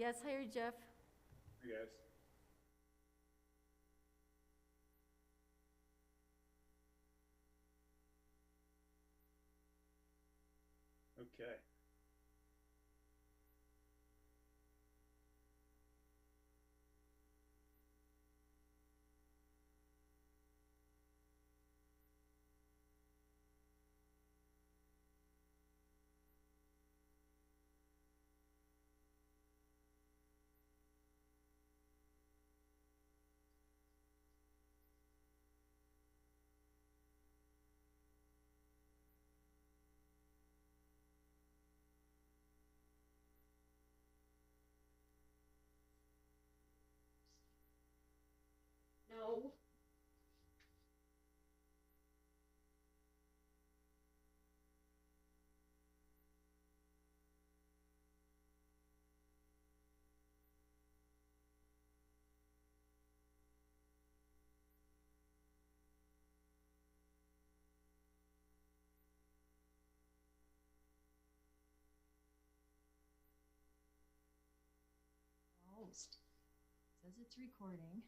Yes, hire Jeff. Hey, guys. Okay. No. Almost. Says it's recording.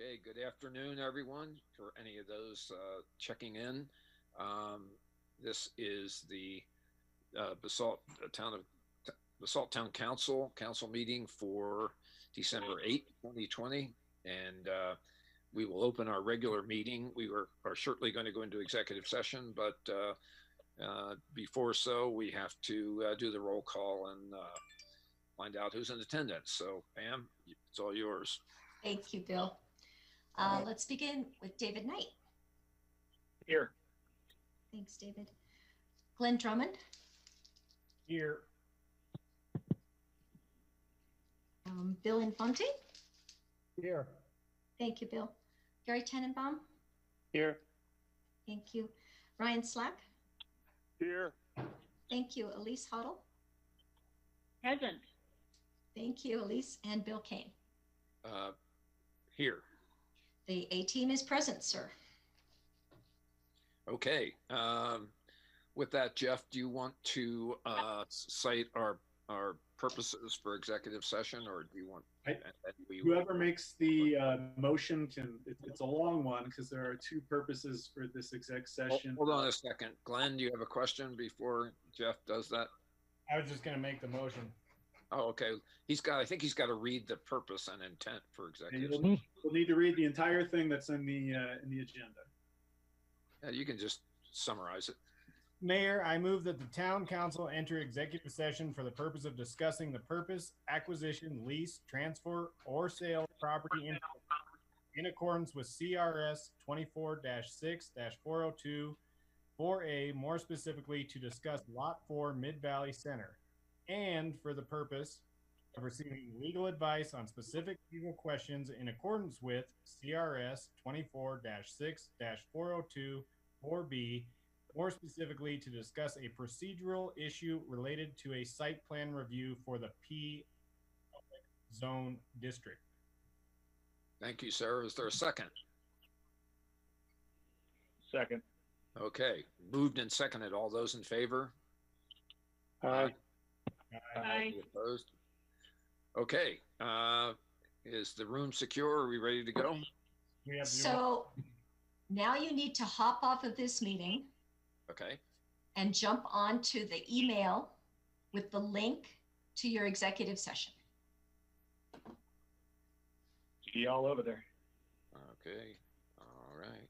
Okay, good afternoon, everyone, for any of those checking in. This is the Basalt Town Council meeting for December 8th, 2020. And we will open our regular meeting. We are certainly going to go into executive session, but before so, we have to do the roll call and find out who's in attendance. So, Pam, it's all yours. Thank you, Bill. Let's begin with David Knight. Here. Thanks, David. Glenn Drummond. Here. Bill Infante. Here. Thank you, Bill. Gary Tenenbaum. Here. Thank you. Ryan Slack. Here. Thank you. Elise Hoddle. Present. Thank you, Elise. And Bill Kane. Here. The A team is present, sir. Okay. With that, Jeff, do you want to cite our purposes for executive session, or do you want? Whoever makes the motion can. It's a long one because there are two purposes for this exec session. Hold on a second, Glenn. Do you have a question before Jeff does that? I was just going to make the motion. Oh, okay. I think he's got to read the purpose and intent for executive. We'll need to read the entire thing that's in the agenda. Yeah, you can just summarize it. Mayor, I move that the town council enter executive session for the purpose of discussing the purpose, acquisition, lease, transfer, or sale of property in accordance with CRS 24-6-402 4A, more specifically to discuss Lot 4 Mid-Valley Center, and for the purpose of receiving legal advice on specific legal questions in accordance with CRS 24-6-402 4B, more specifically to discuss a procedural issue related to a site plan review for the P zone district. Thank you, sir. Is there a second? Second. Okay. Moved and seconded. All those in favor? Aye. Aye. Opposed? Okay. Is the room secure? Are we ready to go? So now you need to hop off of this meeting Okay. and jump onto the email with the link to your executive session. Be all over there. Okay. All right.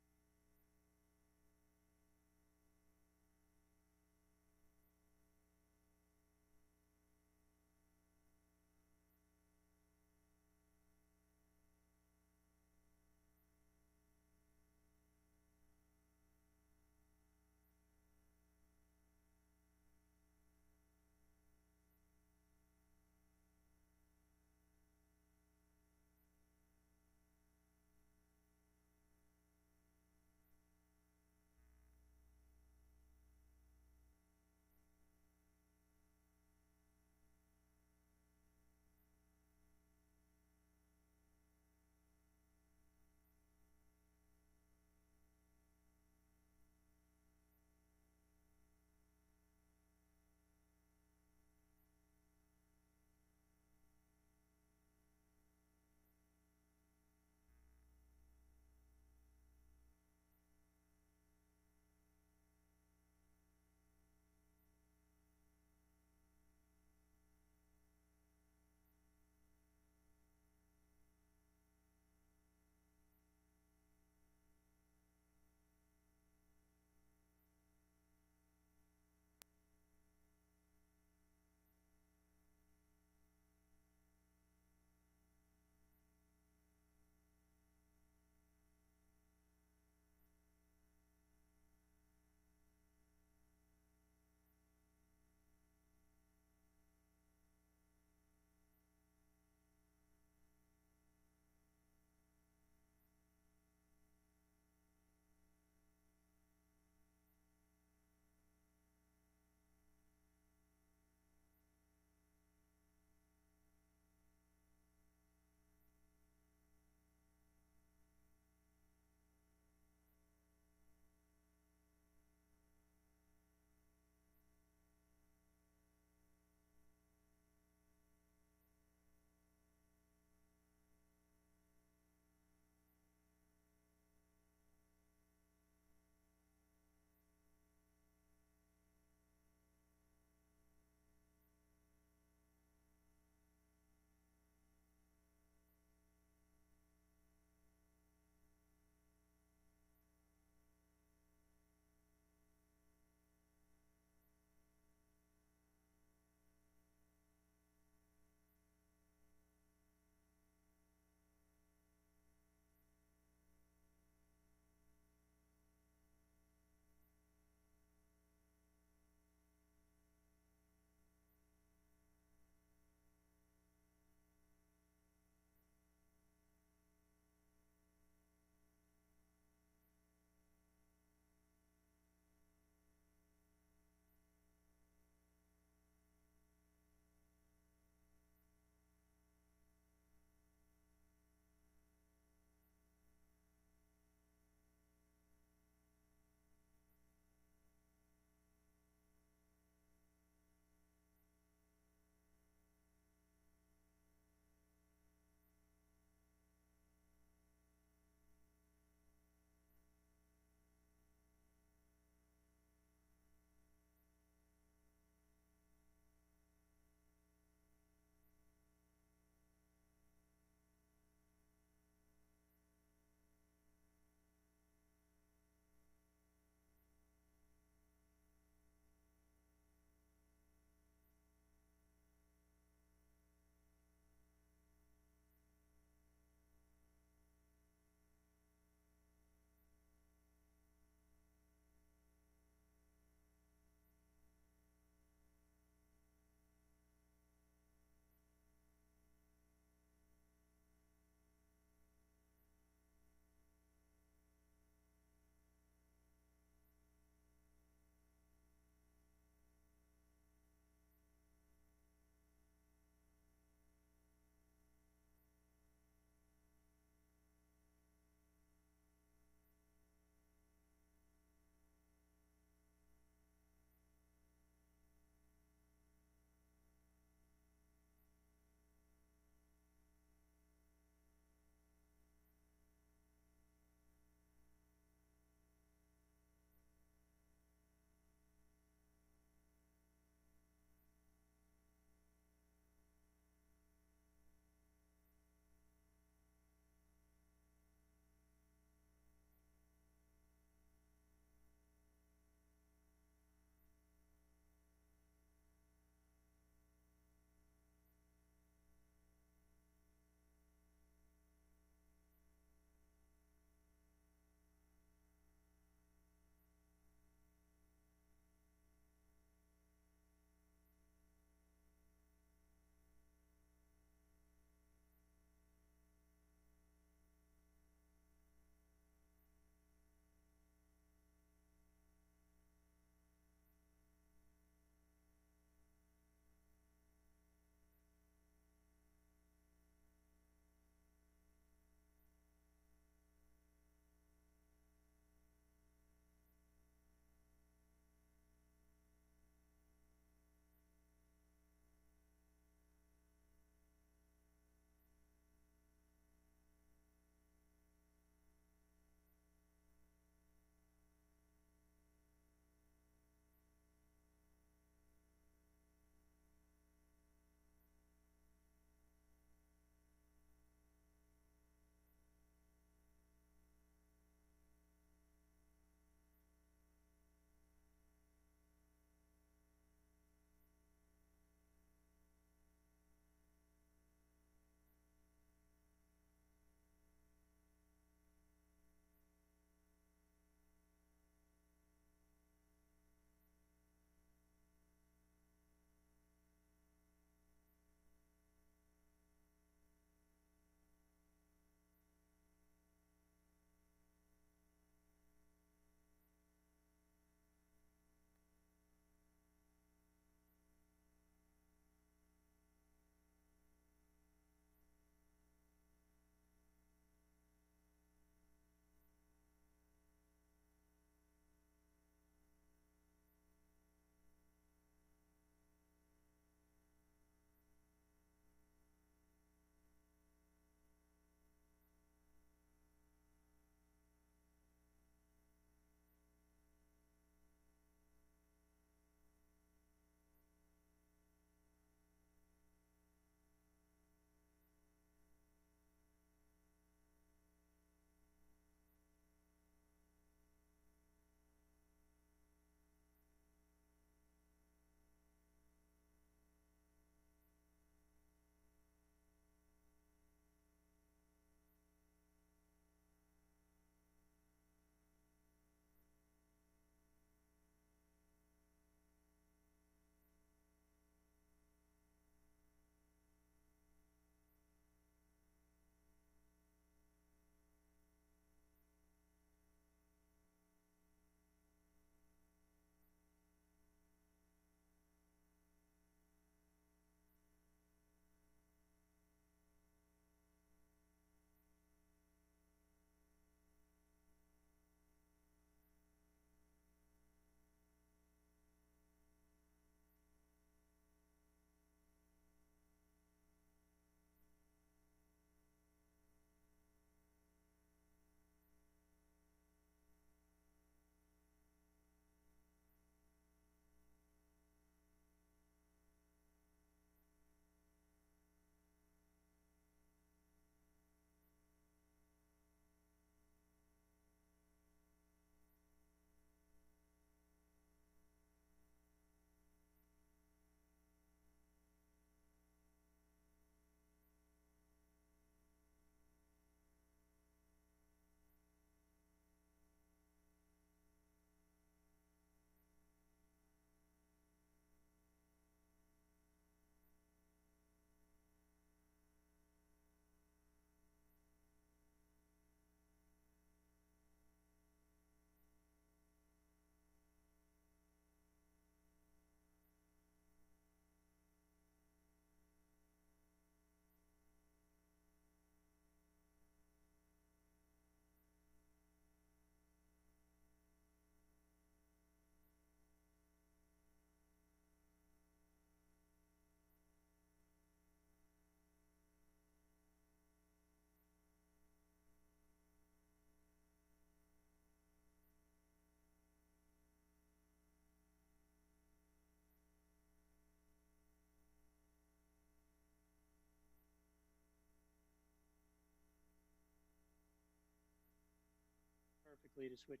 automatically to switch.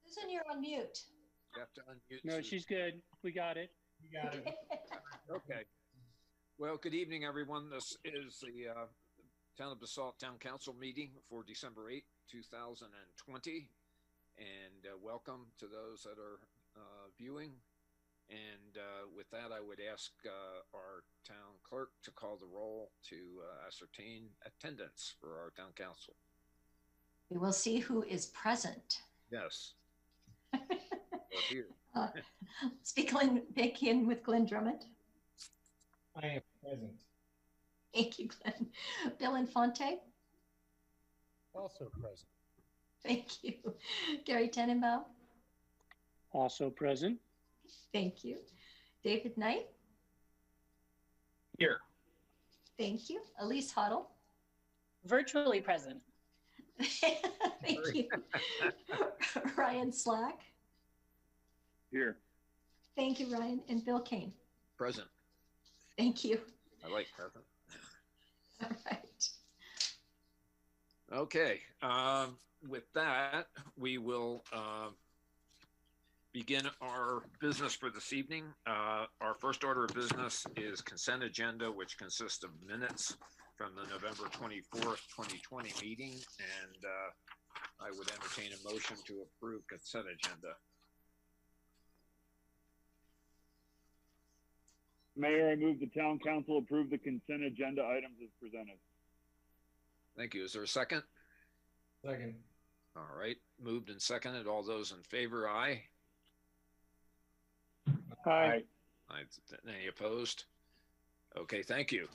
Susan, you're on mute. You have to unmute. No, Susan. she's good. We got it. You got it. Okay. Well, good evening, everyone. This is the Town of Basalt Town Council meeting for December 8, 2020. And welcome to those that are viewing. And with that, I would ask our town clerk to call the roll to ascertain attendance for our town council. We will see who is present. Yes. We're here. Begin with Glenn Drummond. I am present. Thank you, Glenn. Bill Infante. Also present. Thank you. Gary Tenenbaum. Also present. Thank you. David Knight. Here. Thank you. Elise Huddle. Virtually present. Thank you. Ryan Slack. Here. Thank you, Ryan. And Bill Kane. Present. Thank you. I like present. All right. Okay. With that, we will begin our business for this evening. Our first order of business is consent agenda, which consists of minutes from the November 24th, 2020 meeting. And I would entertain a motion to approve consent agenda. Mayor, I move the town council approve the consent agenda items as presented. Thank you. Is there a second? Second. All right. Moved and seconded. All those in favor, aye. Hi. Any opposed? Okay, thank you.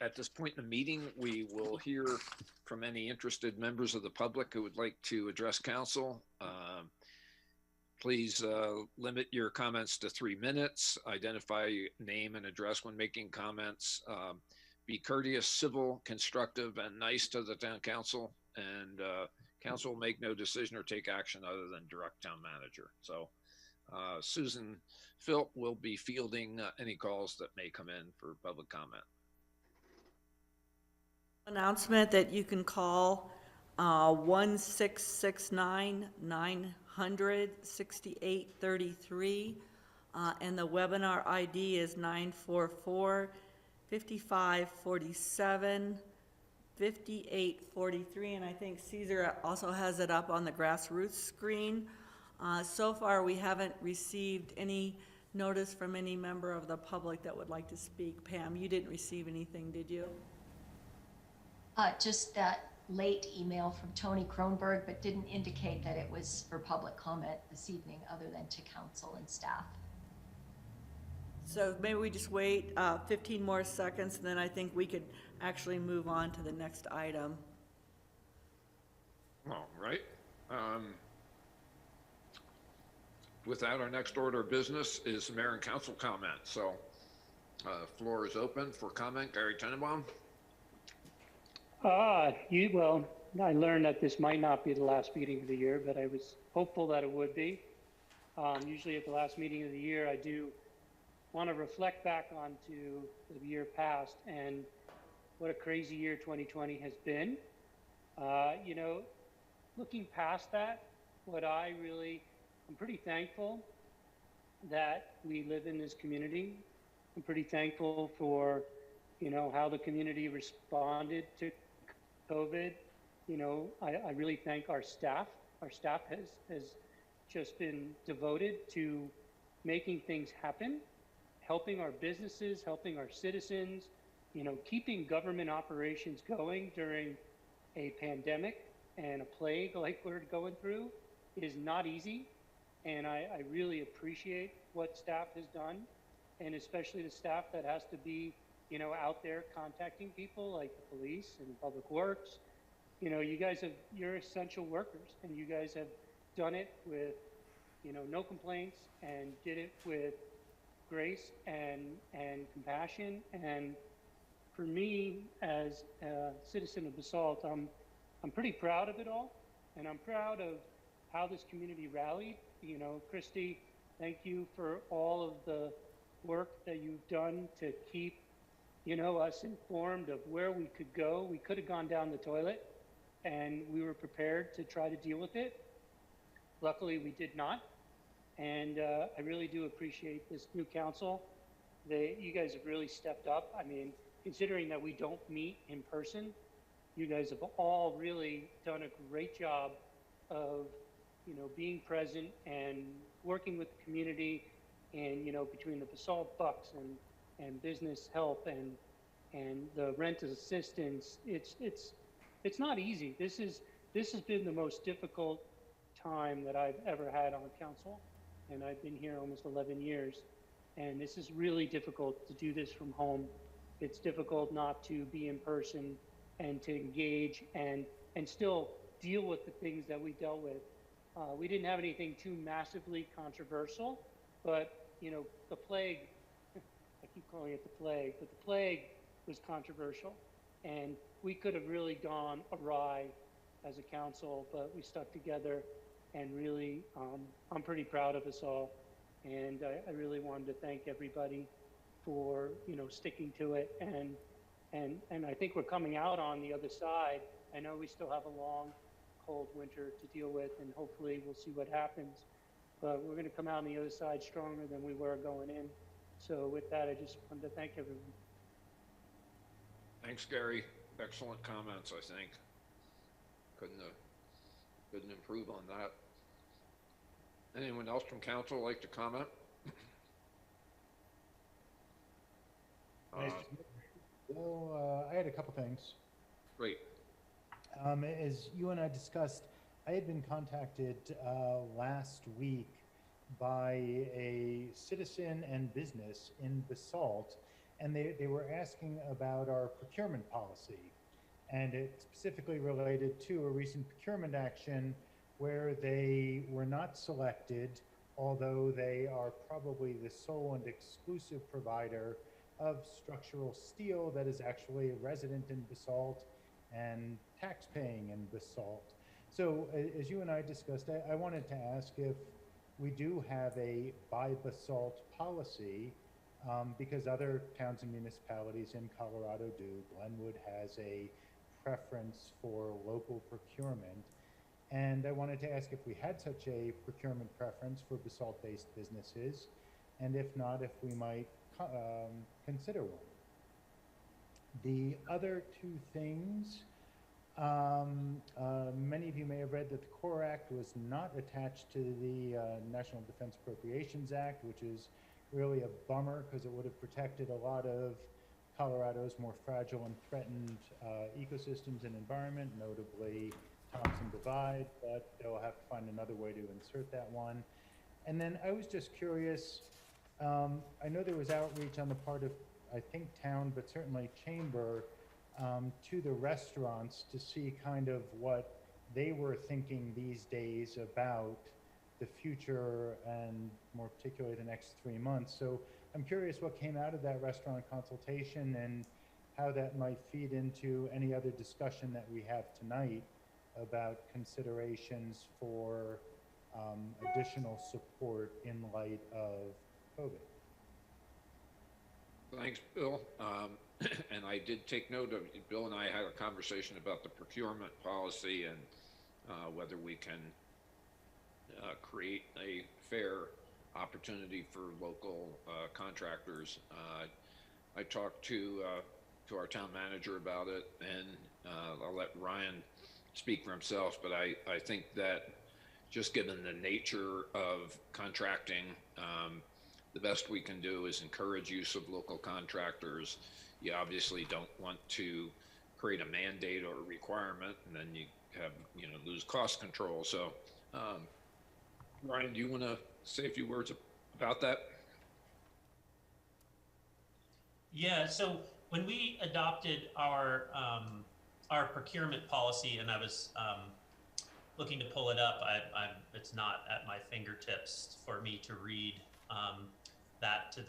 At this point in the meeting, we will hear from any interested members of the public who would like to address council. Please limit your comments to 3 minutes. Identify name and address when making comments. Be courteous, civil, constructive, and nice to the town council. And council will make no decision or take action other than direct town manager. So Susan Philp will be fielding any calls that may come in for public comment. Announcement that you can call 1-669-900-6833, and the webinar ID is 944-5547-5843, and I think Caesar also has it up on the grassroots screen. So far, we haven't received any notice from any member of the public that would like to speak. Pam, you didn't receive anything, did you? Just that late email from Tony Kronberg, but didn't indicate that it was for public comment this evening other than to council and staff. So maybe we just wait 15 more seconds, and then I think we could actually move on to the next item. All right. With that, our next order of business is mayor and council comment. So Well, floor is open for comment. Gary Tenenbaum. I learned that this might not be the last meeting of the year, but I was hopeful that it would be. Usually at the last meeting of the year, I do want to reflect back onto the year past and what a crazy year 2020 has been. You know, looking past that, I'm pretty thankful that we live in this community. I'm pretty thankful for, you know, how the community responded to COVID. You know, I really thank our staff. Our staff has just been devoted to making things happen, helping our businesses, helping our citizens, you know, keeping government operations going during a pandemic and a plague like we're going through is not easy. And I really appreciate what staff has done, and especially the staff that has to be, you know, out there contacting people like the police and public works. You know, you're essential workers, and you guys have done it with, you know, no complaints, and did it with grace and compassion. And for me, as a citizen of Basalt, I'm pretty proud of it all, and I'm proud of how this community rallied. You know, Christy, thank you for all of the work that you've done to keep, you know, us informed of where we could go. We could have gone down the toilet, and we were prepared to try to deal with it. Luckily, we did not. And I really do appreciate this new council. You guys have really stepped up. I mean, considering that we don't meet in person, you guys have all really done a great job of, you know, being present and working with the community, and, you know, between the Basalt Bucks and business help and the rent assistance, it's not easy. This has been the most difficult time that I've ever had on council, and I've been here almost 11 years, and this is really difficult to do this from home. It's difficult not to be in person and to engage and still deal with the things that we dealt with. We didn't have anything too massively controversial, but, you know, the plague, I keep calling it the plague, but the plague was controversial, and we could have really gone awry as a council, but we stuck together, and really, I'm pretty proud of us all. And I really wanted to thank everybody for, you know, sticking to it. And I think we're coming out on the other side. I know we still have a long, cold winter to deal with, and hopefully we'll see what happens. But we're going to come out on the other side stronger than we were going in. So with that, I just wanted to thank everyone. Thanks, Gary. Excellent comments, I think. Couldn't improve on that. Anyone else from council like to comment? Well, I had a couple things. Great. As you and I discussed, I had been contacted last week by a citizen and business in Basalt, and they were asking about our procurement policy. And it specifically related to a recent procurement action where they were not selected, although they are probably the sole and exclusive provider of structural steel that is actually a resident in Basalt and tax-paying in Basalt. So as you and I discussed, I wanted to ask if we do have a buy Basalt policy, because other towns and municipalities in Colorado do. Glenwood has a preference for local procurement. And I wanted to ask if we had such a procurement preference for Basalt-based businesses, and if not, if we might consider one. The other two things, many of you may have read that the CORE Act was not attached to the National Defense Appropriations Act, which is really a bummer because it would have protected a lot of Colorado's more fragile and threatened ecosystems and environment, notably Thompson Divide, but they'll have to find another way to insert that one. And then I was just curious, I know there was outreach on the part of, I think, town, but certainly chamber, to the restaurants to see kind of what they were thinking these days about the future and more particularly the next 3 months. So I'm curious what came out of that restaurant consultation and how that might feed into any other discussion that we have tonight about considerations for additional support in light of COVID. Thanks, Bill. And I did take note of, Bill and I had a conversation about the procurement policy and whether we can create a fair opportunity for local contractors. I talked to our town manager about it, and I'll let Ryan speak for himself, but I think that just given the nature of contracting, the best we can do is encourage use of local contractors. You obviously don't want to create a mandate or a requirement, and then you have, lose cost control. So, Ryan, do you want to say a few words about that? Yeah, so when we adopted our procurement policy, and I was looking to pull it up, it's not at my fingertips for me to read that to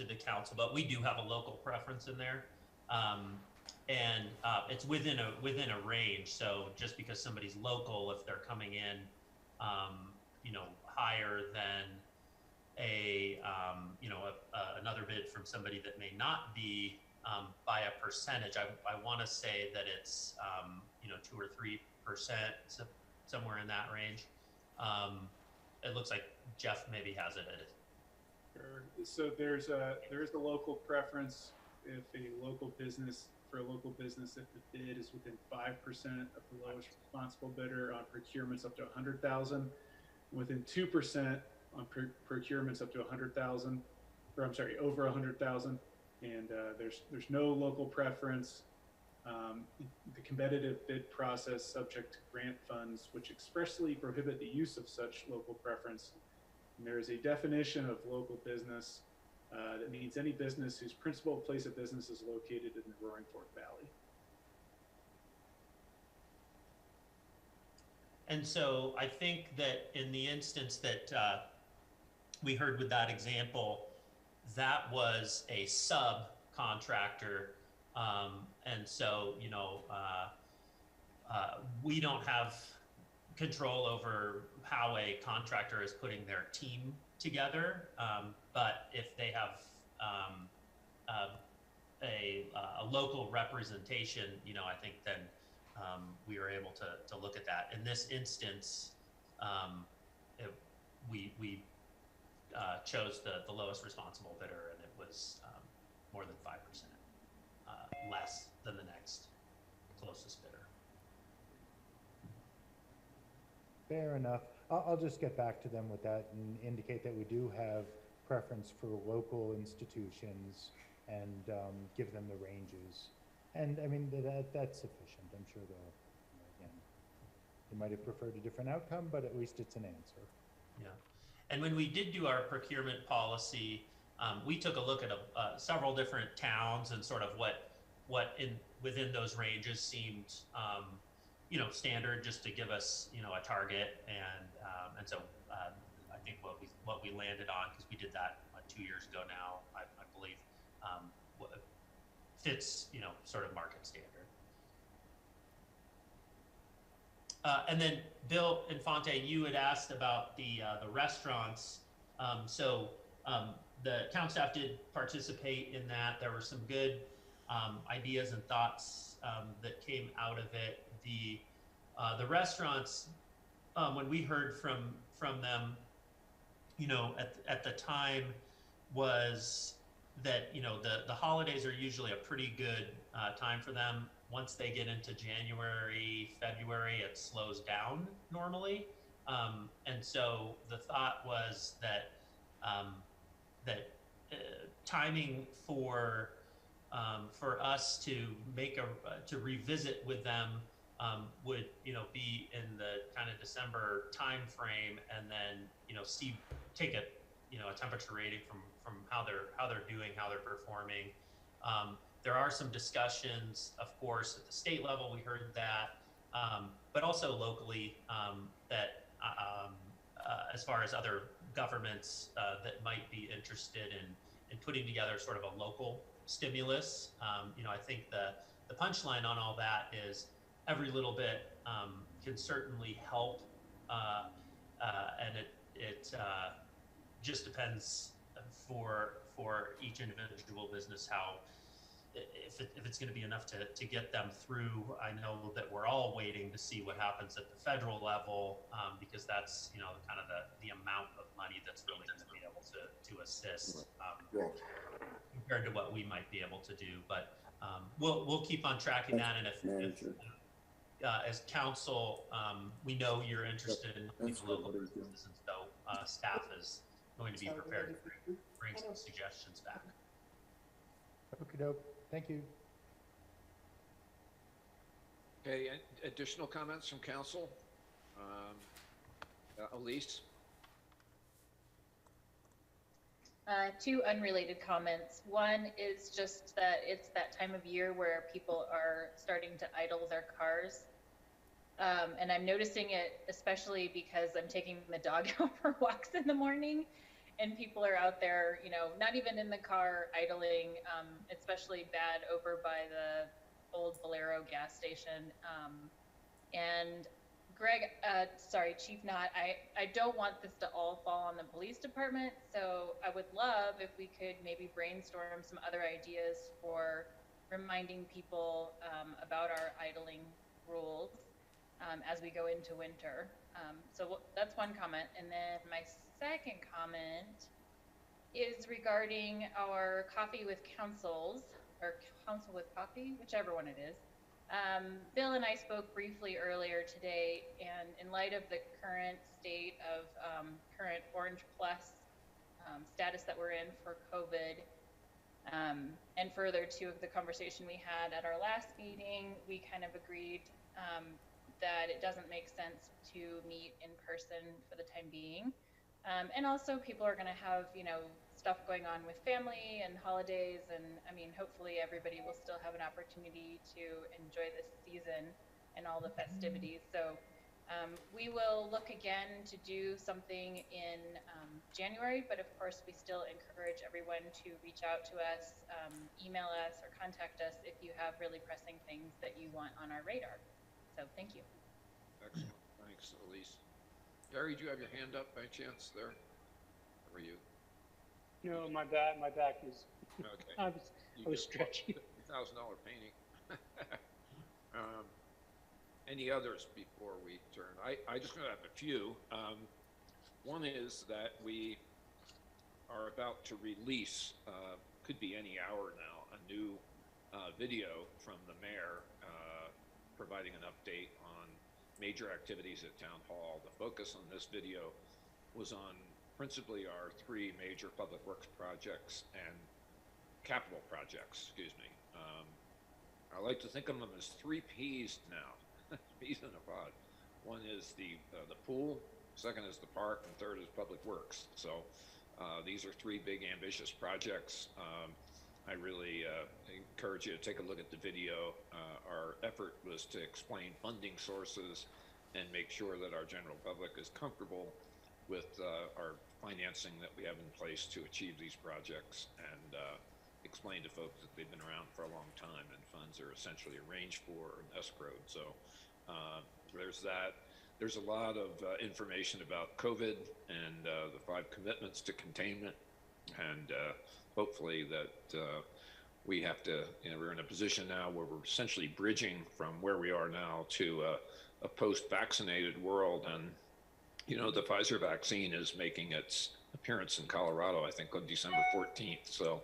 the council, but we do have a local preference in there, and it's within a range. So just because somebody's local, if they're coming in, higher than another bid from somebody that may not be by a percentage, I want to say that it's 2 or 3%, somewhere in that range. It looks like Jeff maybe has it. Sure. So there is a local preference if a local business, if the bid is within 5% of the lowest responsible bidder on procurements up to 100,000, within 2% on procurements up to 100,000, or I'm sorry, over 100,000, and there's no local preference. The competitive bid process subject to grant funds, which expressly prohibit the use of such local preference. And there is a definition of local business that means any business whose principal place of business is located in the Roaring Fork Valley. And so I think that in the instance that we heard with that example, that was a subcontractor. And so, we don't have control over how a contractor is putting their team together. But if they have a local representation, I think then we are able to look at that. In this instance, we chose the lowest responsible bidder, and it was more than 5% less than the next closest bidder. Fair enough. I'll just get back to them with that and indicate that we do have preference for local institutions and give them the ranges. And I mean, that's sufficient. I'm sure they'll, again, they might have preferred a different outcome, but at least it's an answer. Yeah. And when we did do our procurement policy, we took a look at several different towns and sort of what within those ranges seemed standard, just to give us a target, and so I think what we landed on, because we did that 2 years ago now, I believe, fits sort of market standard. And then Bill Infante, you had asked about the restaurants. So the town staff did participate in that. There were some good ideas and thoughts that came out of it. The restaurants, when we heard from them, at the time, was that the holidays are usually a pretty good time for them. Once they get into January, February, it slows down normally, and so the thought was that timing for us to revisit with them would be in the kind of December time frame, and then take a temperature rating from how they're doing, how they're performing. There are some discussions, of course, at the state level. We heard that, but also locally, that as far as other governments that might be interested in putting together sort of a local stimulus. I think the punchline on all that is every little bit can certainly help, and it just depends for each individual business how, if it's going to be enough to get them through. I know that we're all waiting to see what happens at the federal level, because that's, you know, kind of the amount of money that's really going to be able to assist, compared to what we might be able to do. But we'll keep on tracking that, and if as council, we know you're interested in local businesses, and so staff is going to be prepared to bring some suggestions back. Okie doke. Thank you. Okay, additional comments from council? Elise? Two unrelated comments. One is just that it's that time of year where people are starting to idle their cars. And I'm noticing it especially because I'm taking the dog out for walks in the morning, and people are out there, you know, not even in the car idling, especially bad over by the old Valero gas station. And Greg, Chief Knott, I don't want this to all fall on the police department, so I would love if we could maybe brainstorm some other ideas for reminding people about our idling rules as we go into winter. So that's one comment. And then my second comment is regarding our coffee with councils, or council with coffee, whichever one it is. Bill and I spoke briefly earlier today, and in light of the current state of current Orange Plus status that we're in for COVID, and further to the conversation we had at our last meeting, we kind of agreed that it doesn't make sense to meet in person for the time being. And also people are going to have, you know, stuff going on with family and holidays. And I mean, hopefully everybody will still have an opportunity to enjoy this season and all the festivities. So we will look again to do something in January, but of course we still encourage everyone to reach out to us, email us, or contact us if you have really pressing things that you want on our radar. So thank you. Excellent. Thanks, Elise. Gary, do you have your hand up by chance there? Or were you? No, my back is. Okay. I was stretching. $50,000 painting. Any others before we turn? I just going to have a few. One is that we are about to release, could be any hour now, a new video from the mayor providing an update on major activities at Town Hall. The focus on this video was on principally our three major public works projects and capital projects, excuse me. I like to think of them as three P's now, P's in a pod. One is the pool, second is the park, and third is public works. So these are three big ambitious projects. I really encourage you to take a look at the video. Our effort was to explain funding sources and make sure that our general public is comfortable with our financing that we have in place to achieve these projects, and explain to folks that they've been around for a long time and funds are essentially arranged for and escrowed. So there's that. There's a lot of information about COVID and the 5 commitments to containment, and hopefully that we have to, you know, we're in a position now where we're essentially bridging from where we are now to a post-vaccinated world. And, you know, the Pfizer vaccine is making its appearance in Colorado, I think, on December 14th. So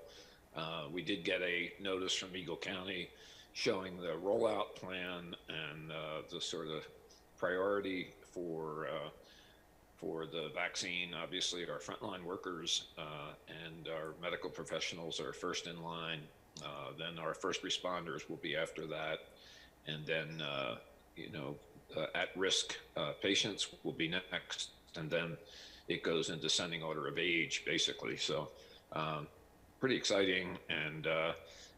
we did get a notice from Eagle County showing the rollout plan and the sort of priority for the vaccine. Obviously, our frontline workers and our medical professionals are first in line. Then our first responders will be after that. And then, you know, at-risk patients will be next. And then it goes in descending order of age, basically. So pretty exciting. And I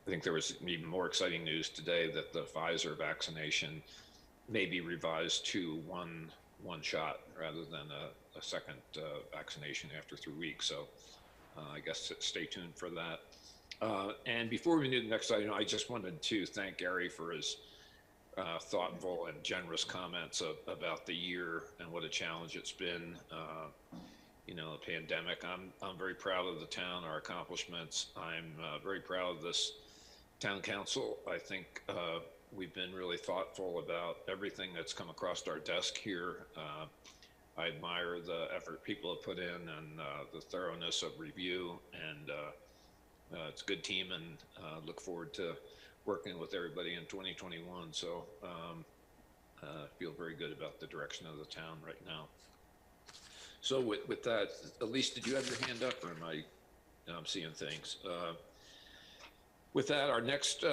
think there was even more exciting news today that the Pfizer vaccination may be revised to one shot rather than a second vaccination after 3 weeks. So I guess stay tuned for that. And before we do the next item, I just wanted to thank Gary for his thoughtful and generous comments about the year and what a challenge it's been. The pandemic. I'm very proud of the town, our accomplishments. I'm very proud of this town council. I think we've been really thoughtful about everything that's come across our desk here. I admire the effort people have put in and the thoroughness of review, and it's a good team, and look forward to working with everybody in 2021. So I feel very good about the direction of the town right now. So with that, Elise, did you have your hand up, or am I'm seeing things? With that, our next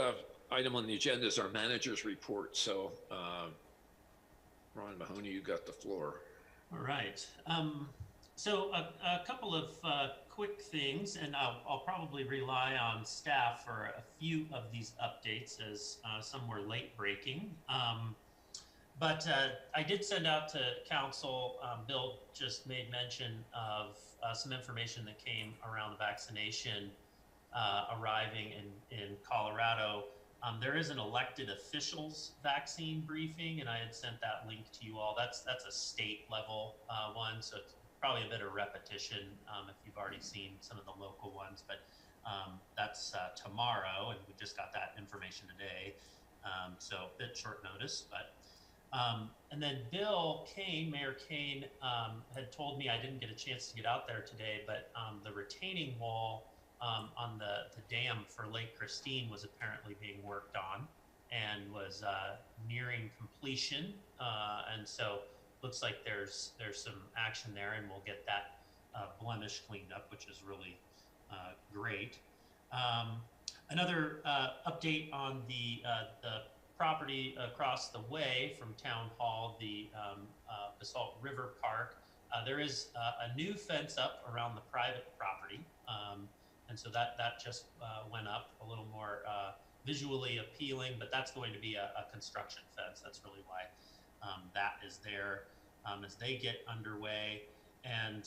item on the agenda is our manager's report. So Ron Mahoney, you got the floor. All right. So a couple of quick things, and I'll probably rely on staff for a few of these updates, as some were late breaking. But I did send out to council. Bill just made mention of some information that came around the vaccination arriving in Colorado. There is an elected officials vaccine briefing, and I had sent that link to you all. That's a state level one, so it's probably a bit of repetition if you've already seen some of the local ones. But that's tomorrow, and we just got that information today. So a bit short notice, but. And then Bill Kane, Mayor Kane, had told me, I didn't get a chance to get out there today, but the retaining wall on the dam for Lake Christine was apparently being worked on and was nearing completion. And so looks like there's some action there, and we'll get that blemish cleaned up, which is really great. Another update on the property across the way from Town Hall, the Basalt River Park. There is a new fence up around the private property. And so that just went up a little more visually appealing, but that's going to be a construction fence. That's really why that is there as they get underway. And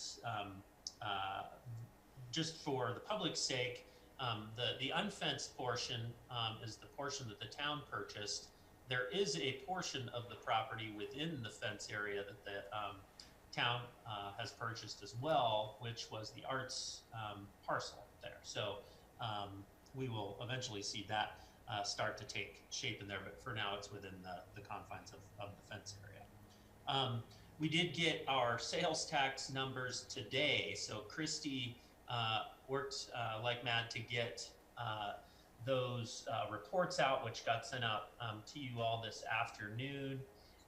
just for the public's sake, the unfenced portion is the portion that the town purchased. There is a portion of the property within the fence area that the town has purchased as well, which was the arts parcel there. So we will eventually see that start to take shape in there, but for now it's within the confines of the fence area. We did get our sales tax numbers today. So Christy worked like mad to get those reports out, which got sent out to you all this afternoon.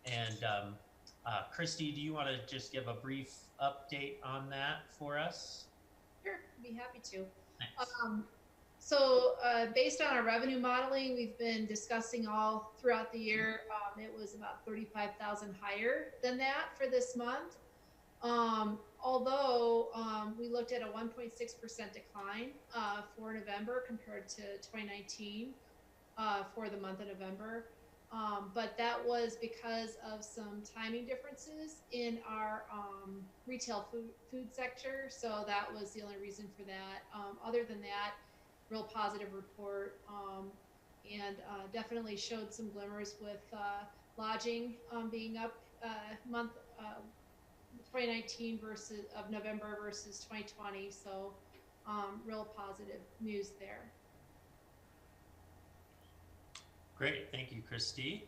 And Christy, do you want to just give a brief update on that for us? Sure, I'd be happy to. Thanks. So based on our revenue modeling, we've been discussing all throughout the year. It was about 35,000 higher than that for this month. Although we looked at a 1.6% decline for November compared to 2019 for the month of November. But that was because of some timing differences in our retail food sector. So that was the only reason for that. Other than that, real positive report, and definitely showed some glimmers with lodging being up month 2019 of November versus 2020. So real positive news there. Great, thank you, Christy.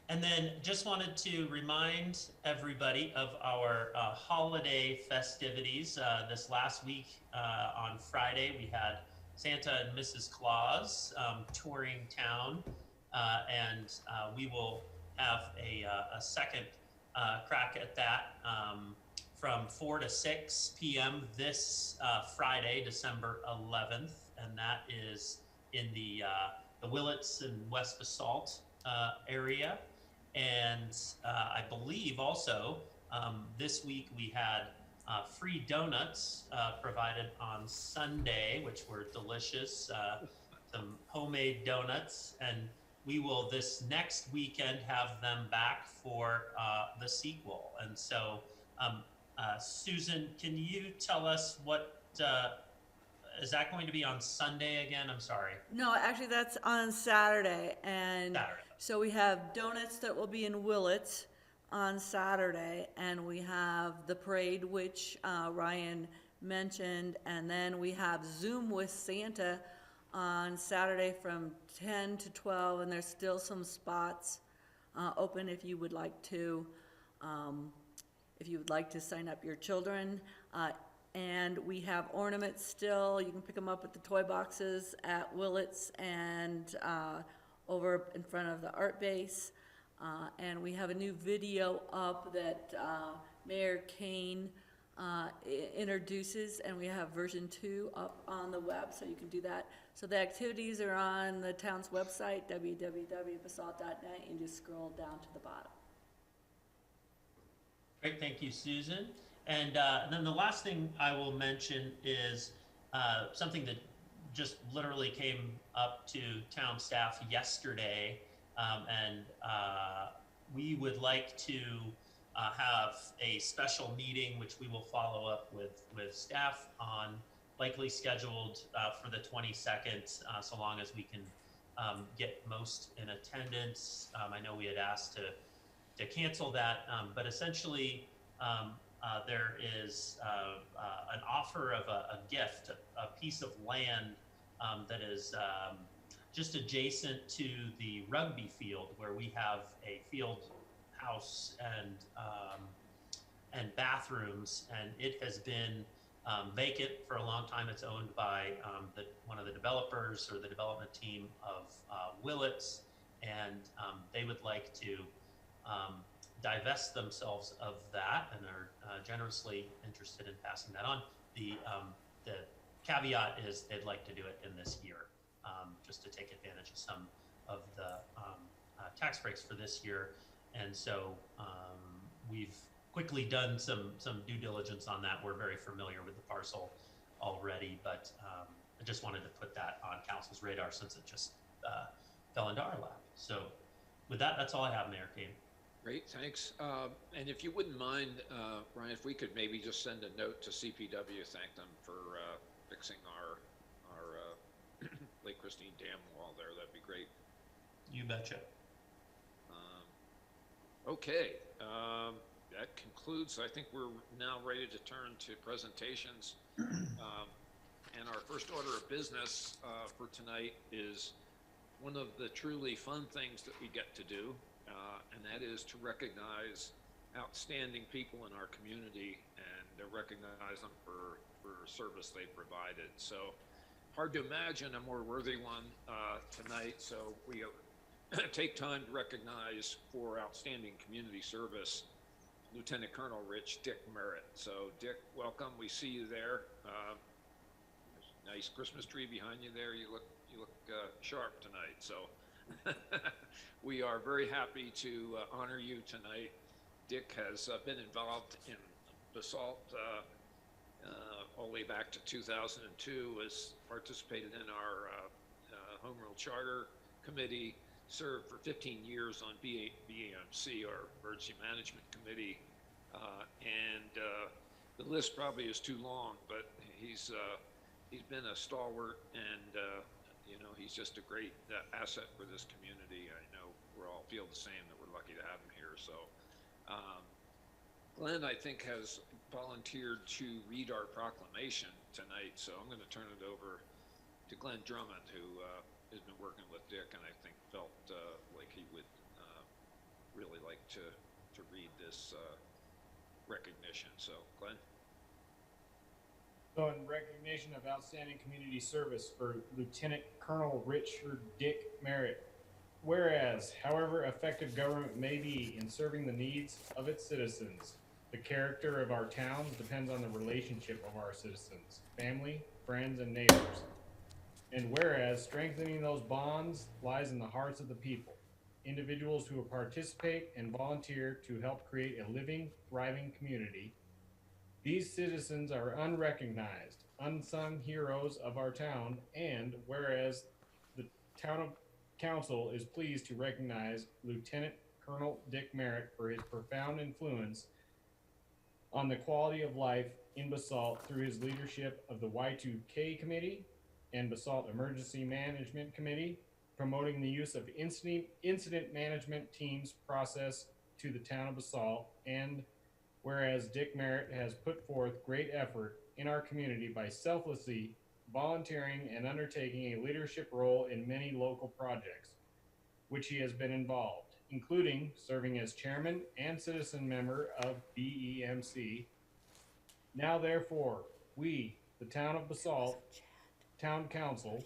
And then just wanted to remind everybody of our holiday festivities. This last week on Friday, we had Santa and Mrs. Claus touring town, and we will have a second crack at that from 4 to 6 p.m. this Friday, December 11th, and that is in the Willits and West Basalt area. And I believe also this week we had free donuts provided on Sunday, which were delicious, some homemade donuts, and we will this next weekend have them back for the sequel. And so Susan, can you tell us what is that going to be on Sunday again? I'm sorry. No, actually, that's on Saturday, and Saturday. so we have donuts that will be in Willits on Saturday, and we have the parade, which Ryan mentioned, and then we have Zoom with Santa on Saturday from 10 to 12, and there's still some spots open if you would like to sign up your children. And we have ornaments still. You can pick them up at the toy boxes at Willits and over in front of the art base. And we have a new video up that Mayor Kane introduces, and we have version 2 up on the web, so you can do that. So the activities are on the town's website, www.basalt.net, and just scroll down to the bottom. Great, thank you, Susan. And then the last thing I will mention is something that just literally came up to town staff yesterday, and we would like to have a special meeting, which we will follow up with staff on, likely scheduled for the 22nd, so long as we can get most in attendance. I know we had asked to cancel that, but essentially there is an offer of a gift, a piece of land that is just adjacent to the rugby field, where we have a field house and bathrooms, and it has been vacant for a long time. It's owned by one of the developers or the development team of Willits, and they would like to divest themselves of that, and are generously interested in passing that on. The caveat is they'd like to do it in this year, just to take advantage of some of the tax breaks for this year. And so we've quickly done some due diligence on that. We're very familiar with the parcel already, but I just wanted to put that on council's radar since it just fell into our lap. So with that, that's all I have, Mayor Kane. Great, thanks. And if you wouldn't mind, Ryan, if we could maybe just send a note to CPW, thank them for fixing our Lake Christine Dam wall there, that'd be great. You betcha. Okay, that concludes. I think we're now ready to turn to presentations. And our first order of business for tonight is one of the truly fun things that we get to do, and that is to recognize outstanding people in our community and to recognize them for service they provided. So hard to imagine a more worthy one tonight. So we take time to recognize for outstanding community service Lieutenant Colonel Dick Merritt. So Dick, welcome. We see you there. Nice Christmas tree behind you there. You look sharp tonight. So we are very happy to honor you tonight. Dick has been involved in Basalt all the way back to 2002, has participated in our Home Rule Charter Committee, served for 15 years on BAMC, our Emergency Management Committee, and the list probably is too long, but he's been a stalwart, and he's just a great asset for this community. I know we all feel the same, that we're lucky to have him here. So Glenn, I think, has volunteered to read our proclamation tonight, so I'm going to turn it over to Glenn Drummond, who has been working with Dick, and I think felt like he would really like to read this recognition. So Glenn. So in recognition of outstanding community service for Lieutenant Colonel Richard Dick Merritt, whereas, however effective government may be in serving the needs of its citizens, the character of our towns depends on the relationship of our citizens, family, friends, and neighbors. And whereas strengthening those bonds lies in the hearts of the people, individuals who will participate and volunteer to help create a living, thriving community. These citizens are unrecognized, unsung heroes of our town, and whereas the town council is pleased to recognize Lieutenant Colonel Dick Merritt for his profound influence on the quality of life in Basalt through his leadership of the Y2K Committee and Basalt Emergency Management Committee, promoting the use of incident management teams process to the town of Basalt. And whereas Dick Merritt has put forth great effort in our community by selflessly volunteering and undertaking a leadership role in many local projects, which he has been involved, including serving as chairman and citizen member of BEMC. Now, therefore, we, the town of Basalt Town Council,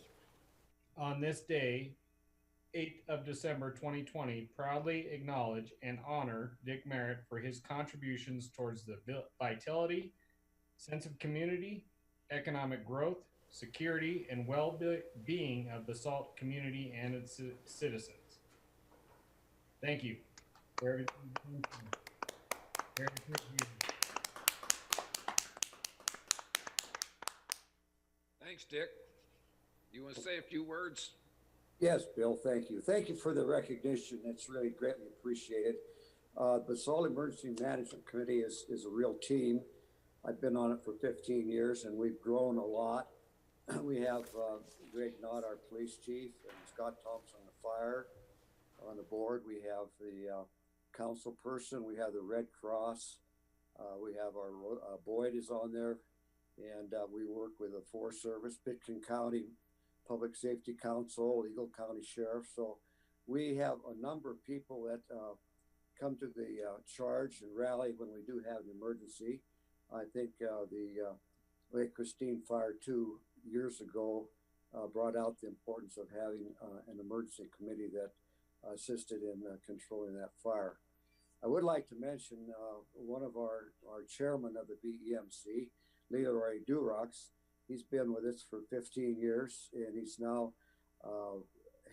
on this day, 8th of December 2020, proudly acknowledge and honor Dick Merritt for his contributions towards the vitality, sense of community, economic growth, security, and well-being of Basalt community and its citizens. Thank you for everything you've done. Thanks, Dick. You want to say a few words? Yes, Bill, thank you. Thank you for the recognition. It's really greatly appreciated. The Basalt Emergency Management Committee is a real team. I've been on it for 15 years and we've grown a lot. We have Greg Knott, our police chief, and Scott Thompson, the fire on the board. We have the council person. We have the Red Cross. We have our Boyd is on there. And we work with the Forest Service, Pitkin County Public Safety Council, Eagle County Sheriff. So we have a number of people that come to the charge and rally when we do have an emergency. I think the Lake Christine Fire 2 years ago brought out the importance of having an emergency committee that assisted in controlling that fire. I would like to mention one of our chairman of the BEMC, Leroy Durox. He's been with us for 15 years and he's now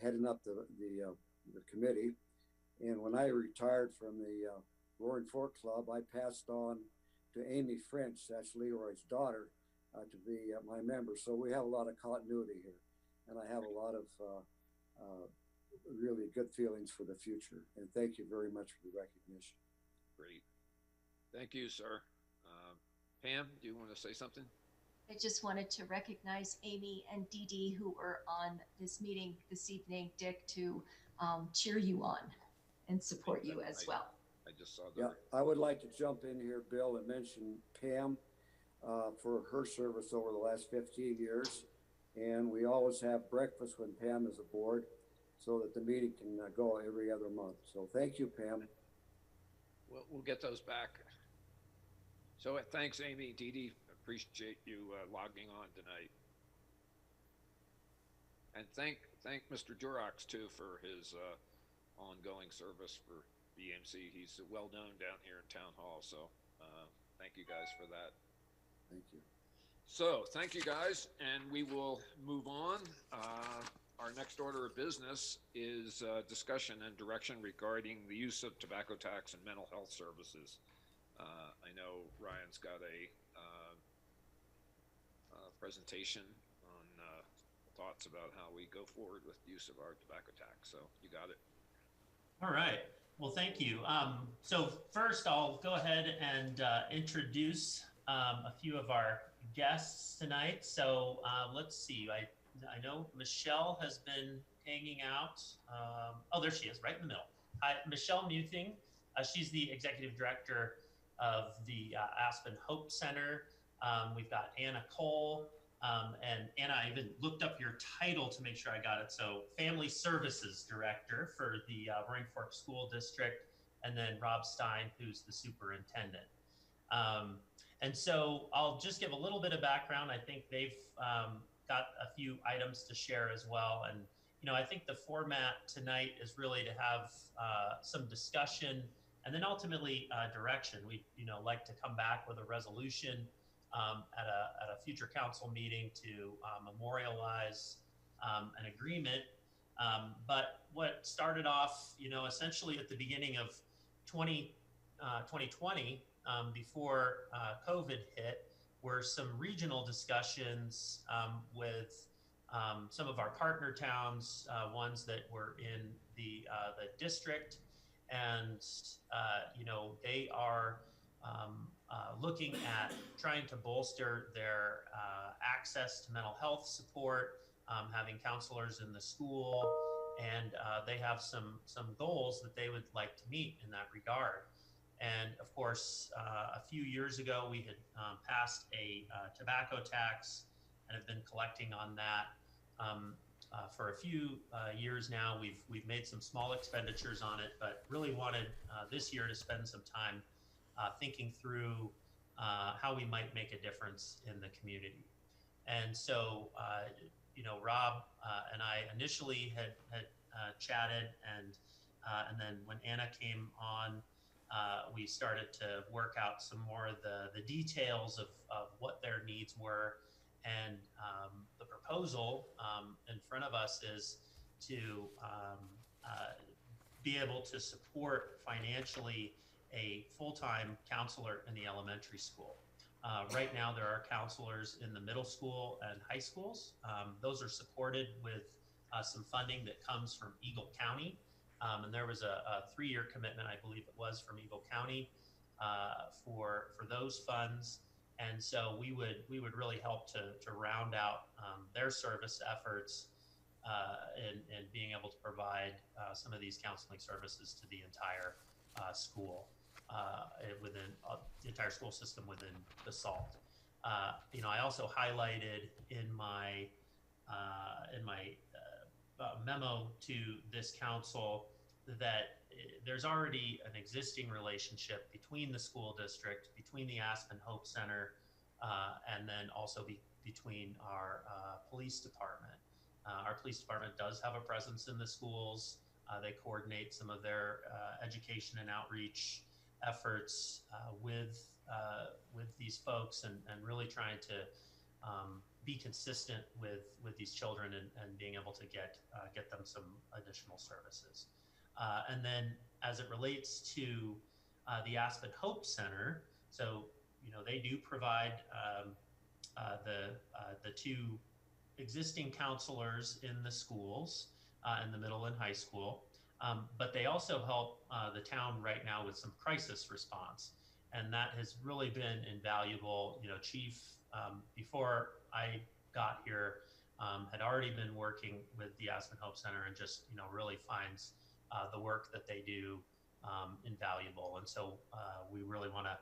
heading up the committee. And when I retired from the Roaring Fork Club, I passed on to Amy French, that's Leroy's daughter, to be my member. So we have a lot of continuity here. And I have a lot of really good feelings for the future. And thank you very much for the recognition. Great. Thank you, sir. Pam, do you want to say something? I just wanted to recognize Amy and Dee Dee, who were on this meeting this evening, Dick, to cheer you on and support you as well. I just saw that. Yeah, I would like to jump in here, Bill, and mention Pam for her service over the last 15 years. And we always have breakfast when Pam is aboard so that the meeting can go every other month. So thank you, Pam. We'll get those back. So thanks, Amy, Dee Dee. Appreciate you logging on tonight. And thank Mr. Durox too for his ongoing service for BMC. He's well known down here in Town Hall. So thank you guys for that. Thank you. So thank you guys, and we will move on. Our next order of business is discussion and direction regarding the use of tobacco tax and mental health services. I know Ryan's got a presentation on thoughts about how we go forward with use of our tobacco tax. So you got it. All right. Well, thank you. So first, I'll go ahead and introduce a few of our guests tonight. So let's see. I know Michelle has been hanging out. Oh, there she is, right in the middle. Hi, Michelle Muthing. She's the executive director of the Aspen Hope Center. We've got Anna Cole, and Anna, I even looked up your title to make sure I got it. So Family Services Director for the Roaring Fork School District, and then Rob Stein, who's the superintendent. And so I'll just give a little bit of background. I think they've got a few items to share as well. And, you know, I think the format tonight is really to have some discussion and then ultimately direction. We, you know, like to come back with a resolution at a future council meeting to memorialize an agreement. But what started off, you know, essentially at the beginning of 2020, before COVID hit, were some regional discussions with some of our partner towns, ones that were in the district, and you know, they are looking at trying to bolster their access to mental health support, having counselors in the school, and they have some goals that they would like to meet in that regard. And of course, a few years ago, we had passed a tobacco tax and have been collecting on that. For a few years now, we've made some small expenditures on it, but really wanted this year to spend some time thinking through how we might make a difference in the community. And so, Rob and I initially had chatted, and then when Anna came on, we started to work out some more of the details of what their needs were. And the proposal in front of us is to be able to support financially a full-time counselor in the elementary school. Right now, there are counselors in the middle school and high schools. Those are supported with some funding that comes from Eagle County. And there was a 3-year commitment, I believe it was, from Eagle County for those funds. And so we would really help to round out their service efforts and being able to provide some of these counseling services to the entire school within the entire school system within Basalt. I also highlighted in my memo to this council that there's already an existing relationship between the school district, between the Aspen Hope Center, and then also between our police department. Our police department does have a presence in the schools. They coordinate some of their education and outreach efforts with these folks, and really trying to be consistent with these children and being able to get them some additional services. And then as it relates to the Aspen Hope Center, so they do provide the 2 existing counselors in the schools in the middle and high school, but they also help the town right now with some crisis response, and that has really been invaluable. Chief, before I got here, had already been working with the Aspen Hope Center, and just really finds the work that they do invaluable. And so we really want to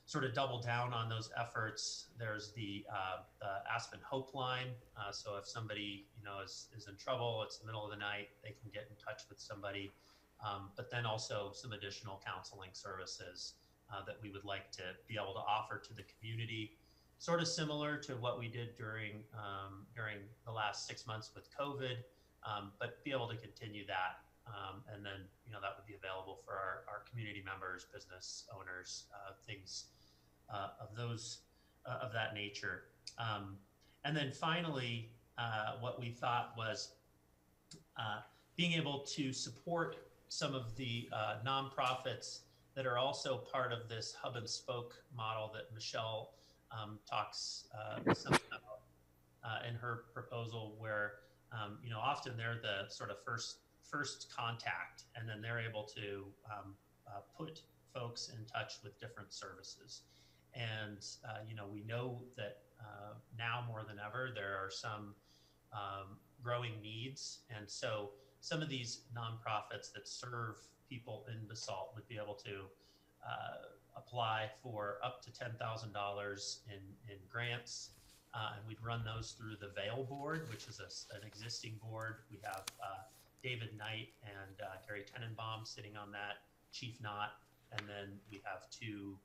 sort of double down on those efforts. There's the Aspen Hope Line. So if somebody is in trouble, it's the middle of the night, they can get in touch with somebody. But then also some additional counseling services that we would like to be able to offer to the community, sort of similar to what we did during the last 6 months with COVID, but be able to continue that. And then, that would be available for our community members, business owners, things of that nature. And then finally, what we thought was being able to support some of the nonprofits that are also part of this hub and spoke model that Michelle talks some about in her proposal, where often they're the sort of first contact, and then they're able to put folks in touch with different services. And we know that now more than ever there are some growing needs, and so some of these nonprofits that serve people in Basalt would be able to apply for up to $10,000 in grants, and we'd run those through the Vail board, which is an existing board. We have David Knight and Gary Tenenbaum sitting on that, Chief Knott, and then we have two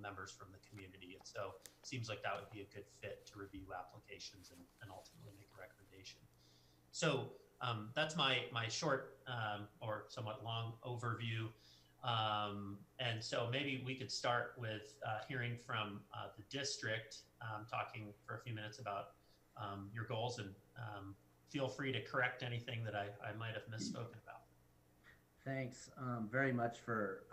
members from the community. And so it seems like that would be a good fit to review applications and ultimately make a recommendation. So that's my short or somewhat long overview. And so maybe we could start with hearing from the district, talking for a few minutes about your goals, and feel free to correct anything that I might have misspoken about. Thanks very much for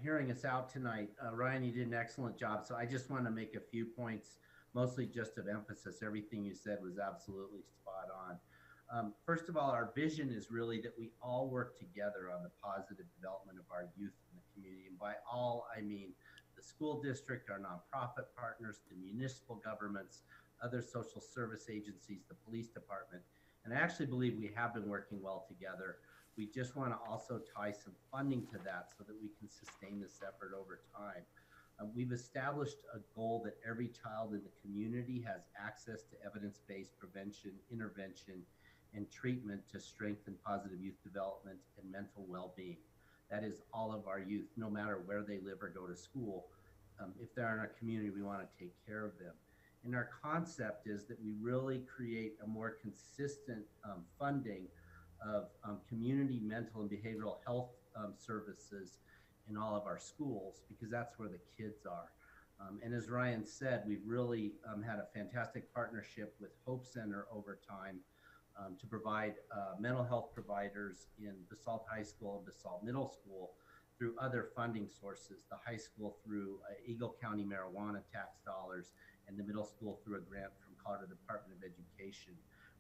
hearing us out tonight. Ryan, you did an excellent job. So I just want to make a few points, mostly just of emphasis. Everything you said was absolutely spot on. First of all, our vision is really that we all work together on the positive development of our youth in the community. And by all, I mean the school district, our nonprofit partners, the municipal governments, other social service agencies, the police department. And I actually believe we have been working well together. We just want to also tie some funding to that so that we can sustain this effort over time. We've established a goal that every child in the community has access to evidence-based prevention, intervention, and treatment to strengthen positive youth development and mental well-being. That is all of our youth, no matter where they live or go to school. If they're in our community, we want to take care of them. And our concept is that we really create a more consistent funding of community mental and behavioral health services in all of our schools, because that's where the kids are. And as Ryan said, we've really had a fantastic partnership with Hope Center over time to provide mental health providers in Basalt High School and Basalt Middle School through other funding sources. The high school through Eagle County marijuana tax dollars, and the middle school through a grant from Colorado Department of Education.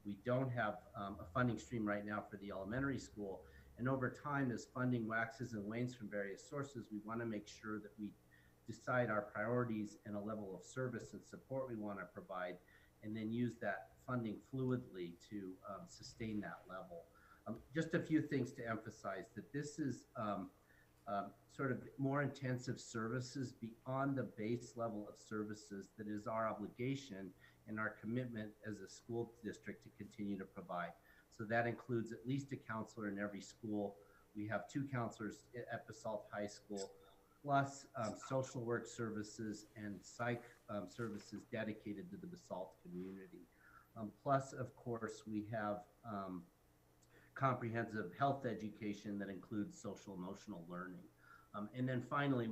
We don't have a funding stream right now for the elementary school. And over time, as funding waxes and wanes from various sources, we want to make sure that we decide our priorities and a level of service and support we want to provide, and then use that funding fluidly to sustain that level. Just a few things to emphasize, that this is sort of more intensive services beyond the base level of services that is our obligation and our commitment as a school district to continue to provide. So that includes at least a counselor in every school. We have 2 counselors at Basalt High School, plus social work services and psych services dedicated to the Basalt community. Plus, of course, we have comprehensive health education that includes social emotional learning. And then finally,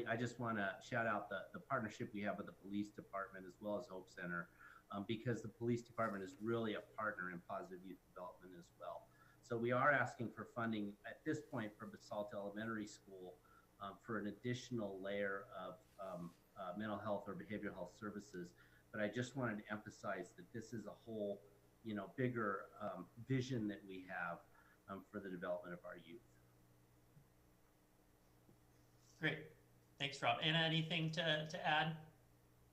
I just want to shout out the partnership we have with the police department as well as Hope Center, because the police department is really a partner in positive youth development as well. So we are asking for funding at this point for Basalt Elementary School for an additional layer of mental health or behavioral health services. But I just wanted to emphasize that this is a whole, bigger vision that we have for the development of our youth. Great. Thanks, Rob. Anna, anything to add?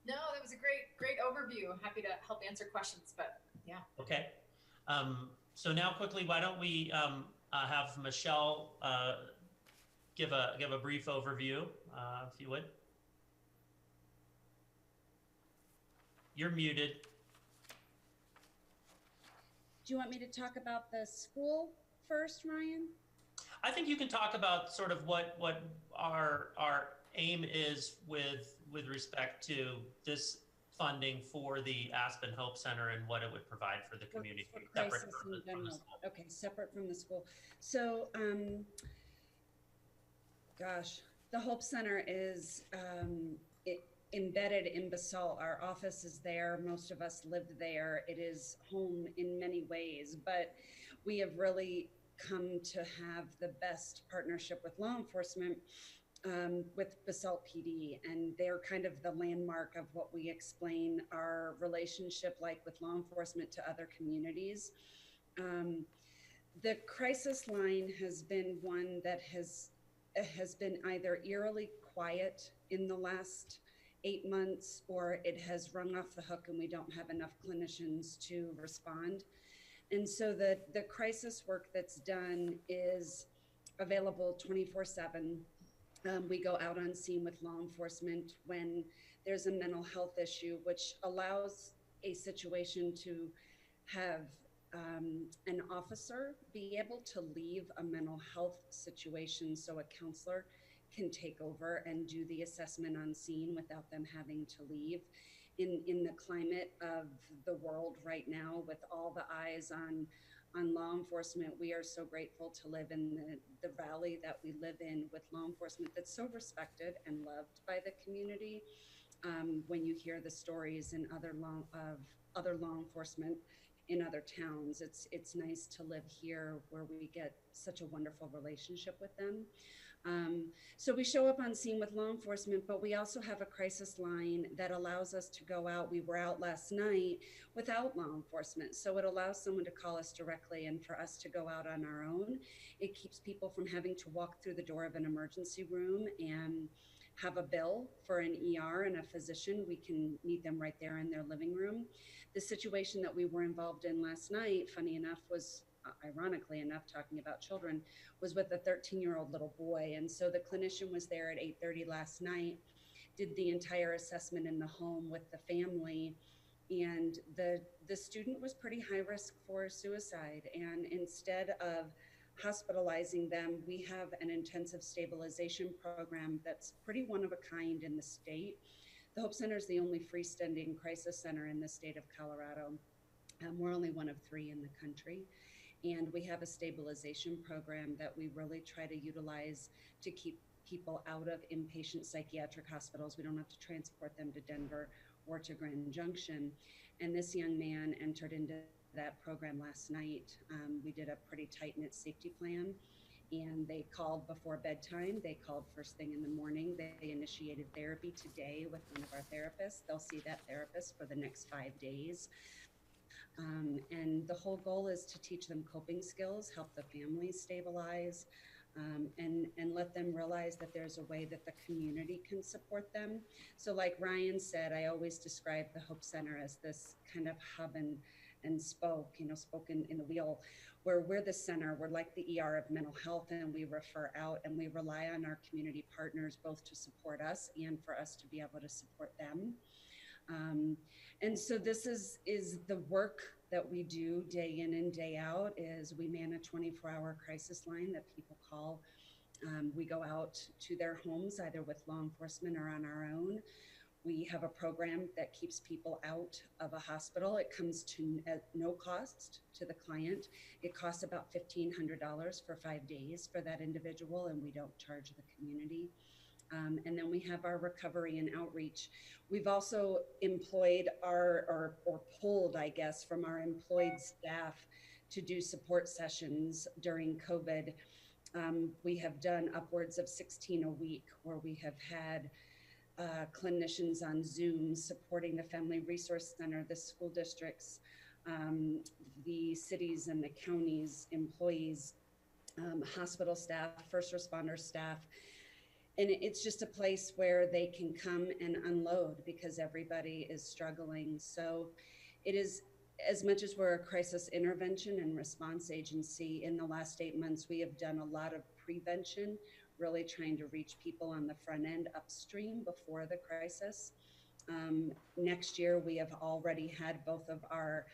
No, that was a great overview. I'm happy to help answer questions, but yeah. Okay. So now quickly, why don't we have Michelle give a brief overview, if you would. You're muted. Do you want me to talk about the school first, Ryan? I think you can talk about sort of what our aim is with respect to this funding for the Aspen Hope Center and what it would provide for the community, separate from the school. Okay, separate from the school. So, gosh, the Hope Center is embedded in Basalt. Our office is there. Most of us lived there. It is home in many ways, but we have really come to have the best partnership with law enforcement, with Basalt PD, and they're kind of the landmark of what we explain our relationship like with law enforcement to other communities. The crisis line has been one that has been either eerily quiet in the last 8 months, or it has rung off the hook and we don't have enough clinicians to respond. And so the crisis work that's done is available 24/7. We go out on scene with law enforcement when there's a mental health issue, which allows a situation to have an officer be able to leave a mental health situation so a counselor can take over and do the assessment on scene without them having to leave. In the climate of the world right now, with all the eyes on law enforcement, we are so grateful to live in the valley that we live in with law enforcement that's so respected and loved by the community. When you hear the stories in other law enforcement in other towns, it's nice to live here where we get such a wonderful relationship with them. So we show up on scene with law enforcement, but we also have a crisis line that allows us to go out. We were out last night without law enforcement. So it allows someone to call us directly and for us to go out on our own. It keeps people from having to walk through the door of an emergency room and have a bill for an ER and a physician, we can meet them right there in their living room. The situation that we were involved in last night, funny enough, was ironically enough, talking about children, was with a 13-year-old little boy. And so the clinician was there at 8:30 last night, did the entire assessment in the home with the family. And the student was pretty high risk for suicide. And instead of hospitalizing them, we have an intensive stabilization program that's pretty one of a kind in the state. The Hope Center is the only freestanding crisis center in the state of Colorado. We're only one of 3 in the country. And we have a stabilization program that we really try to utilize to keep people out of inpatient psychiatric hospitals. We don't have to transport them to Denver or to Grand Junction. And this young man entered into that program last night. We did a pretty tight-knit safety plan, and they called before bedtime. They called first thing in the morning. They initiated therapy today with one of our therapists. They'll see that therapist for the next 5 days. And the whole goal is to teach them coping skills, help the families stabilize, and let them realize that there's a way that the community can support them. So like Ryan said, I always describe the Hope Center as this kind of hub and spoke, spoke in the wheel, where we're the center, we're like the ER of mental health, and we refer out and we rely on our community partners both to support us and for us to be able to support them. And so this is the work that we do day in and day out. Is we man a 24-hour crisis line that people call. We go out to their homes either with law enforcement or on our own. We have a program that keeps people out of a hospital. It comes to at no cost to the client. It costs about $1,500 for 5 days for that individual, and we don't charge the community. And then we have our recovery and outreach. We've also employed or pulled, I guess, from our employed staff to do support sessions during COVID. We have done upwards of 16 a week, where we have had clinicians on Zoom supporting the Family Resource Center, the school districts, the cities and the counties, employees, hospital staff, first responder staff. And it's just a place where they can come and unload because everybody is struggling. So it is, as much as we're a crisis intervention and response agency, in the last 8 months, we have done a lot of prevention, really trying to reach people on the front end upstream before the crisis. Next year, we have already had both of our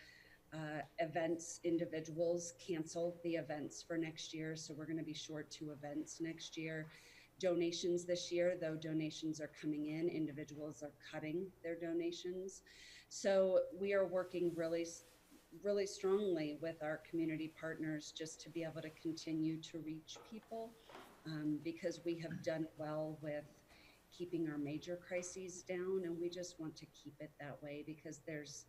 events individuals cancel the events for next year. So we're going to be short 2 events next year. Donations this year, though donations are coming in, individuals are cutting their donations. So we are working really, really strongly with our community partners just to be able to continue to reach people, because we have done well with keeping our major crises down, and we just want to keep it that way because there's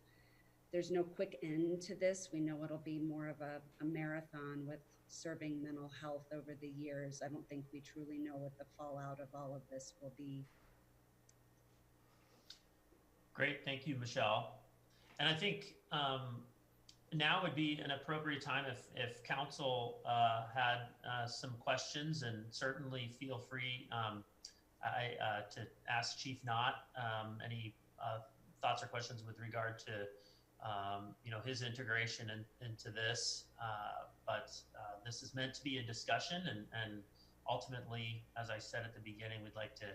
no quick end to this. We know it'll be more of a marathon with serving mental health over the years. I don't think we truly know what the fallout of all of this will be. Great, thank you, Michelle. And I think now would be an appropriate time if council had some questions, and certainly feel free to ask Chief Knott any thoughts or questions with regard to his integration into this. But this is meant to be a discussion, and ultimately, as I said at the beginning, we'd like to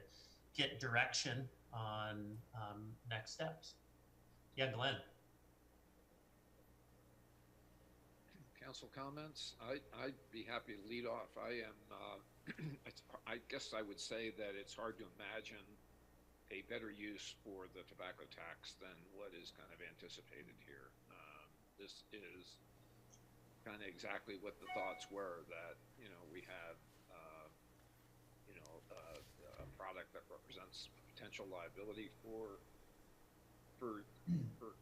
get direction on next steps. Yeah, Glenn. Council comments? I'd be happy to lead off. I am, I guess I would say that it's hard to imagine a better use for the tobacco tax than what is kind of anticipated here. This is kind of exactly what the thoughts were, that, we have, a product that represents potential liability for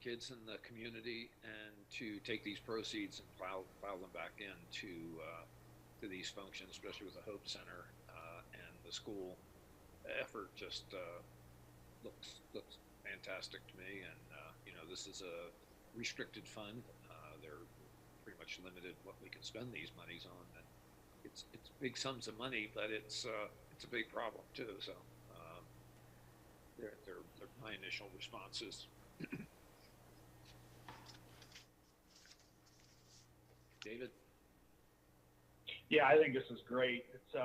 kids in the community, and to take these proceeds and plow them back into to these functions, especially with the Hope Center and the school effort, just looks fantastic to me. And this is a restricted fund. They're pretty much limited what we can spend these monies on, and it's big sums of money, but it's a big problem too. So they're my initial responses. David? Yeah, I think this is great. It's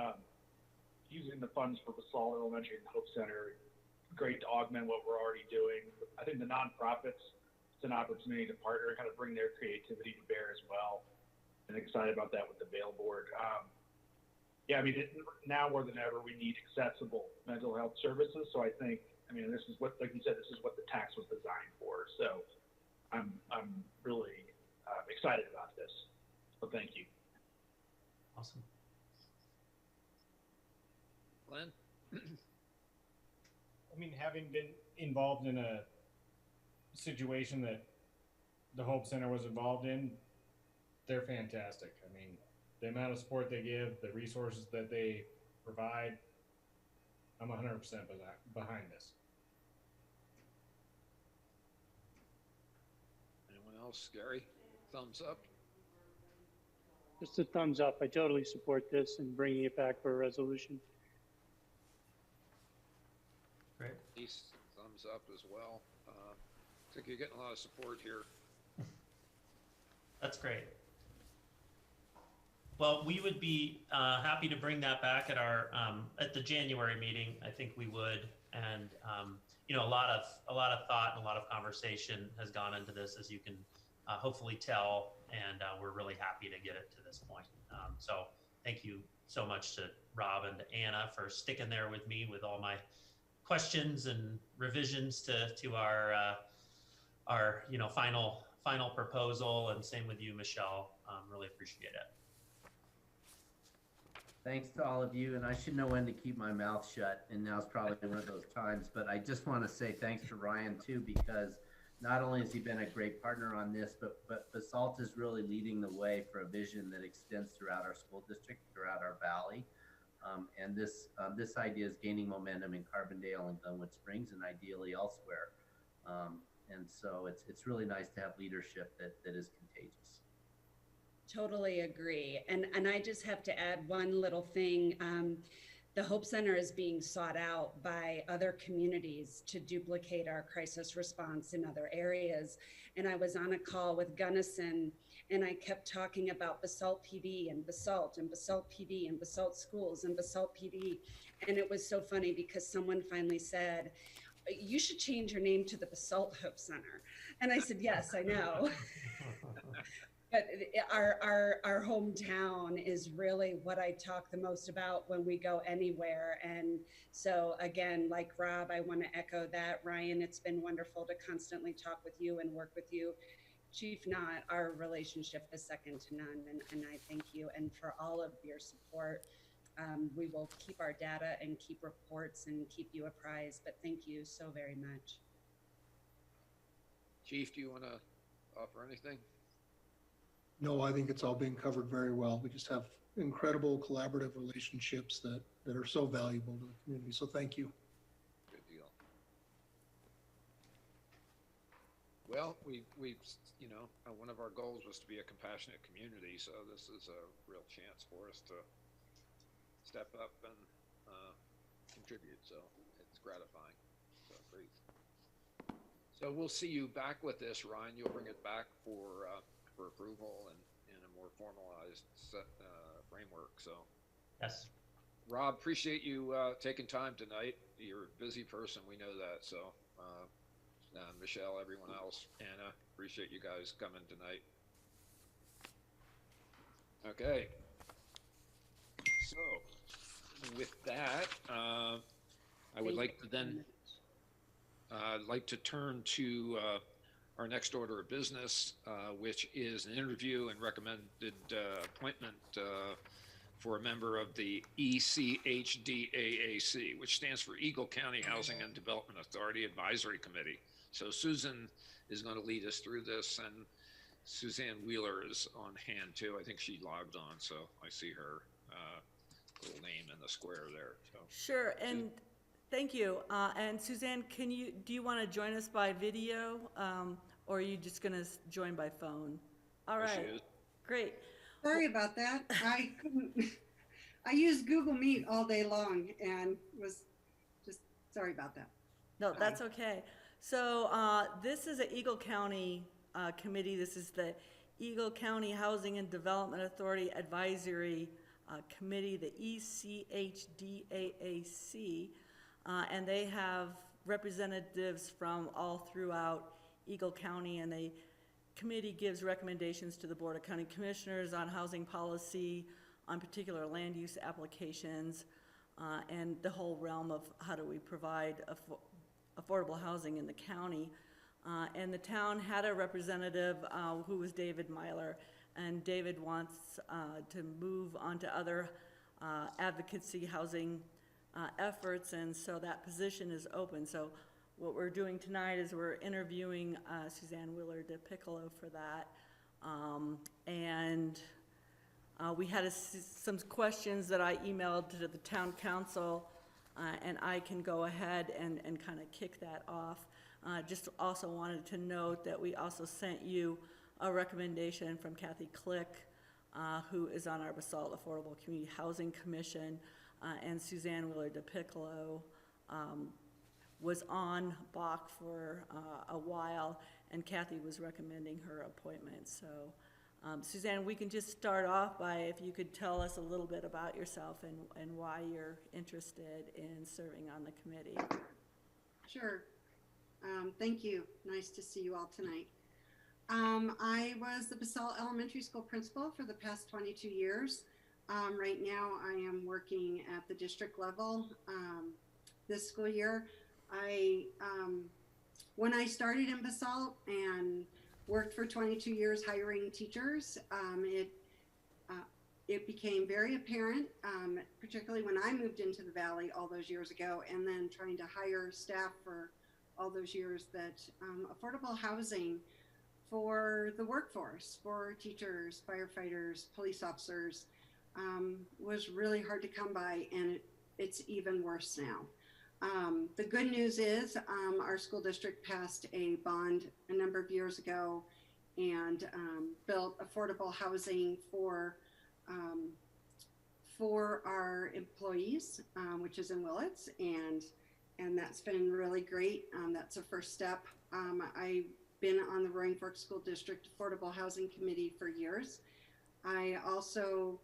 using the funds for Basalt Elementary and Hope Center, great to augment what we're already doing. I think the nonprofits, it's an opportunity to partner, kind of bring their creativity to bear as well. And excited about that with the bail board. Yeah, I mean, now more than ever, we need accessible mental health services. So I think, I mean, this is what, like you said, this is what the tax was designed for. So I'm really excited about this. So thank you. Awesome. Glenn? I mean, having been involved in a situation that the Hope Center was involved in, they're fantastic. I mean, the amount of support they give, the resources that they provide, I'm 100% behind this. Anyone else? Gary? Thumbs up? Just a thumbs up. I totally support this and bringing it back for a resolution. Great. East, thumbs up as well. I think you're getting a lot of support here. That's great. Well, we would be happy to bring that back at our at the January meeting. I think we would, and you know, a lot of thought and a lot of conversation has gone into this, as you can hopefully tell, and we're really happy to get it to this point. So thank you so much to Rob and to Anna for sticking there with me with all my questions and revisions to our you know final proposal, and same with you, Michelle. Really appreciate it. Thanks to all of you, and I should know when to keep my mouth shut, and now's probably one of those times, but I just want to say thanks to Ryan too, because not only has he been a great partner on this, but Basalt is really leading the way for a vision that extends throughout our school district, throughout our valley. And this idea is gaining momentum in Carbondale and Glenwood Springs, and ideally elsewhere. And so it's really nice to have leadership that is contagious. Totally agree. And I just have to add one little thing. The Hope Center is being sought out by other communities to duplicate our crisis response in other areas. And I was on a call with Gunnison, and I kept talking about Basalt PD and Basalt PD and Basalt schools and Basalt PD. And it was so funny because someone finally said, "You should change your name to the Basalt Hope Center." And I said, yes, I know. But our hometown is really what I talk the most about when we go anywhere. And so again, like Rob, I want to echo that. Ryan, it's been wonderful to constantly talk with you and work with you. Chief Knott, our relationship is second to none, and I thank you. And for all of your support, we will keep our data and keep reports and keep you apprised, but thank you so very much. Chief, do you want to offer anything? No, I think it's all being covered very well. We just have incredible collaborative relationships that are so valuable to the community. So thank you. Good deal. Well, we you know, one of our goals was to be a compassionate community, so this is a real chance for us to step up and contribute. So it's gratifying. So great. So we'll see you back with this, Ryan. You'll bring it back for approval and in a more formalized framework. So yes, Rob, appreciate you taking time tonight. You're a busy person, we know that. So Michelle, everyone else, Anna, appreciate you guys coming tonight. Okay, so with that, I would like to then turn to our next order of business, which is an interview and recommended appointment for a member of the ECHDAAC, which stands for Eagle County Housing and Development Authority Advisory Committee. So Susan is going to lead us through this, and Suzanne Wheeler is on hand too. I think she logged on, so I see her little name in the square there. So. Sure, and thank you. And Suzanne, do you want to join us by video, or are you just going to join by phone? All right, great. Sorry about that. I couldn't. I used Google Meet all day long and was just sorry about that. No, that's okay. So this is an Eagle County committee. This is the Eagle County Housing and Development Authority Advisory Committee, the ECHDAAC, and they have representatives from all throughout Eagle County, and the committee gives recommendations to the Board of County Commissioners on housing policy, on particular land use applications, and the whole realm of how do we provide affordable housing in the county. And the town had a representative who was David Myler, and David wants to move on to other advocacy housing efforts, and so that position is open. So what we're doing tonight is we're interviewing Suzanne Willard de Piccolo for that. And we had some questions that I emailed to the town council, and I can go ahead and kind of kick that off. Just also wanted to note that we also sent you a recommendation from Kathy Click, who is on our Basalt Affordable Community Housing Commission, and Suzanne Willard de Piccolo was on Bach for a while, and Kathy was recommending her appointment. So Suzanne, we can just start off by if you could tell us a little bit about yourself and why you're interested in serving on the committee. Sure. Thank you. Nice to see you all tonight. I was the Basalt Elementary School principal for the past 22 years. Right now I am working at the district level this school year. When I started in Basalt and worked for 22 years hiring teachers, it became very apparent, particularly when I moved into the Valley all those years ago, and then trying to hire staff for all those years, that affordable housing for the workforce, for teachers, firefighters, police officers, was really hard to come by, and it's even worse now. The good news is our school district passed a bond a number of years ago and built affordable housing for our employees, which is in Willits, and that's been really great. That's a first step. I've been on the Roaring Fork School District Affordable Housing Committee for years. I also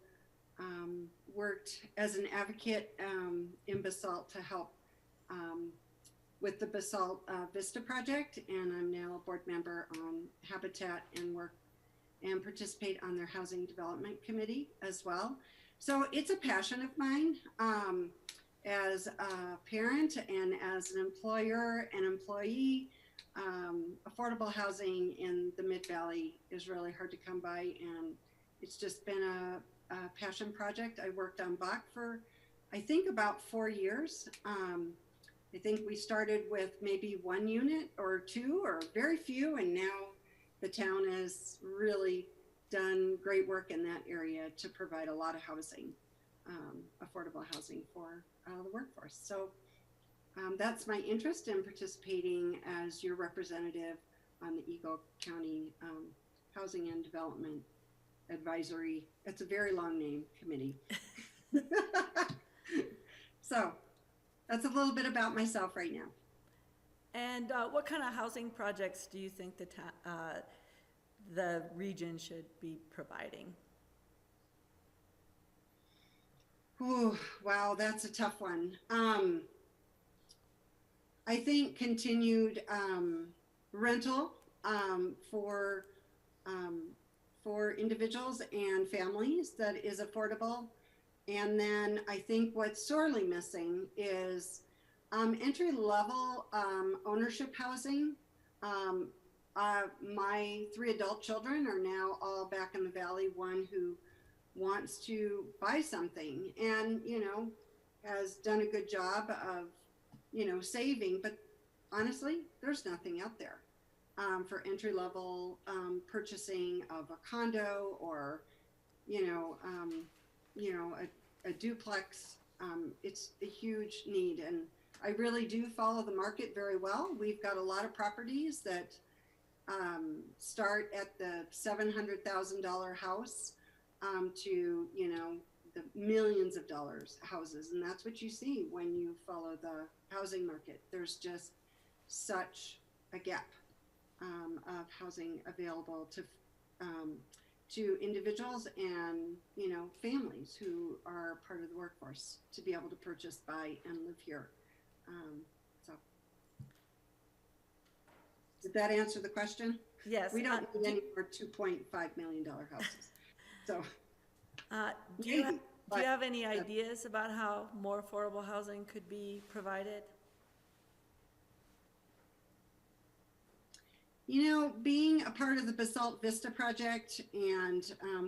worked as an advocate in Basalt to help with the Basalt Vista project, and I'm now a board member on Habitat and work and participate on their housing development committee as well. So it's a passion of mine. As a parent and as an employer and employee, affordable housing in the Mid-Valley is really hard to come by, and it's just been a passion project. I worked on Bach for, I think, about 4 years. I think we started with maybe 1 unit or 2 or very few, and now the town has really done great work in that area to provide a lot of housing, affordable housing for the workforce. So that's my interest in participating as your representative on the Eagle County Housing and Development Advisory. It's a very long name, committee. So that's a little bit about myself right now. And what kind of housing projects do you think the region should be providing? Ooh, wow, that's a tough one. I think continued rental for individuals and families that is affordable. And then I think what's sorely missing is entry-level ownership housing. My 3 adult children are now all back in the Valley. One who wants to buy something and, has done a good job of, saving, but honestly, there's nothing out there for entry-level purchasing of a condo or, a duplex. It's a huge need, and I really do follow the market very well. We've got a lot of properties that start at the $700,000 house to, the millions of dollars houses. And that's what you see when you follow the housing market. There's just such a gap of housing available to individuals and, you know, families who are part of the workforce to be able to purchase, buy, and live here. So, did that answer the question? Yes. We don't need any more $2.5 million houses. So, do you have any ideas about how more affordable housing could be provided? you know, being a part of the Basalt Vista project and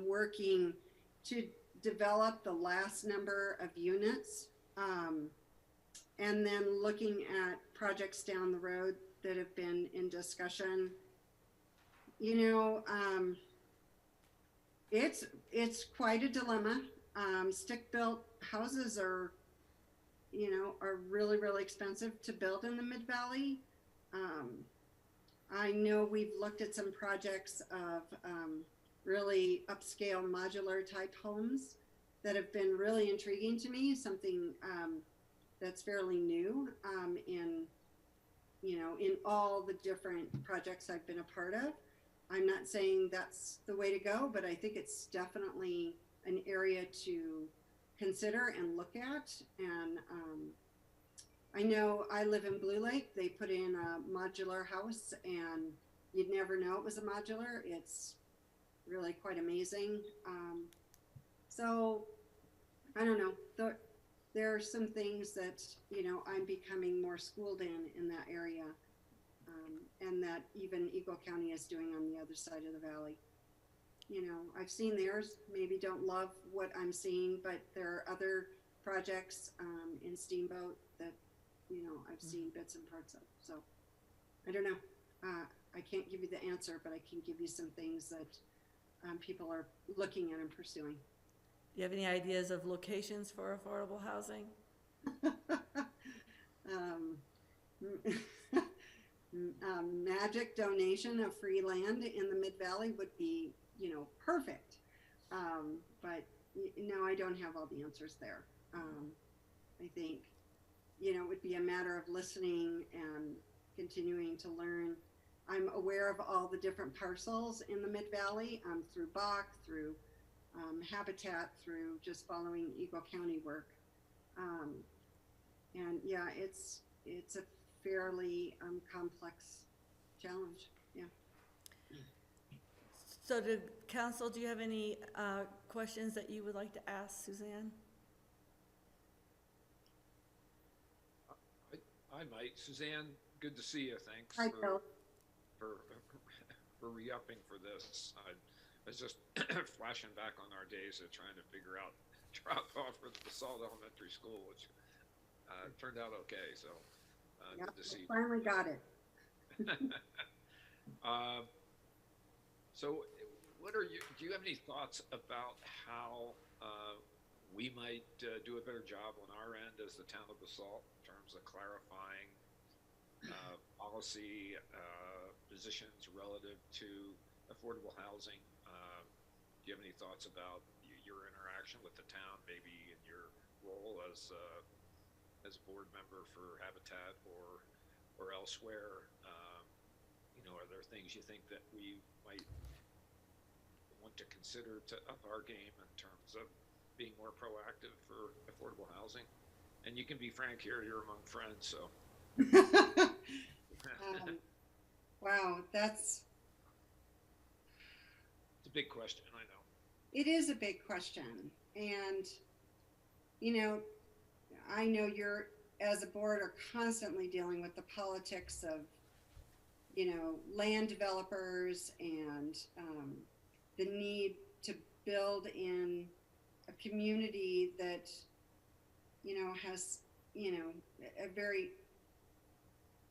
working to develop the last number of units, and then looking at projects down the road that have been in discussion, you know, it's quite a dilemma. Stick-built houses are, you know, are really, really expensive to build in the Mid-Valley. I know we've looked at some projects of really upscale modular type homes that have been really intriguing to me, something that's fairly new in, you know, in all the different projects I've been a part of. I'm not saying that's the way to go, but I think it's definitely an area to consider and look at. And I know I live in Blue Lake. They put in a modular house and you'd never know it was a modular. It's really quite amazing. So I don't know. There are some things that, you know, I'm becoming more schooled in that area, and that even Eagle County is doing on the other side of the valley. You know, I've seen theirs, maybe don't love what I'm seeing, but there are other projects in Steamboat that, you know, I've seen bits and parts of. So I don't know. I can't give you the answer, but I can give you some things that people are looking at and pursuing. Do you have any ideas of locations for affordable housing? Magic donation of free land in the Mid-Valley would be, you know, perfect. But no, I don't have all the answers there. I think, you know, it would be a matter of listening and continuing to learn. I'm aware of all the different parcels in the Mid-Valley through Bach, through Habitat, through just following Eagle County work. And yeah, it's a fairly complex challenge. Yeah. So Council, do you have any questions that you would like to ask Suzanne? I might. Suzanne, good to see you. Thanks Hi, Bill. for re-upping for this. I was just flashing back on our days of trying to figure out drop-off for the Basalt Elementary School, which turned out okay. So Yep, good to see you. Finally got it. So what are you, do you have any thoughts about how we might do a better job on our end as the town of Basalt in terms of clarifying policy positions relative to affordable housing? Do you have any thoughts about your interaction with the town, maybe in your role as a board member for Habitat or elsewhere? You know, are there things you think that we might want to consider to up our game in terms of being more proactive for affordable housing? And you can be frank here, you're among friends, so. Wow, it's a big question, I know. It is a big question. And, you know, I know you're, as a board, are constantly dealing with the politics of, you know, land developers and the need to build in a community that, you know, has, you know,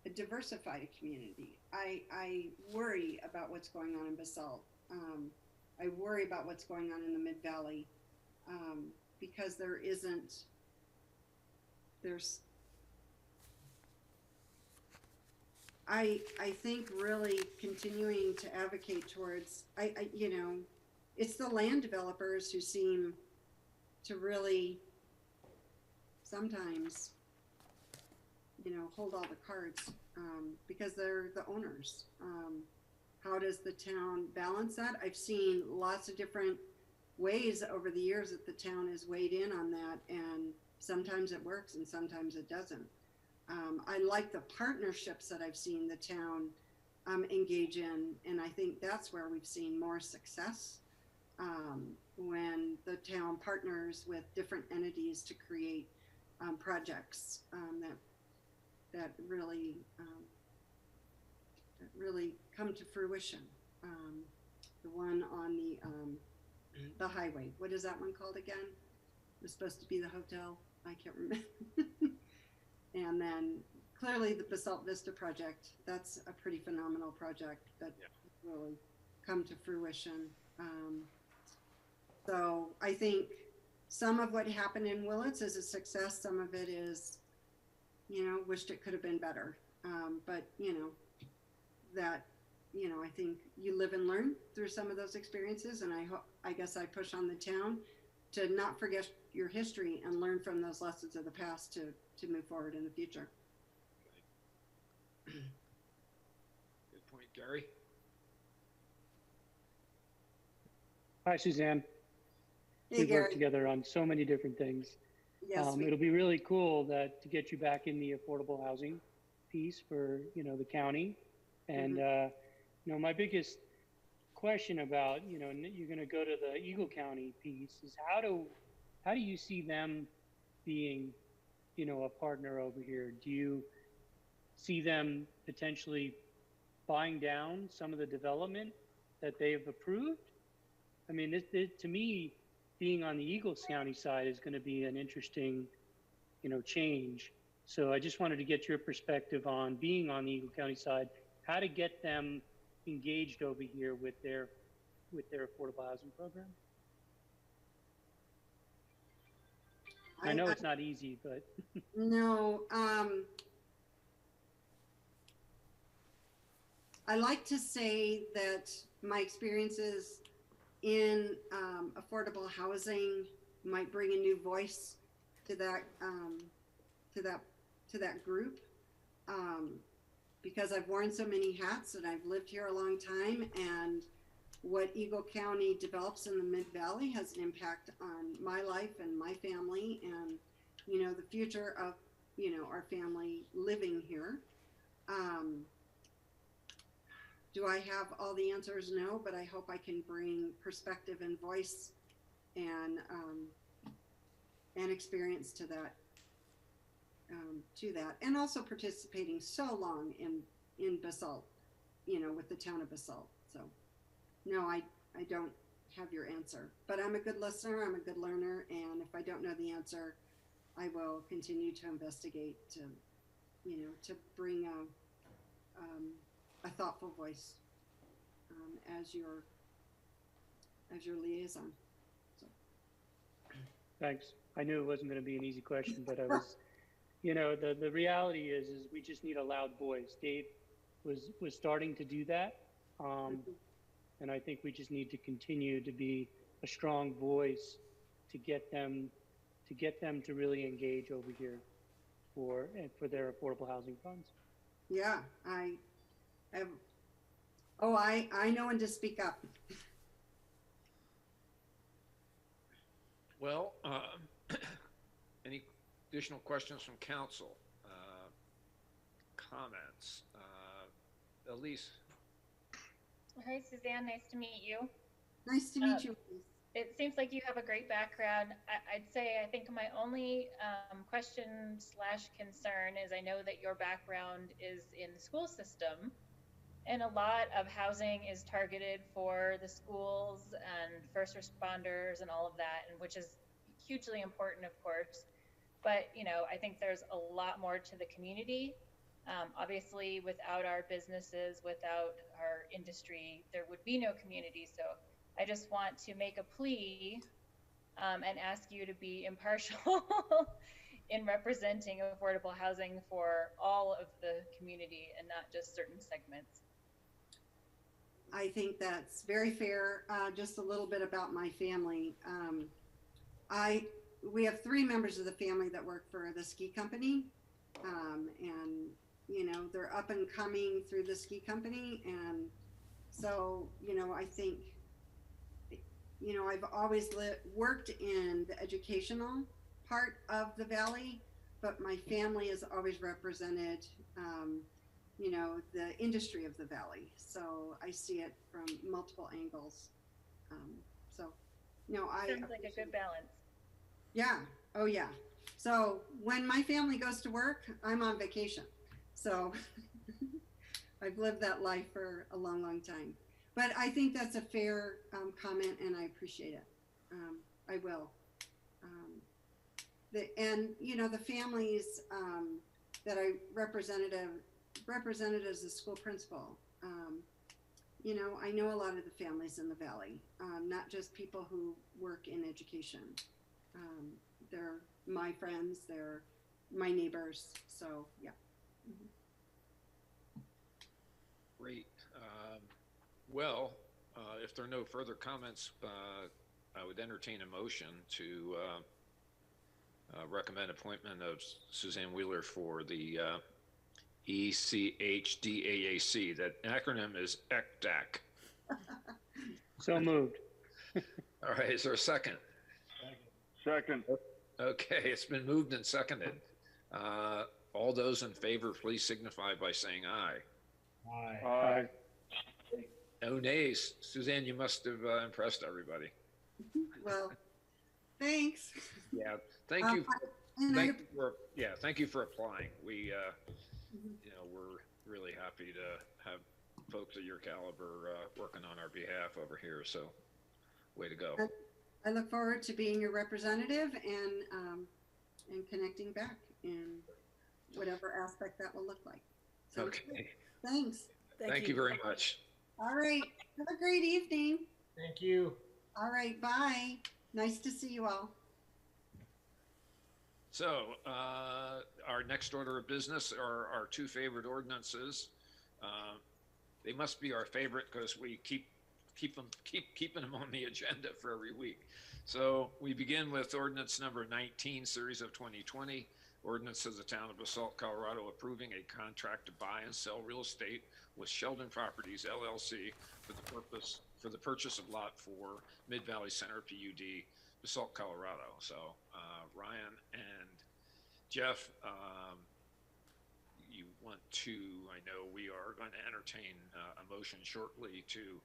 a diversified community. I worry about what's going on in Basalt. I worry about what's going on in the Mid-Valley because I think really continuing to advocate towards, you know, it's the land developers who seem to really sometimes hold all the cards, because they're the owners. How does the town balance that? I've seen lots of different ways over the years that the town has weighed in on that, and sometimes it works and sometimes it doesn't. I like the partnerships that I've seen the town engage in, and I think that's where we've seen more success, when the town partners with different entities to create projects that really come to fruition. The one on the highway, what is that one called again? It was supposed to be the hotel. I can't remember. And then clearly the Basalt Vista project, that's a pretty phenomenal project that really come to fruition. So I think some of what happened in Willits is a success. Some of it is, wished it could have been better. But I think you live and learn through some of those experiences. And I guess I push on the town to not forget your history and learn from those lessons of the past to move forward in the future. Okay. Good point, Gary. Hi, Suzanne. Hey, We've Gary. worked together on so many different things. Yes, It'll be really cool to get you back in the affordable housing piece for, the county. And, my biggest question about, you're going to go to the Eagle County piece is how do you see them being, a partner over here? Do you see them potentially buying down some of the development that they've approved? I mean, to me, being on the Eagles County side is going to be an interesting, change. So I just wanted to get your perspective on being on the Eagle County side, how to get them engaged over here with their affordable housing program. I know it's not easy, but no. I like to say that my experiences in affordable housing might bring a new voice to that group, because I've worn so many hats and I've lived here a long time, and what Eagle County develops in the Mid-Valley has an impact on my life and my family and the future of our family living here. Do I have all the answers? No, but I hope I can bring perspective and voice and experience to that, and also participating so long in Basalt, with the town of Basalt. So, no, I don't have your answer, but I'm a good listener. I'm a good learner, and if I don't know the answer, I will continue to investigate to bring a thoughtful voice as your liaison. So. Thanks. I knew it wasn't going to be an easy question, but I was, the reality is we just need a loud voice. Dave was starting to do that, and I think we just need to continue to be a strong voice to get them to really engage over here for their affordable housing funds. Yeah, I know when to speak up. Well, any additional questions from council? Comments? Elise? Hi, Suzanne. Nice to meet you. Nice to meet you. It seems like you have a great background. I'd say I think my only question / concern is I know that your background is in the school system, and a lot of housing is targeted for the schools and first responders and all of that, and which is hugely important, of course. But I think there's a lot more to the community. Obviously, without our businesses, without our industry, there would be no community. So I just want to make a plea and ask you to be impartial in representing affordable housing for all of the community and not just certain segments. I think that's very fair. Just a little bit about my family. We have 3 members of the family that work for the ski company, And, you know, they're up and coming through the ski company. And so, you know, I think, you know, I've always worked in the educational part of the valley, but my family has always represented, you know, the industry of the valley. So I see it from multiple angles. So, you know, Sounds like a good balance. yeah. Oh, yeah. So when my family goes to work, I'm on vacation. So I've lived that life for a long, long time. But I think that's a fair comment, and I appreciate it. I will. And you know, the families that I represented as a school principal. You know, I know a lot of the families in the valley, not just people who work in education. They're my friends, they're my neighbors. So yeah. Great. Well, if there are no further comments, I would entertain a motion to recommend appointment of Suzanne Wheeler for the ECHDAAC. That acronym is ECDAC. So moved. All right, is there a second? Second. Okay, it's been moved and seconded. All those in favor, please signify by saying aye. Aye. Aye. No nays. Suzanne, you must have impressed everybody. Well, thanks. Yeah, thank you. Thank you for applying. We, you know, we're really happy to have folks of your caliber working on our behalf over here. So, way to go. I look forward to being your representative and connecting back in whatever aspect that will look like. So, okay. Thanks. Thank you very much. All right. Have a great evening. Thank you. All right. Bye. Nice to see you all. So, our next order of business are our two favorite ordinances. They must be our favorite because we keep keeping them on the agenda for every week. So we begin with ordinance number 19, series of 2020. Ordinance of the Town of Basalt, Colorado, approving a contract to buy and sell real estate with Sheldon Properties LLC for the purchase of Lot 4, Mid Valley Center PUD, Basalt, Colorado. So Ryan and Jeff, you want to? I know we are going to entertain a motion shortly to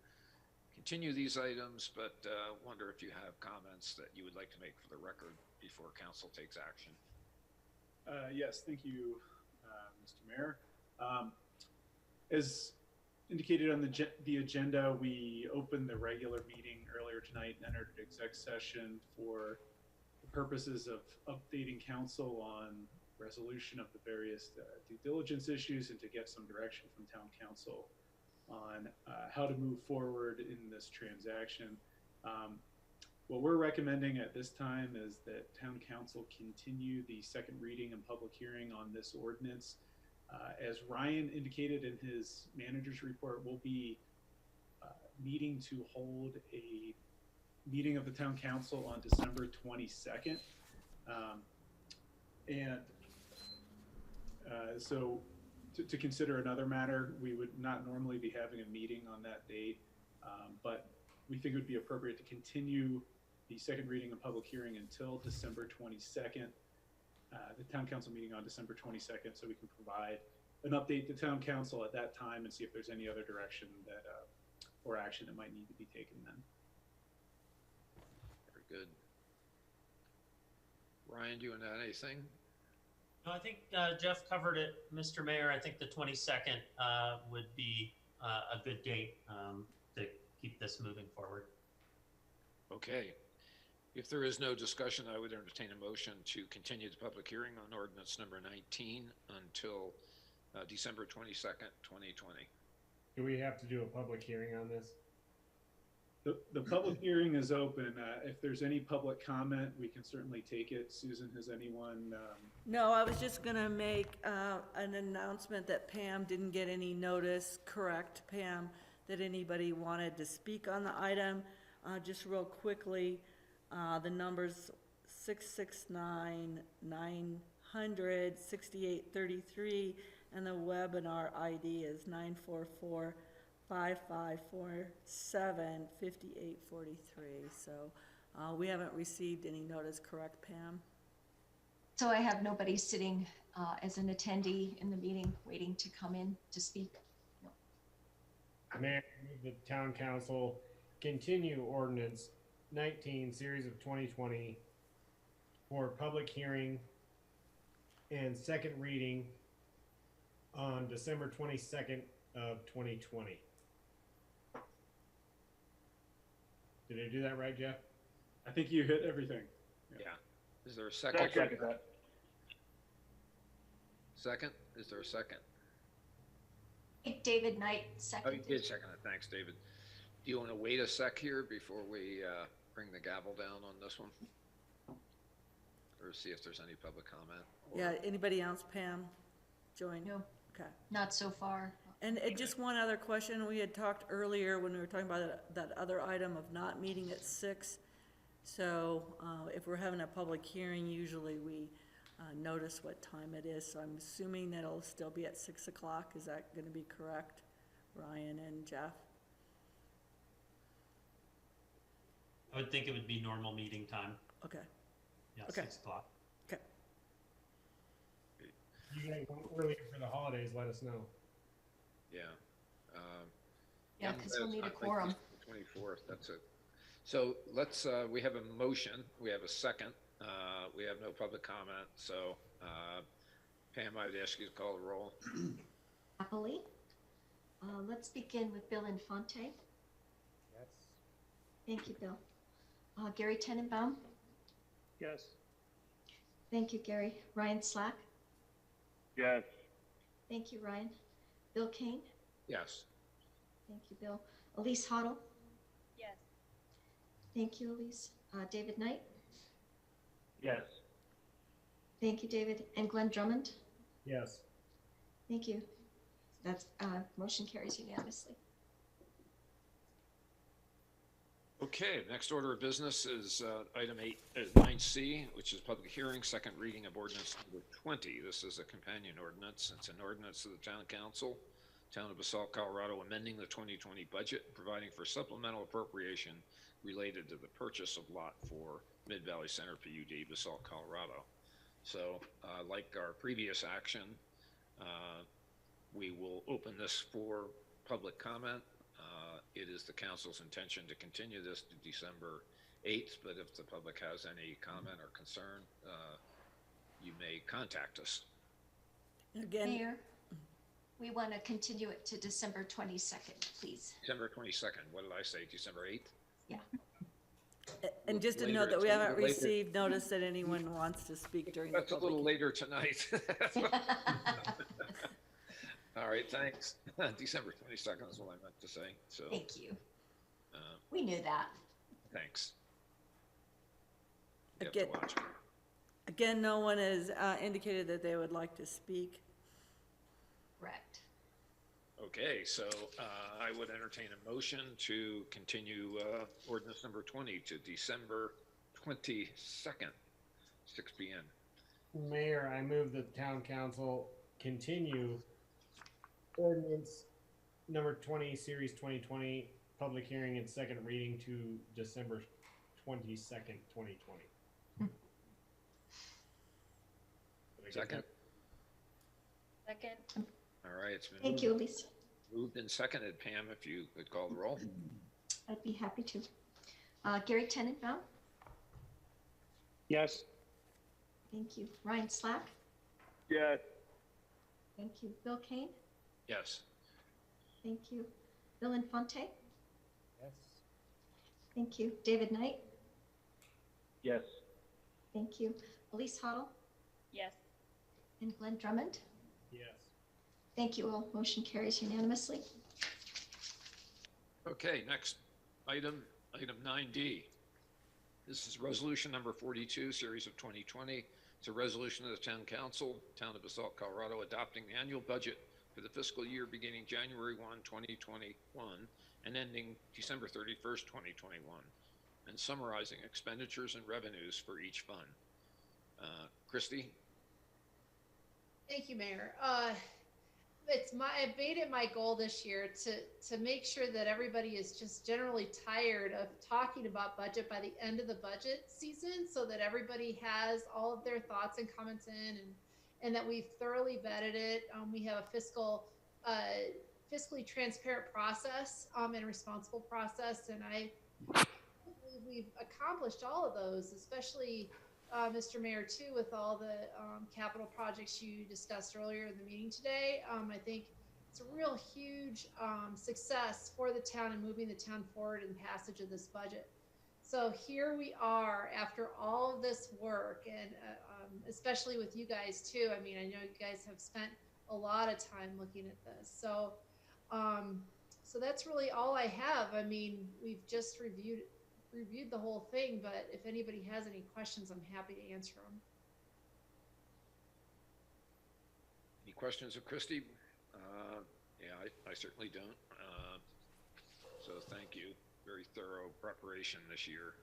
continue these items, but wonder if you have comments that you would like to make for the record before council takes action. Yes, thank you, Mr. Mayor. As indicated on the agenda, we opened the regular meeting earlier tonight and entered an exec session for the purposes of updating council on resolution of the various due diligence issues and to get some direction from town council on how to move forward in this transaction. What we're recommending at this time is that town council continue the second reading and public hearing on this ordinance. As Ryan indicated in his manager's report, we'll be needing to hold a meeting of the town council on December 22nd. So to consider another matter, we would not normally be having a meeting on that date, but we think it would be appropriate to continue the second reading and public hearing until December 22nd, the town council meeting on December 22nd, so we can provide an update to town council at that time and see if there's any other direction that or action that might need to be taken then. Very good. Ryan, do you want to add anything? No, I think Jeff covered it, Mr. Mayor. I think the 22nd would be a good date to keep this moving forward. Okay. If there is no discussion, I would entertain a motion to continue the public hearing on ordinance number 19 until December 22nd, 2020. Do we have to do a public hearing on this? The public hearing is open. If there's any public comment, we can certainly take it. Susan, has anyone? No, I was just gonna make an announcement that Pam didn't get any notice, correct, Pam, that anybody wanted to speak on the item. Just real quickly, the number's 669-900 800-6833, and the webinar ID is 944-5547-5843. So we haven't received any notice, correct, Pam? So I have nobody sitting as an attendee in the meeting waiting to come in to speak. No. Mayor, I move the town council continue ordinance 19, series of 2020 for public hearing and second reading on December 22nd of 2020. Did I do that right, Jeff? I think you hit everything. Yeah. Is there a second? Second that. Second? Is there a second? David Knight, Oh, second. you did second it. Thanks, David. Do you want to wait a sec here before we bring the gavel down on this one? Or see if there's any public comment? Or... Yeah, anybody else, Pam? Join? No. Okay. Not so far. And just one other question. We had talked earlier when we were talking about that other item of not meeting at 6. So if we're having a public hearing, usually we notice what time it is. So I'm assuming that it'll still be at 6 o'clock. Is that going to be correct, Ryan and Jeff? I would think it would be normal meeting time. Okay. Yeah, Okay. 6 o'clock. Okay. You guys want earlier for the holidays, let us know. Yeah. Yeah, because we'll need a quorum. 24th, that's it. So let's, we have a motion, we have a second, we have no public comment, so Pam, I would ask you to call the roll. Happily. Let's begin with Bill Infante. Yes. Thank you, Bill. Gary Tenenbaum. Yes. Thank you, Gary. Ryan Slack. Yes. Thank you, Ryan. Bill Kane. Yes. Thank you, Bill. Elise Hoddle. Yes. Thank you, Elise. David Knight. Yes. Thank you, David. And Glenn Drummond. Yes. Thank you. That's motion carries unanimously. Okay, next order of business is item 9C, which is public hearing, second reading of ordinance number 20. This is a companion ordinance. It's an ordinance of the town council, town of Basalt, Colorado, amending the 2020 budget, providing for supplemental appropriation related to the purchase of lot for Mid-Valley Center PUD, Basalt, Colorado. So like our previous action, we will open this for public comment. It is the council's intention to continue this to December 8th, but if the public has any comment or concern, you may contact us. Again, Mayor, we want to continue it to December 22nd, please. December 22nd, what did I say, December 8th? Yeah. and just to Later, note that we it's a haven't little later. received notice that anyone wants to speak during the That's a public. little later tonight. All right, thanks. December 22nd is what I meant to say, so. Thank you. We knew that. Thanks. You have to Again, watch. again, no one has indicated that they would like to speak. Correct. Okay, so I would entertain a motion to continue ordinance number 20 to December 22nd, 6 p.m. Mayor, I move that the town council continue ordinance number 20, series 2020, public hearing and second reading to December 22nd, 2020. Second. Second. All right, it's been Thank you, Elise. moved and seconded. Pam, if you could call the roll. I'd be happy to. Gary Tenenbaum. Yes. Thank you. Ryan Slack. Yes. Thank you. Bill Kane. Yes. Thank you. Bill Infante. Yes. Thank you. David Knight. Yes. Thank you. Elise Hoddle. Yes. And Glenn Drummond. Yes. Thank you all. Motion carries unanimously. Okay, next item 9D. This is resolution number 42, series of 2020. It's a resolution of the town council, town of Basalt, Colorado, adopting the annual budget for the fiscal year beginning January 1, 2021 and ending December 31st, 2021, and summarizing expenditures and revenues for each fund. Christie? Thank you, Mayor. I made it my goal this year to make sure that everybody is just generally tired of talking about budget by the end of the budget season, so that everybody has all of their thoughts and comments in, and that we've thoroughly vetted it. We have a fiscally transparent process and responsible process, and I believe we've accomplished all of those, especially Mr. Mayor, too, with all the capital projects you discussed earlier in the meeting today. I think it's a real huge success for the town and moving the town forward in passage of this budget. So here we are after all of this work, and especially with you guys too. I mean, I know you guys have spent a lot of time looking at this. So, so that's really all I have. I mean, we've just reviewed the whole thing, but if anybody has any questions, I'm happy to answer them. Any questions of Christy? Yeah, I certainly don't. So thank you. Very thorough preparation this year,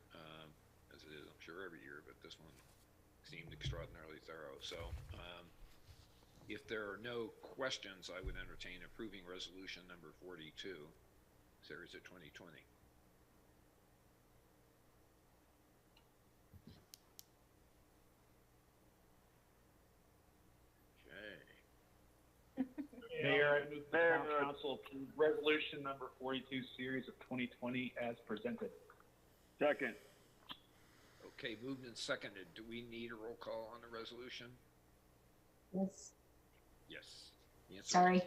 as it is, I'm sure, every year, but this one seemed extraordinarily thorough. So if there are no questions, I would entertain approving resolution number 42, series of 2020. Mayor, I move the town council approve resolution number 42, series of 2020 as presented. Second. Okay, moved and seconded. Do we need a roll call on the resolution? Yes. Yes. The answer is Sorry,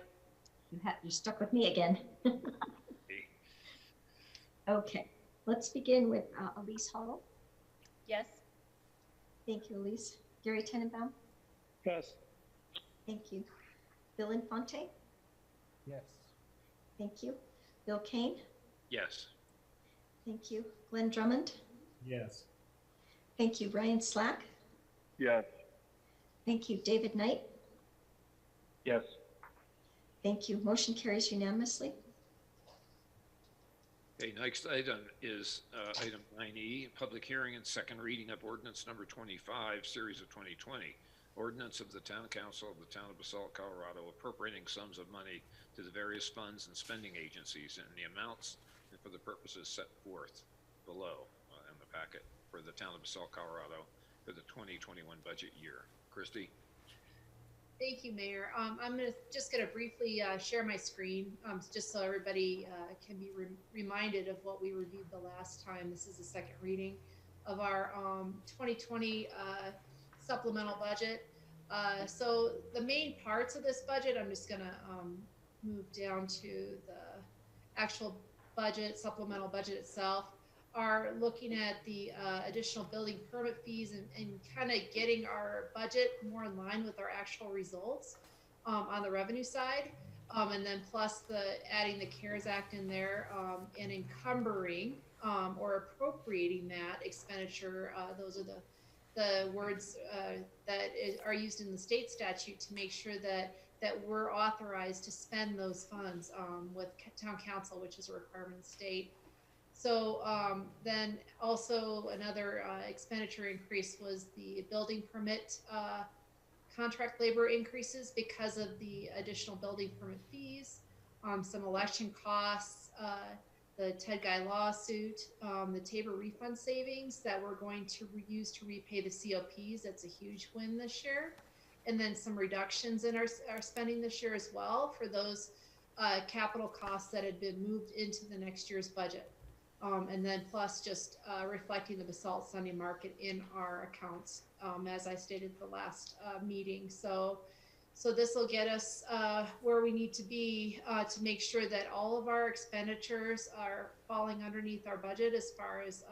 you're stuck with me again. Okay, let's begin with Elise Hall. Yes. Thank you, Elise. Gary Tenenbaum. Yes. Thank you. Bill Infante. Yes. Thank you. Bill Kane. yes. Thank you. Glenn Drummond. Yes. Thank you. Ryan Slack. Yes. Thank you. David Knight. Yes. Thank you. Motion carries unanimously. Okay, next item is item 9E, public hearing and second reading of ordinance number 25, series of 2020. Ordinance of the Town Council of the Town of Basalt, Colorado, appropriating sums of money to the various funds and spending agencies in the amounts and for the purposes set forth below in the packet for the Town of Basalt, Colorado for the 2021 budget year. Christy? Thank you, Mayor. I'm just going to briefly share my screen just so everybody can be reminded of what we reviewed the last time. This is the second reading of our 2020 supplemental budget. So the main parts of this budget, I'm just going to move down to the actual budget, supplemental budget itself, are looking at the additional building permit fees and kind of getting our budget more in line with our actual results on the revenue side. And then plus adding the CARES Act in there and encumbering or appropriating that expenditure. Those are the words that are used in the state statute to make sure that we're authorized to spend those funds with town council, which is a requirement of the state. So then also another expenditure increase was the building permit contract labor increases because of the additional building permit fees, some election costs, the Ted Guy lawsuit, the Tabor refund savings that we're going to use to repay the COPs. That's a huge win this year. And then some reductions in our spending this year as well for those capital costs that had been moved into the next year's budget. And then plus just reflecting the Basalt Sunday Market in our accounts, as I stated the last meeting. So this will get us where we need to be to make sure that all of our expenditures are falling underneath our budget as far as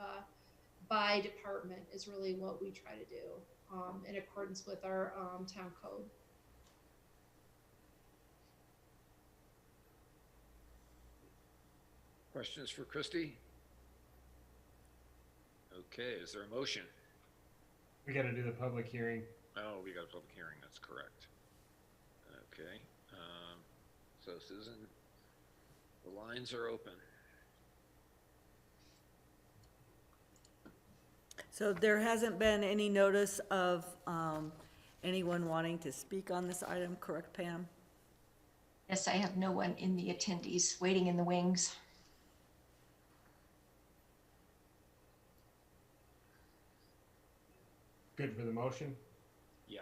by department is really what we try to do in accordance with our town code. Questions for Christy? Okay, is there a motion? We got to do the public hearing. Oh, we got a public hearing, that's correct. Okay, so Susan, the lines are open. So there hasn't been any notice of anyone wanting to speak on this item, correct, Pam? Yes, I have no one in the attendees waiting in the wings. Good for the motion? Yeah.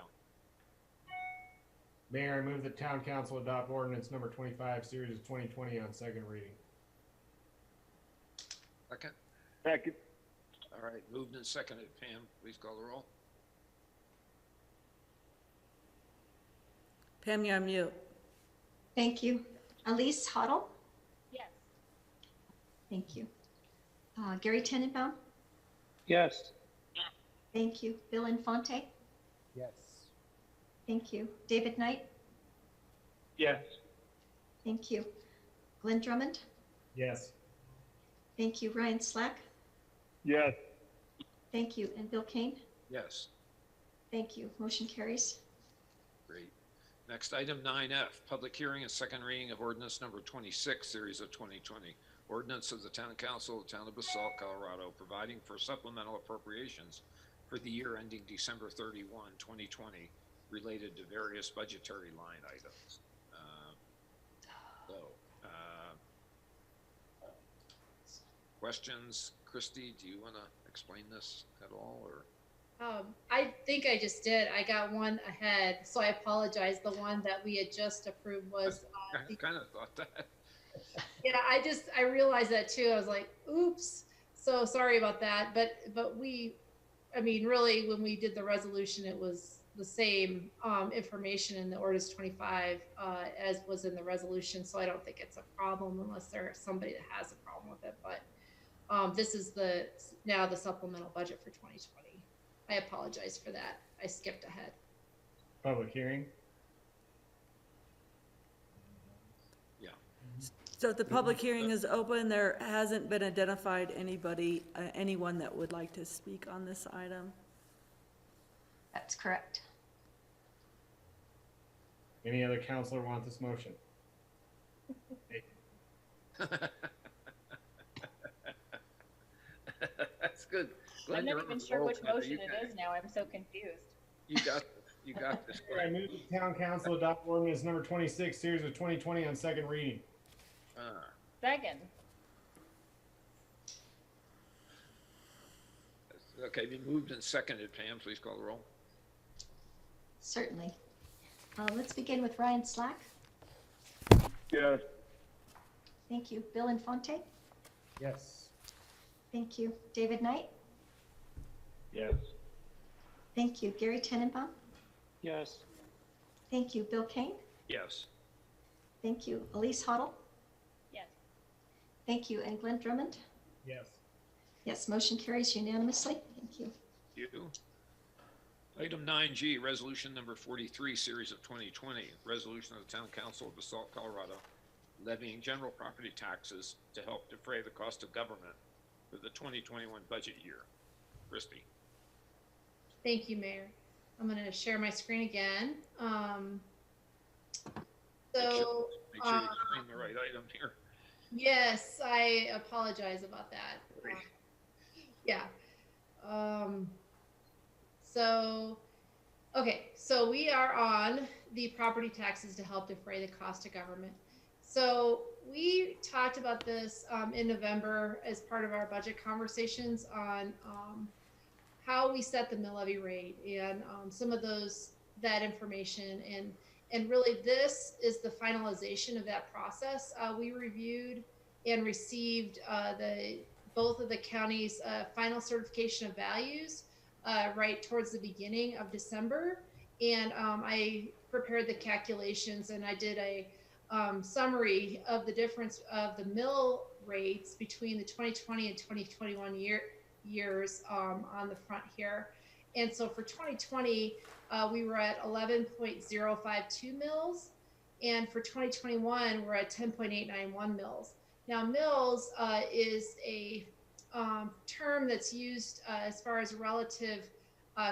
Mayor, I move that town council adopt ordinance number 25, series of 2020 on second reading. Second. Second. All right, moved and seconded. Pam, please call the roll. Pam, you're on mute. Thank you. Elise Hoddle? Yes. Thank you. Gary Tenenbaum? Yes. Thank you. Bill Infante? Yes. Thank you. David Knight? Yes. Thank you. Glenn Drummond? Yes. Thank you. Ryan Slack? Yes. Thank you. And Bill Kane? Yes. Thank you. Motion carries. Great. Next item 9F, public hearing and second reading of ordinance number 26, series of 2020. Ordinance of the Town Council of the Town of Basalt, Colorado, providing for supplemental appropriations for the year ending December 31, 2020, related to various budgetary line items. Questions? Christy, do you want to explain this at all, or? I think I just did. I got one ahead, so I apologize. The one that we had just approved was. I kind of thought that. Yeah, I realized that too. I was like, oops. So sorry about that. But we, I mean, really, when we did the resolution, it was the same information in the ordinance 25 as was in the resolution. So I don't think it's a problem unless there's somebody that has a problem with it. But this is now the supplemental budget for 2020. I apologize for that. I skipped ahead. Public hearing? Yeah. So the public hearing is open. There hasn't been identified anybody, anyone that would like to speak on this item. That's correct. Any other counselor want this motion? That's good. Glenn, I'm you're not on even the sure roll which today. motion You it can- is now. I'm so confused. You got this. I move the town council adopt ordinance number 26, series of 2020 on second reading. Second. Okay, been moved and seconded. Pam, please call the roll. Certainly. Let's begin with Ryan Slack. Yes. Thank you. Bill Infante? Yes. Thank you. David Knight? Yes. Thank you. Gary Tenenbaum? Yes. Thank you. Bill Kane? Yes. Thank you. Elise Hoddle? Yes. Thank you. And Glenn Drummond? Yes. Yes, motion carries unanimously. Thank you. You. Item 9G, resolution number 43, series of 2020. Resolution of the Town Council of Basalt, Colorado, levying general property taxes to help defray the cost of government for the 2021 budget year. Christy. Thank you, Mayor. I'm going to share my screen again. Make sure you find the right item here. Yes, I apologize about that. Yeah. So we are on the property taxes to help defray the cost of government. So we talked about this in November as part of our budget conversations on how we set the mill levy rate and some of that information. And really this is the finalization of that process. We reviewed and received both of the county's final certification of values right towards the beginning of December. And I prepared the calculations and I did a summary of the difference of the mill rates between the 2020 and 2021 years on the front here. And so for 2020, we were at 11.052 mils. And for 2021, we're at 10.891 mils. Now, mills is a term that's used as far as relative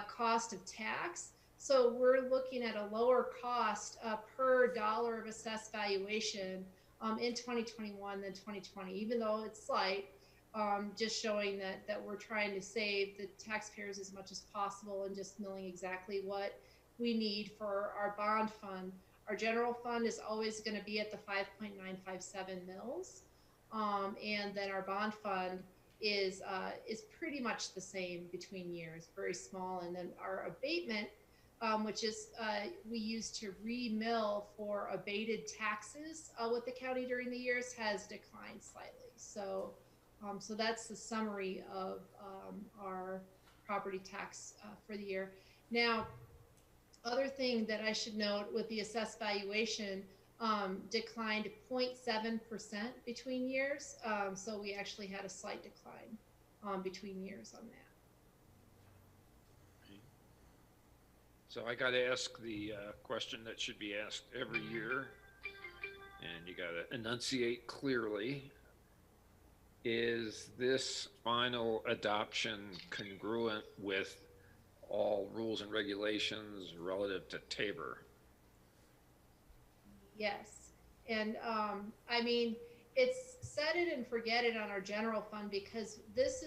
cost of tax. So we're looking at a lower cost per dollar of assessed valuation in 2021 than 2020, even though it's slight, just showing that we're trying to save the taxpayers as much as possible and just milling exactly what we need for our bond fund. Our general fund is always going to be at the 5.957 mils. And then our bond fund is pretty much the same between years, very small. And then our abatement, which is we use to re-mill for abated taxes with the county during the years, has declined slightly. So, so that's the summary of our property tax for the year. Now, other thing that I should note with the assessed valuation, declined 0.7% between years. So we actually had a slight decline between years on that. So I got to ask the question that should be asked every year, and you got to enunciate clearly. Is this final adoption congruent with all rules and regulations relative to Tabor? Yes. And I mean, it's set it and forget it on our general fund, because this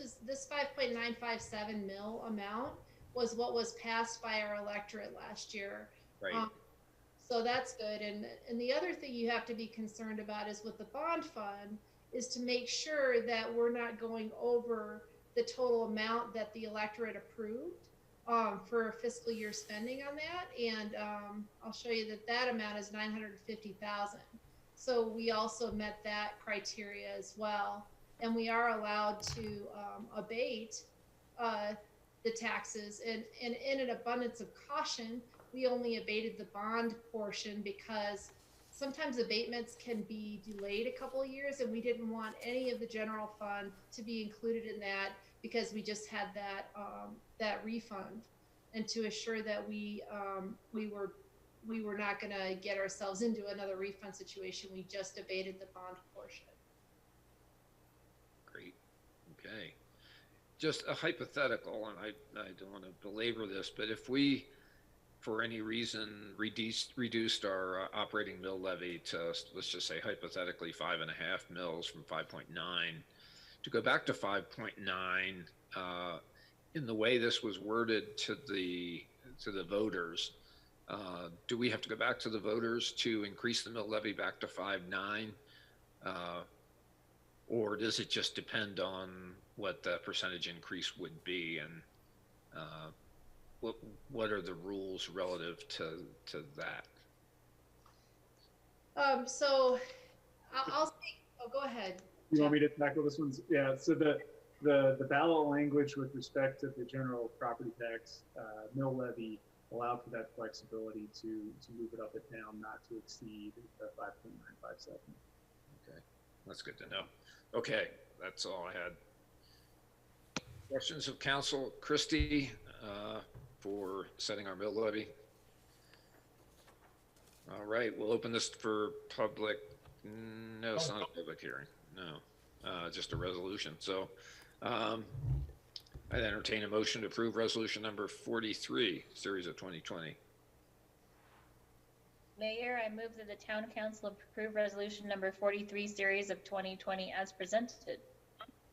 5.957 mil amount was what was passed by our electorate last year. Right. So that's good. And the other thing you have to be concerned about is with the bond fund is to make sure that we're not going over the total amount that the electorate approved for fiscal year spending on that. And I'll show you that amount is 950,000. So we also met that criteria as well. And we are allowed to abate the taxes. And in an abundance of caution, we only abated the bond portion because sometimes abatements can be delayed a couple of years, and we didn't want any of the general fund to be included in that because we just had that refund, and to assure that we were not going to get ourselves into another refund situation, we just abated the bond portion. Great. Okay. Just a hypothetical, and I don't want to belabor this, but if we, for any reason, reduced our operating mill levy to, let's just say hypothetically 5.5 mils from 5.9, to go back to 5.9, in the way this was worded to the voters, do we have to go back to the voters to increase the mill levy back to 5.9, or does it just depend on what the percentage increase would be, and what are the rules relative to that? So I'll say, oh, go ahead. You want me to tackle this one? Yeah, so the ballot language with respect to the general property tax mill levy allowed for that flexibility to move it up and down, not to exceed 5.957. Okay, that's good to know. Okay, that's all I had. Questions of council. Christie, for setting our mill levy. All right, we'll open this for public. No, it's not a public hearing. No, just a resolution. So I'd entertain a motion to approve resolution number 43, series of 2020. Mayor, I move that the town council approve resolution number 43, series of 2020 as presented.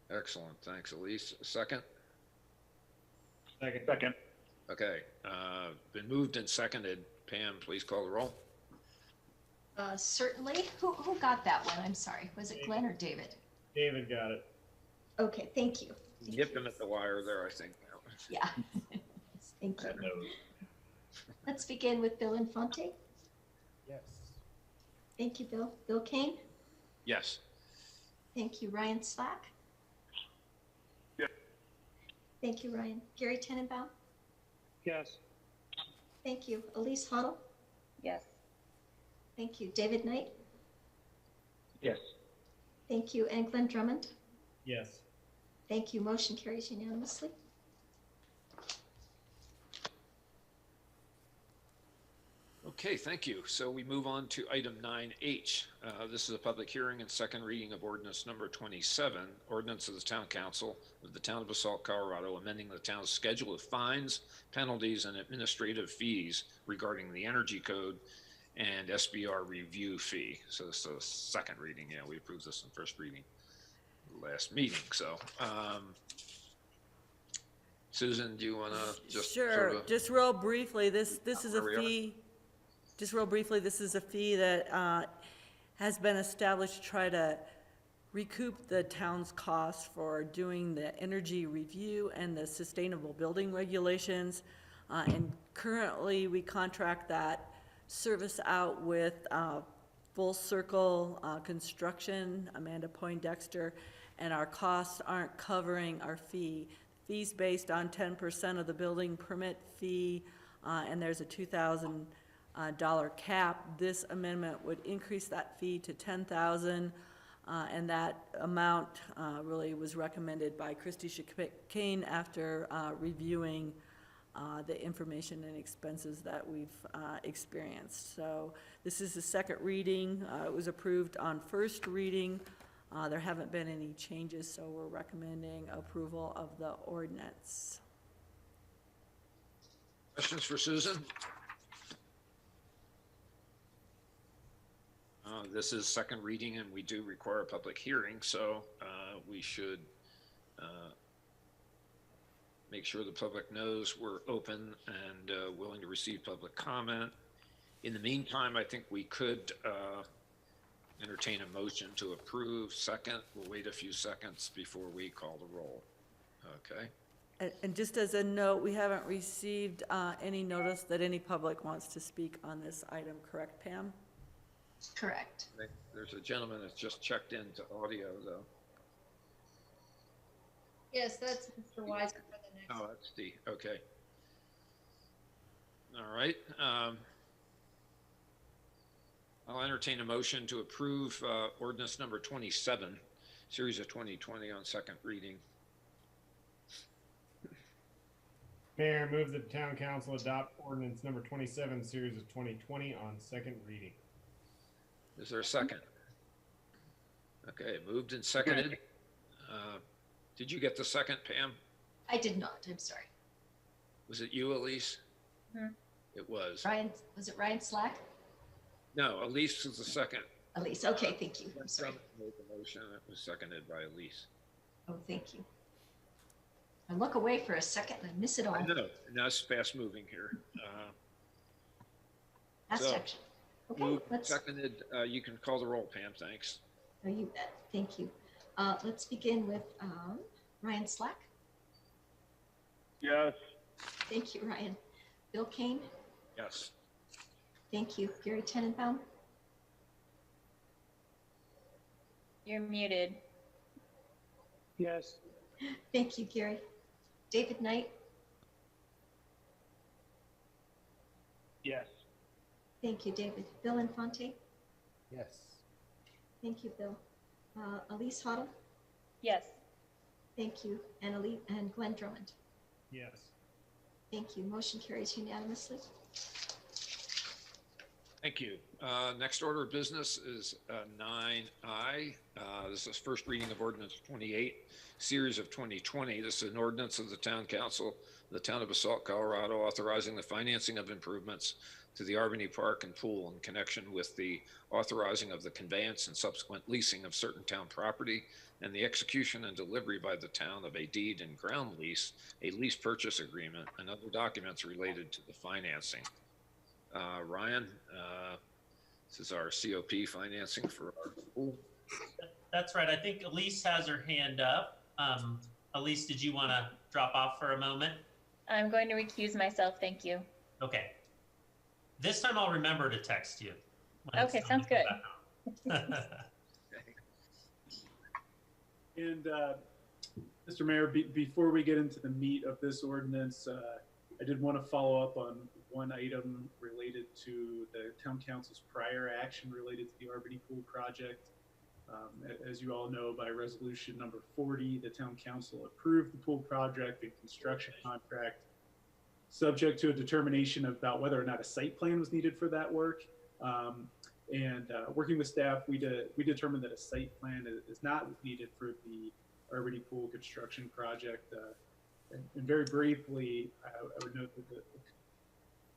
Excellent. Thanks, Elise. Second? Second. Okay. Been moved and seconded. Pam, please call the roll. Certainly. Who got that one? I'm sorry. Was it Glenn or David? David got it. Okay, thank you. Nipped him at the wire there, I think. Yeah. Thank you. Let's begin with Bill Infante. Yes. Thank you, Bill. Bill Kane? Yes. Thank you, Ryan Slack. Yes. Thank you, Ryan. Gary Tenenbaum? Yes. Thank you. Elise Huddle? Yes. Thank you. David Knight? Yes. Thank you. And Glenn Drummond? Yes. Thank you. Motion carries unanimously. Okay, thank you. So we move on to item 9H. This is a public hearing and second reading of ordinance number 27, ordinance of the town council of the town of Basalt, Colorado, amending the town's schedule of fines, penalties, and administrative fees regarding the energy code and SBR review fee. So this is a second reading. Yeah, we approved this in first reading last meeting. So Susan, do you want to just Sure, sort of, just real briefly, this is a where we are? fee, just real briefly, this is a fee that has been established to try to recoup the town's costs for doing the energy review and the sustainable building regulations. And currently, we contract that service out with Full Circle Construction, Amanda Poindexter, and our costs aren't covering our fee. Fees based on 10% of the building permit fee, and there's a $2,000 cap. This amendment would increase that fee to $10,000, and that amount really was recommended by Christy Chicane after reviewing the information and expenses that we've experienced. So this is the second reading. It was approved on first reading. There haven't been any changes, so we're recommending approval of the ordinance. questions for Susan? This is second reading and we do require a public hearing, so we should make sure the public knows we're open and willing to receive public comment. In the meantime, I think we could entertain a motion to approve. Second, we'll wait a few seconds before we call the roll. Okay. And just as a note, we haven't received any notice that any public wants to speak on this item, correct, Pam? Correct. There's a gentleman that's just checked into audio, though. Yes, that's Mr. Weiser for the next. Oh, that's D. Okay. All right. I'll entertain a motion to approve ordinance number 27, series of 2020 on second reading. Mayor, move that the town council adopt ordinance number 27, series of 2020 on second reading. Is there a second? Okay, moved and seconded. Did you get the second, Pam? I did not, I'm sorry. Was it you, Elise? Mhm. It was. Ryan, was it Ryan Slack? No, Elise was the second. Elise, okay, thank you, I'm sorry. Made the motion. It was seconded by Elise. Oh, thank you. I look away for a second and I miss it all. I know, and that's fast moving here. Last so, section. Okay, moved, let's. seconded. You can call the roll, Pam, thanks. Oh, you bet, thank you. Let's begin with Ryan Slack. Yes. Thank you, Ryan. Bill Kane. Yes. Thank you. Gary Tenenbaum. You're muted. Yes. Thank you, Gary. David Knight. Yes. Thank you, David. Bill Infante. Yes. Thank you, Bill. Elise Hoddle. Yes. Thank you. And Glenn Drummond. Yes. Thank you. Motion carries unanimously. Thank you. Next order of business is 9I. This is first reading of ordinance 28, series of 2020. This is an ordinance of the town council, the town of Basalt, Colorado, authorizing the financing of improvements to the Albany Park and Pool in connection with the authorizing of the conveyance and subsequent leasing of certain town property and the execution and delivery by the town of a deed and ground lease, a lease purchase agreement, and other documents related to the financing. Ryan, this is our COP financing for our pool. That's right. I think Elise has her hand up. Elise, did you want to drop off for a moment? I'm going to recuse myself. Thank you. Okay. This time I'll remember to text you. Okay, sounds good. And Mr. Mayor, before we get into the meat of this ordinance, I did want to follow up on one item related to the town council's prior action related to the Albany Pool project. As you all know, by resolution number 40, the town council approved the pool project and construction contract, subject to a determination about whether or not a site plan was needed for that work. Working with staff, we determined that a site plan is not needed for the Albany Pool construction project. And very briefly, I would note that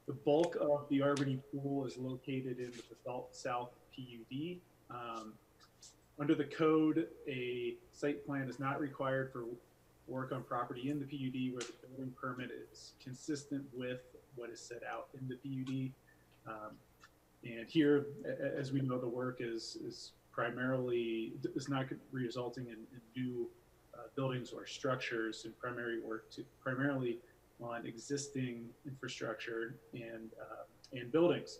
the bulk of the Albany Pool is located in the Basalt South PUD. Under the code, a site plan is not required for work on property in the PUD where the building permit is consistent with what is set out in the PUD. And here, as we know, the work is primarily, is not resulting in new buildings or structures, and primarily on existing infrastructure and buildings.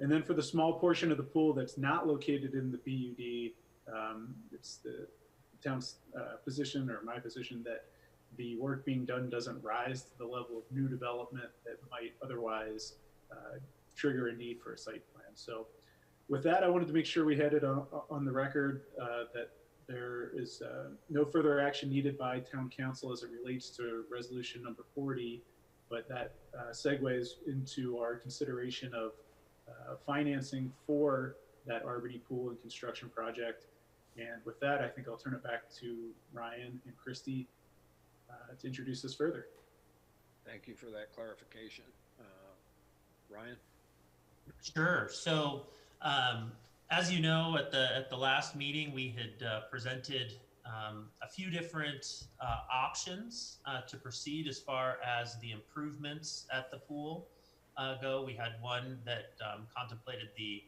And then for the small portion of the pool that's not located in the PUD, it's the town's position, or my position, that the work being done doesn't rise to the level of new development that might otherwise trigger a need for a site plan. So with that, I wanted to make sure we had it on the record that there is no further action needed by town council as it relates to resolution number 40, but that segues into our consideration of financing for that RBD pool and construction project. And with that, I think I'll turn it back to Ryan and Christy to introduce this further. Thank you for that clarification. Ryan? Sure. So, as you know, at the last meeting, we had presented a few different options to proceed as far as the improvements at the pool go. We had one that contemplated the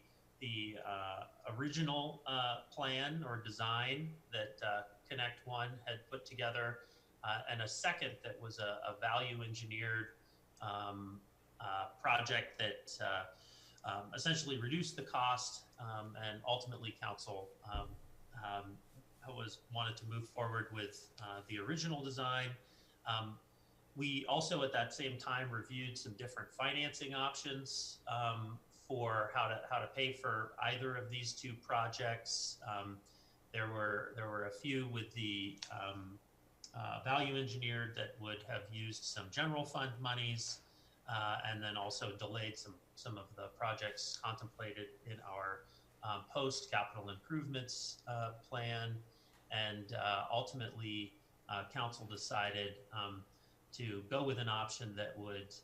original plan or design that Connect One had put together, and a second that was a value engineered project that essentially reduced the cost, and ultimately council wanted to move forward with the original design. We also at that same time reviewed some different financing options for how to pay for either of these two projects. There were a few with the value engineered that would have used some general fund monies, and then also delayed some of the projects contemplated in our post capital improvements plan. And ultimately, council decided to go with an option that would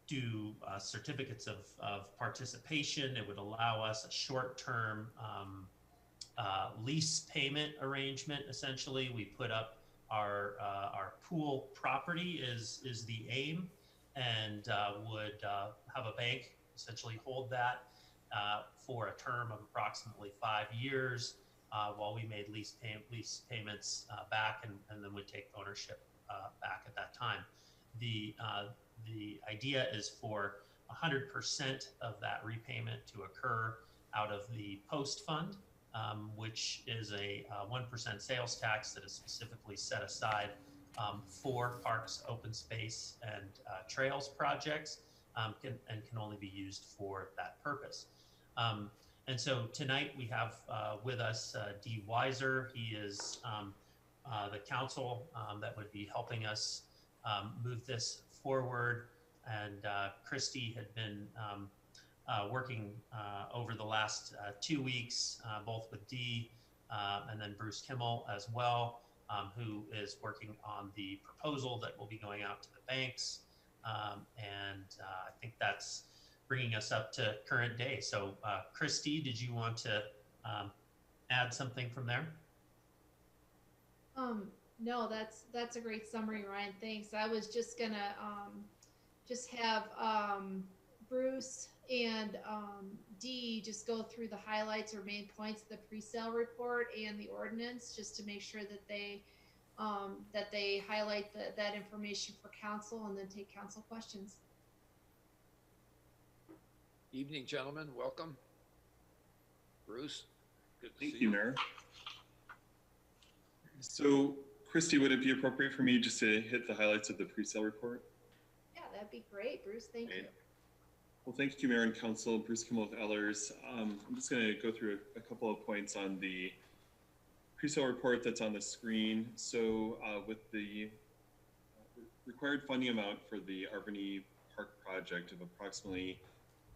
do certificates of participation. It would allow us a short-term lease payment arrangement. Essentially, we put up our pool property is the aim, and would have a bank essentially hold that for a term of approximately 5 years, while we made lease payments back, and then would take ownership back at that time. The idea is for 100% of that repayment to occur out of the post fund, which is a 1% sales tax that is specifically set aside for parks, open space, and trails projects, and can only be used for that purpose. And so tonight we have with us Dee Weiser. He is the counsel that would be helping us move this forward. And Christy had been working over the last 2 weeks, both with Dee and then Bruce Kimmel as well, who is working on the proposal that will be going out to the banks. And I think that's bringing us up to current day. So Christy, did you want to add something from there? No, that's a great summary, Ryan. Thanks. I was just gonna just have Bruce and Dee just go through the highlights or main points of the pre-sale report and the ordinance, just to make sure that they highlight that information for council, and then take council questions. Evening, gentlemen. Welcome. Bruce, good to see you. Thank you, Mayor. So, Christy, would it be appropriate for me just to hit the highlights of the pre-sale report? Yeah, that'd be great, Bruce. Thank you. Well, thank you, Mayor and Council. Bruce Kimmel with Ellers. I'm just going to go through a couple of points on the pre-sale report that's on the screen. So, with the required funding amount for the Albany Park project of approximately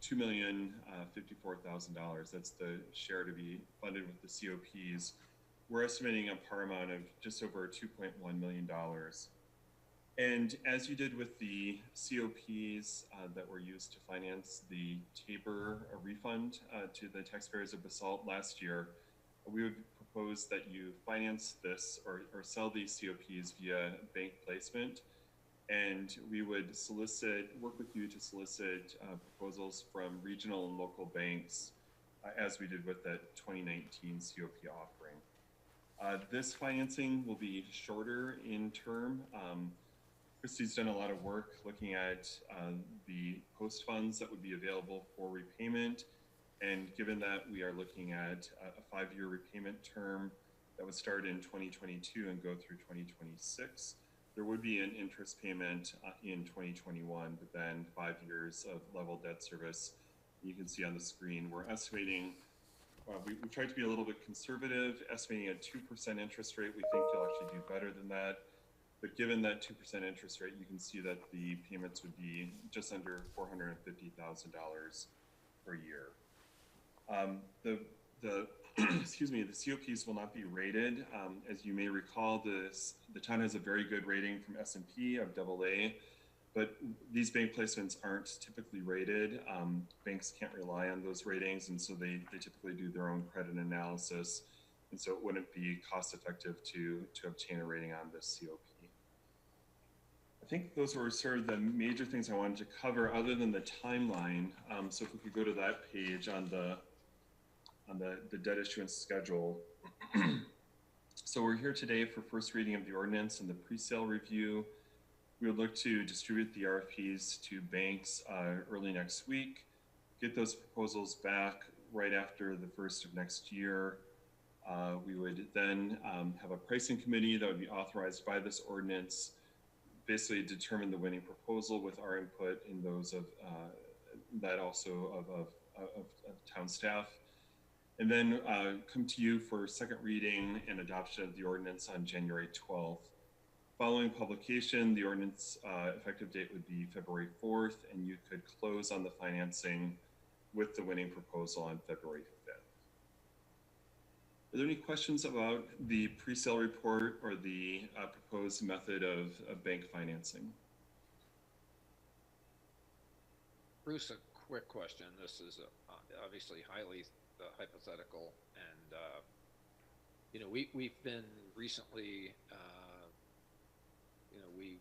$2,054,000, that's the share to be funded with the COPs. We're estimating a par amount of just over $2.1 million. And as you did with the COPs that were used to finance the Tabor refund to the taxpayers of Basalt last year, we would propose that you finance this or sell these COPs via bank placement. And we would work with you to solicit proposals from regional and local banks, as we did with that 2019 COP offering. This financing will be shorter in term. Christy's done a lot of work looking at the post funds that would be available for repayment. And given that we are looking at a 5-year repayment term that would start in 2022 and go through 2026, there would be an interest payment in 2021, but then 5 years of level debt service. You can see on the screen, we're estimating, we tried to be a little bit conservative, estimating a 2% interest rate. We think you'll actually do better than that. But given that 2% interest rate, you can see that the payments would be just under $450,000 per year. Excuse me, the COPs will not be rated. As you may recall, the town has a very good rating from S&P of AA, but these bank placements aren't typically rated. Banks can't rely on those ratings, and so they typically do their own credit analysis, and so it wouldn't be cost effective to obtain a rating on this COP. I think those were sort of the major things I wanted to cover other than the timeline. So if we could go to that page on the debt issuance schedule. So we're here today for first reading of the ordinance and the pre-sale review. We would look to distribute the RFPs to banks early next week, get those proposals back right after the first of next year. We would then have a pricing committee that would be authorized by this ordinance, basically determine the winning proposal with our input in those of that also of town staff. And then come to you for second reading and adoption of the ordinance on January 12th. Following publication, the ordinance effective date would be February 4th, and you could close on the financing with the winning proposal on February 5th. Are there any questions about the pre-sale report or the proposed method of bank financing? Bruce, a quick question. This is obviously highly hypothetical, and we've been recently, we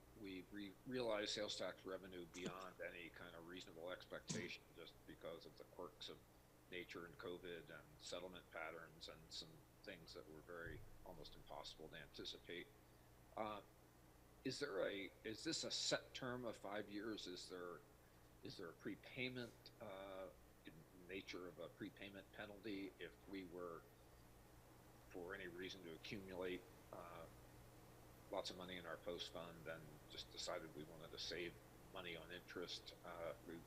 realized sales tax revenue beyond any kind of reasonable expectation, just because of the quirks of nature and COVID and settlement patterns and some things that were almost impossible to anticipate. Is this a set term of 5 years? Is there a prepayment nature of a prepayment penalty if we were, for any reason, to accumulate lots of money in our post fund and just decided we wanted to save money on interest? We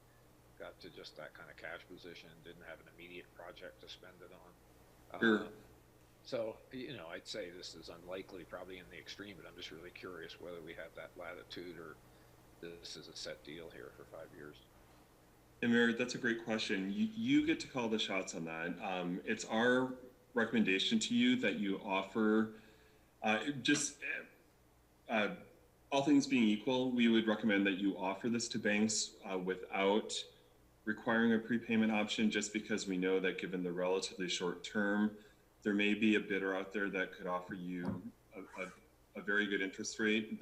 got to just that kind of cash position, didn't have an immediate project to spend it on. Sure. So, I'd say this is unlikely, probably in the extreme, but I'm just really curious whether we have that latitude or this is a set deal here for 5 years. And Merritt, that's a great question. You get to call the shots on that. It's our recommendation to you that you offer, all things being equal, we would recommend that you offer this to banks without requiring a prepayment option, just because we know that given the relatively short term, there may be a bidder out there that could offer you a very good interest rate,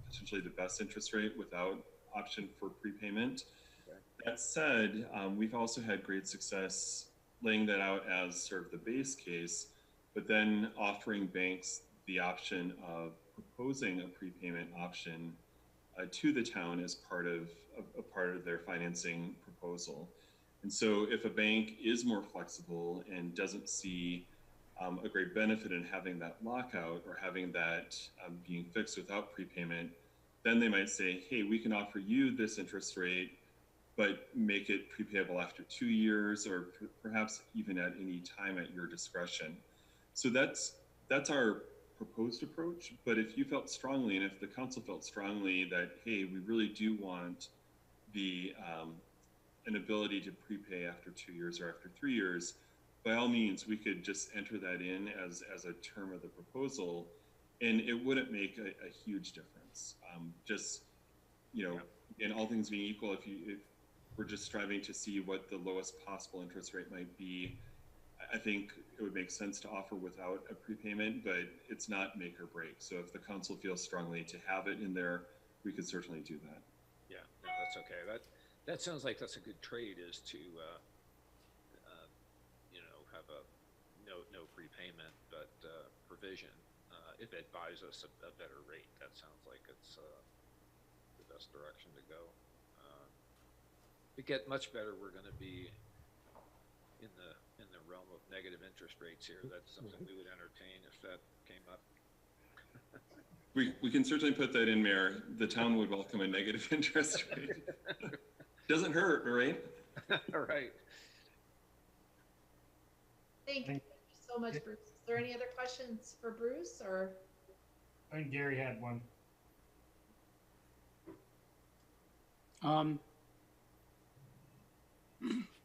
potentially the best interest rate without option for prepayment. Okay. That said, we've also had great success laying that out as sort of the base case, but then offering banks the option of proposing a prepayment option to the town as part of their financing proposal. And so if a bank is more flexible and doesn't see a great benefit in having that lockout or having that being fixed without prepayment, then they might say, hey, we can offer you this interest rate, but make it prepayable after 2 years, or perhaps even at any time at your discretion. So that's our proposed approach. But if you felt strongly, and if the council felt strongly that, hey, we really do want an ability to prepay after 2 years or after 3 years, by all means, we could just enter that in as a term of the proposal, and it wouldn't make a huge difference. In all things being equal, if we're just striving to see what the lowest possible interest rate might be, I think it would make sense to offer without a prepayment, but it's not make or break. So if the council feels strongly to have it in there, we could certainly do that. Yeah, no, that's okay. That sounds like that's a good trade, is to have a no prepayment, but provision if it buys us a better rate. That sounds like it's the best direction to go. To get much better, we're going to be in the realm of negative interest rates here. That's something we would entertain if that came up. We can certainly put that in, Mayor. The town would welcome a negative interest rate. Doesn't hurt, right? All right. Thank you so much, Bruce. Is there any other questions for Bruce, or? I think Gary had one.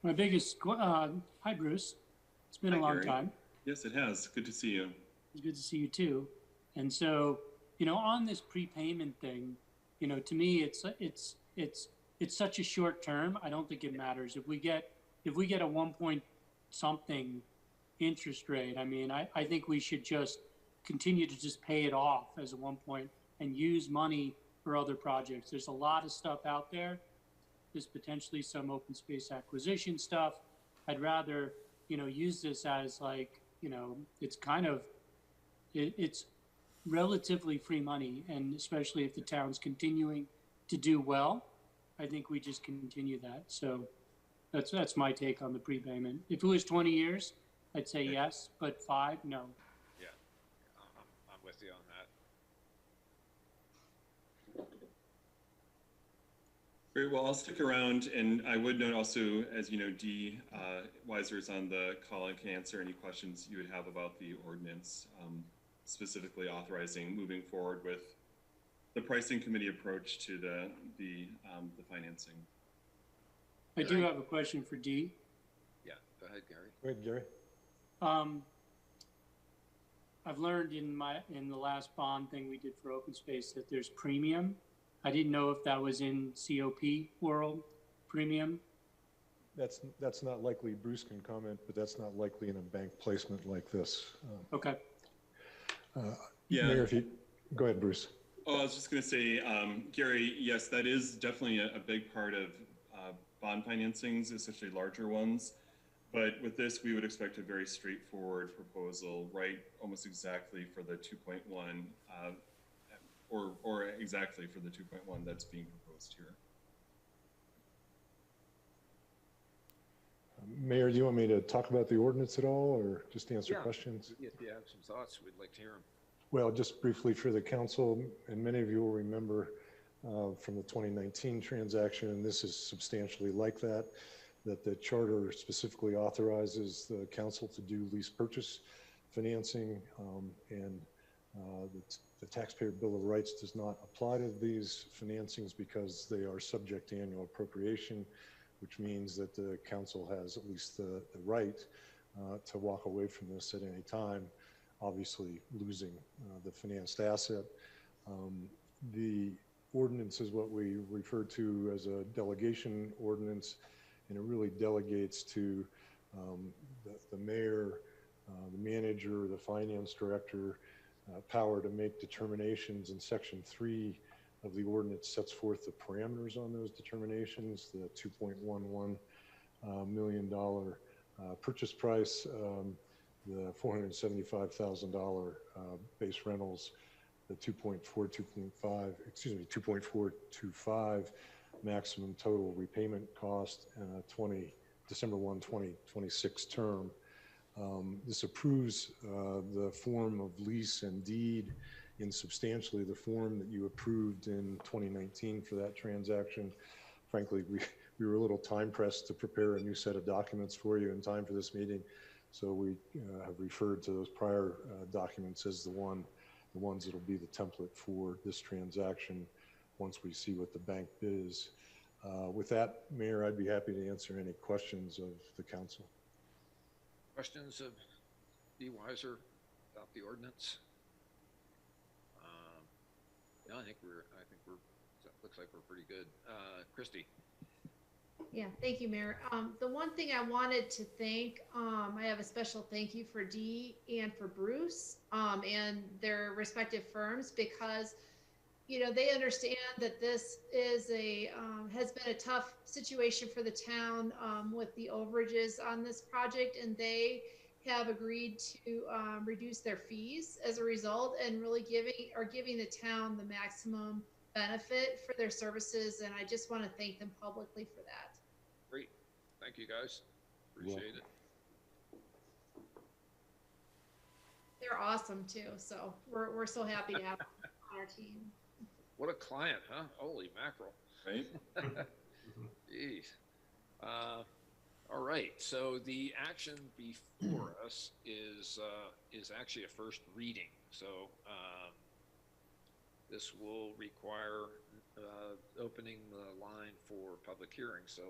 My biggest, hi Bruce, it's been a long time. Yes, it has. Good to see you. It's good to see you too. And so, on this prepayment thing, to me, it's such a short term. I don't think it matters. If we get a 1 point something interest rate, I think we should just continue to just pay it off as a 1 point and use money for other projects. There's a lot of stuff out there. There's potentially some open space acquisition stuff. I'd rather, use this as it's relatively free money. And especially if the town's continuing to do well, I think we just continue that. So that's my take on the prepayment. If it was 20 years, I'd say yes, but 5, no. Yeah, I'm with you on that. Great. Well, I'll stick around, and I would note also, as you know, Dee Weiser is on the call and can answer any questions you would have about the ordinance, specifically authorizing moving forward with the pricing committee approach to the financing. I do have a question for Dee. Yeah, go ahead, Gary. Go ahead, Gary. I've learned in the last bond thing we did for open space that there's premium. I didn't know if that was in COP world, premium. That's not likely. Bruce can comment, but that's not likely in a bank placement like this. Okay. Yeah. Mayor, if you go ahead, Bruce. Oh, I was just going to say, Gary, yes, that is definitely a big part of bond financings, especially larger ones. But with this, we would expect a very straightforward proposal, right? Almost exactly for the 2.1, or exactly for the 2.1 that's being proposed here. Mayor, do you want me to talk about the ordinance at all, or just answer questions? If you have some thoughts, we'd like to hear them. Well, just briefly for the council, and many of you will remember from the 2019 transaction, and this is substantially like that the charter specifically authorizes the council to do lease purchase financing, and the taxpayer bill of rights does not apply to these financings because they are subject to annual appropriation, which means that the council has at least the right to walk away from this at any time, obviously losing the financed asset. The ordinance is what we refer to as a delegation ordinance, and it really delegates to the mayor, the manager, the finance director, power to make determinations. In section 3 of the ordinance sets forth the parameters on those determinations, the $2.11 million purchase price, the $475,000 base rentals, the 2.425 maximum total repayment cost, and a December 1, 2026 term. This approves the form of lease and deed in substantially the form that you approved in 2019 for that transaction. Frankly, we were a little time pressed to prepare a new set of documents for you in time for this meeting. So we have referred to those prior documents as the ones that will be the template for this transaction once we see what the bank bid is. With that, Mayor, I'd be happy to answer any questions of the council. Questions of Dee Weiser about the ordinance? No, I think we're. Looks like we're pretty good. Christy. Yeah, thank you, Mayor. The one thing I wanted to thank, I have a special thank you for Dee and for Bruce, and their respective firms, because, you know, they understand that this is has been a tough situation for the town, with the overages on this project, and they have agreed to, reduce their fees as a result, and really giving the town the maximum benefit for their services. And I just want to thank them publicly for that. Great. Thank you, guys. Appreciate it. They're awesome too. So we're so happy to have them on our team. What a client, huh? Holy mackerel. Right? Jeez. All right. So the action before us is actually a first reading. So this will require opening the line for public hearing. So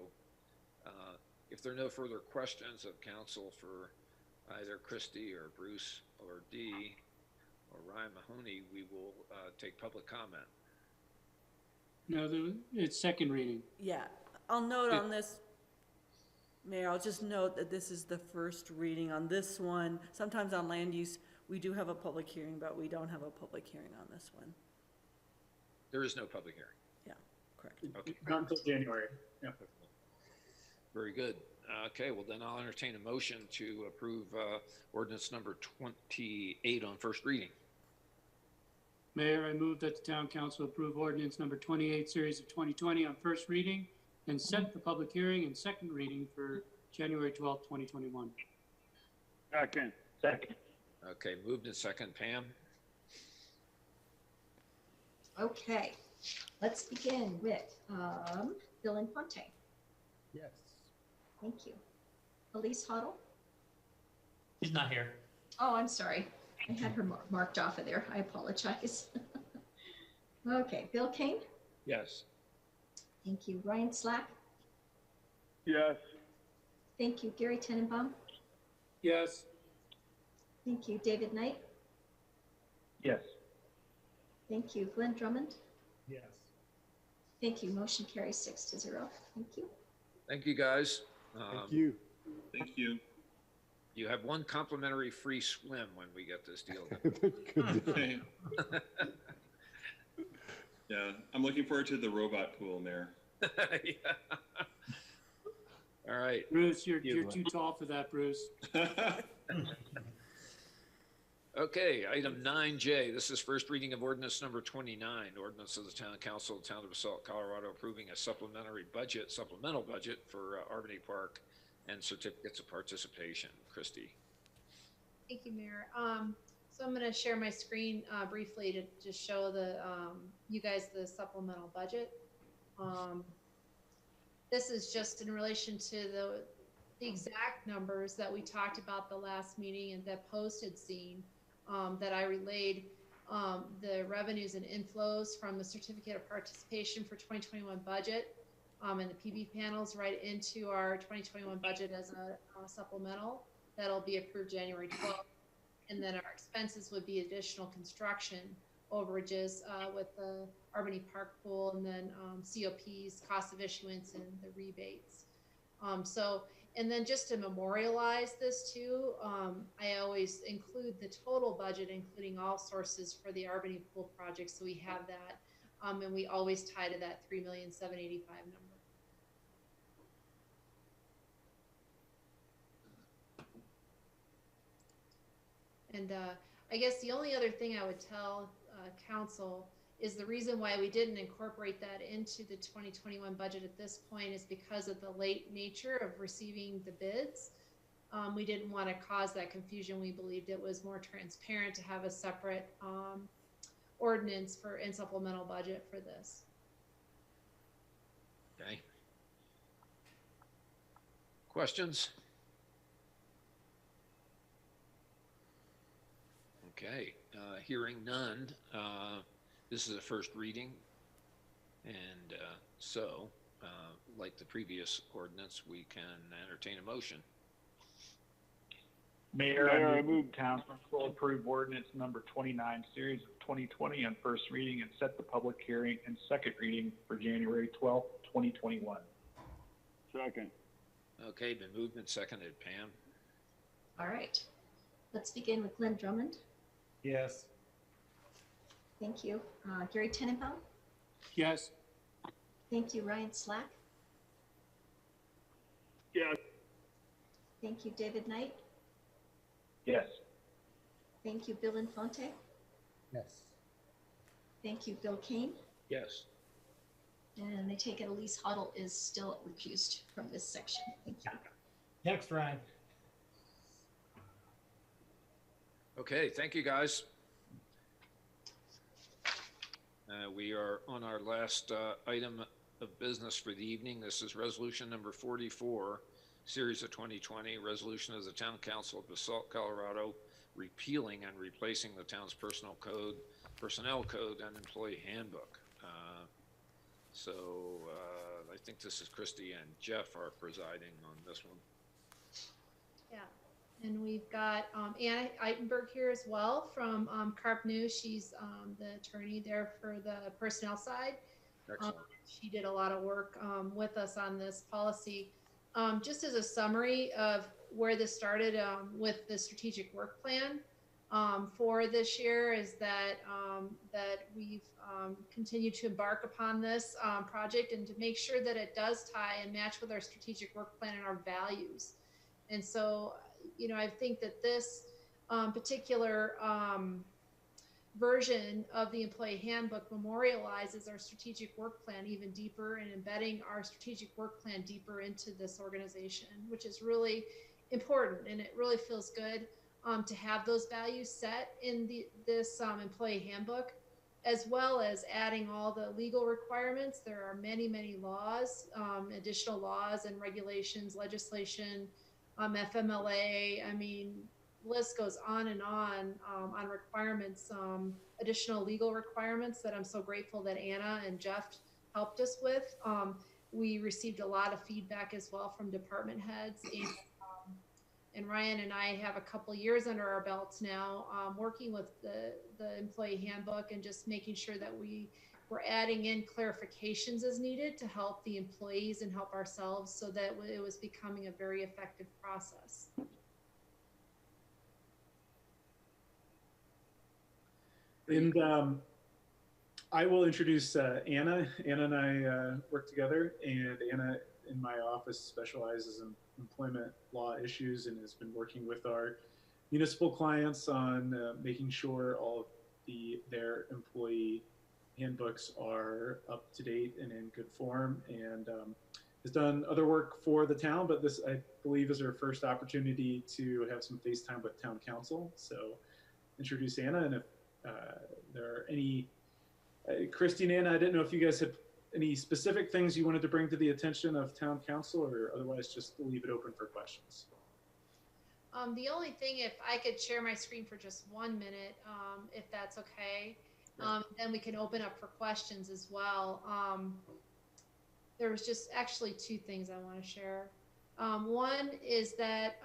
if there are no further questions of council for either Christie or Bruce or Dee or Ryan Mahoney, we will take public comment. No, it's second reading. Yeah, I'll note on this, Mayor, I'll just note that this is the first reading on this one. Sometimes on land use, we do have a public hearing, but we don't have a public hearing on this one. There is no public hearing. Yeah, correct. Okay. Not until January. Yeah. Very good. Okay, well then I'll entertain a motion to approve ordinance number 28 on first reading. Mayor, I move that the town council approve ordinance number 28, series of 2020 on first reading and set the public hearing and second reading for January 12th, 2021. Second. Okay, moved in second. Pam? Okay, let's begin with Bill Infante. Yes. Thank you. Elise Hoddle? He's not here. Oh, I'm sorry. I had her marked off of there. I apologize. Okay, Bill Kane? Yes. Thank you. Ryan Slack? Yes. Thank you. Gary Tenenbaum? Yes. Thank you. David Knight? Yes. Thank you. Glenn Drummond? Yes. Thank you. Motion carries 6-0. Thank you. Thank you, guys. Thank you. Thank you. You have one complimentary free swim when we get this deal. Okay. Yeah, I'm looking forward to the robot pool, Mayor. Yeah. All right. Bruce, you're too tall for that, Bruce. Okay, item 9J. This is first reading of ordinance number 29, ordinance of the Town Council of the Town of Basalt, Colorado, approving a supplemental budget for Albany Park and certificates of participation. Christie. Thank you, Mayor. So I'm going to share my screen briefly to just show you guys the supplemental budget. This is just in relation to the exact numbers that we talked about the last meeting and that Post had seen, that I relayed the revenues and inflows from the certificate of participation for 2021 budget and the PB panels right into our 2021 budget as a supplemental that'll be approved January 12th. And then our expenses would be additional construction overages with the Albany Park pool, and then COPs, cost of issuance, and the rebates. And then just to memorialize this too, I always include the total budget, including all sources for the Albany pool project. So we have that, and we always tie to that $3,785,000 number. And I guess the only other thing I would tell council is the reason why we didn't incorporate that into the 2021 budget at this point is because of the late nature of receiving the bids. We didn't want to cause that confusion. We believed it was more transparent to have a separate ordinance and supplemental budget for this. Okay. Questions? Okay, hearing none, this is a first reading, and so, like the previous ordinance, we can entertain a motion. Mayor, I move town council approve ordinance number 29, series of 2020 on first reading and set the public hearing and second reading for January 12th, 2021. Second. Okay, been moved and seconded. Pam? All right. Let's begin with Glenn Drummond. Yes. Thank you. Gary Tenenbaum. Yes. Thank you, Ryan Slack. Yes. Thank you, David Knight. Yes. Thank you, Bill Infante. Yes. Thank you, Bill Kane. Yes. And I take it Elise Huddle is still recused from this section. Thank you. Next, Ryan. Okay, thank you, guys. We are on our last item of business for the evening. This is resolution number 44, series of 2020, resolution of the Town Council of Basalt, Colorado, repealing and replacing the town's personnel code, and employee handbook. I think this is Christy and Jeff are presiding on this one. Yeah, and we've got Anna Eitenberg here as well from Carp News. She's the attorney there for the personnel side. Excellent. She did a lot of work with us on this policy. Just as a summary of where this started with the strategic work plan for this year is that we've continued to embark upon this project and to make sure that it does tie and match with our strategic work plan and our values. And so, I think that this particular version of the employee handbook memorializes our strategic work plan even deeper and embedding our strategic work plan deeper into this organization, which is really important. And it really feels good to have those values set in this employee handbook, as well as adding all the legal requirements. There are many, many laws, additional laws and regulations, legislation, FMLA. I mean, list goes on requirements, additional legal requirements that I'm so grateful that Anna and Jeff helped us with. We received a lot of feedback as well from department heads, and Ryan and I have a couple years under our belts now working with the employee handbook and just making sure that we're adding in clarifications as needed to help the employees and help ourselves so that it was becoming a very effective process. And I will introduce Anna. Anna and I work together, and Anna in my office specializes in employment law issues and has been working with our municipal clients on making sure all of their employee handbooks are up to date and in good form, and has done other work for the town, but this, I believe, is her first opportunity to have some face time with town council. So introduce Anna, and if there are any, Christy and Anna, I didn't know if you guys had any specific things you wanted to bring to the attention of town council, or otherwise just leave it open for questions. The only thing, if I could share my screen for just 1 minute, if that's okay, then we can open up for questions as well. There was just actually two things I want to share. One is that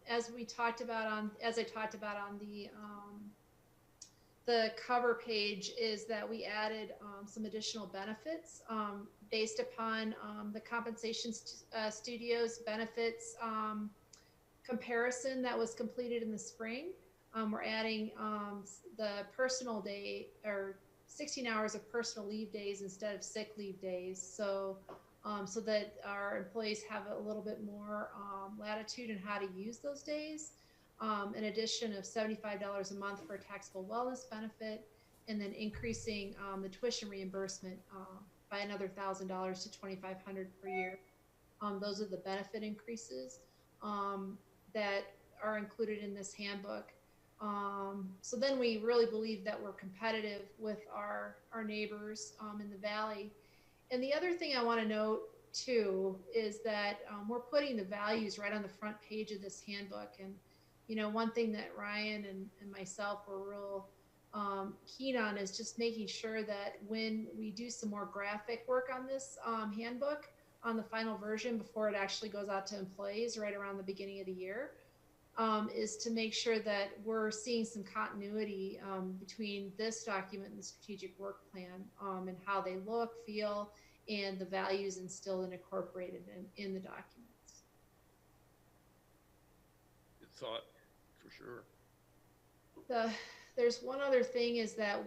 as I talked about on the cover page, is that we added some additional benefits based upon the compensation studios benefits comparison that was completed in the spring. We're adding the personal day, or 16 hours of personal leave days instead of sick leave days. So that our employees have a little bit more latitude in how to use those days. An addition of $75 a month for a taxable wellness benefit, and then increasing the tuition reimbursement by another $1,000 to $2,500 per year. Those are the benefit increases that are included in this handbook. So then we really believe that we're competitive with our neighbors in the Valley. And the other thing I want to note too is that we're putting the values right on the front page of this handbook. And one thing that Ryan and myself were real keen on is just making sure that when we do some more graphic work on this handbook, on the final version before it actually goes out to employees right around the beginning of the year, is to make sure that we're seeing some continuity between this document and the strategic work plan, and how they look, feel, and the values instilled and incorporated in the documents. Good thought, for sure. There's one other thing is that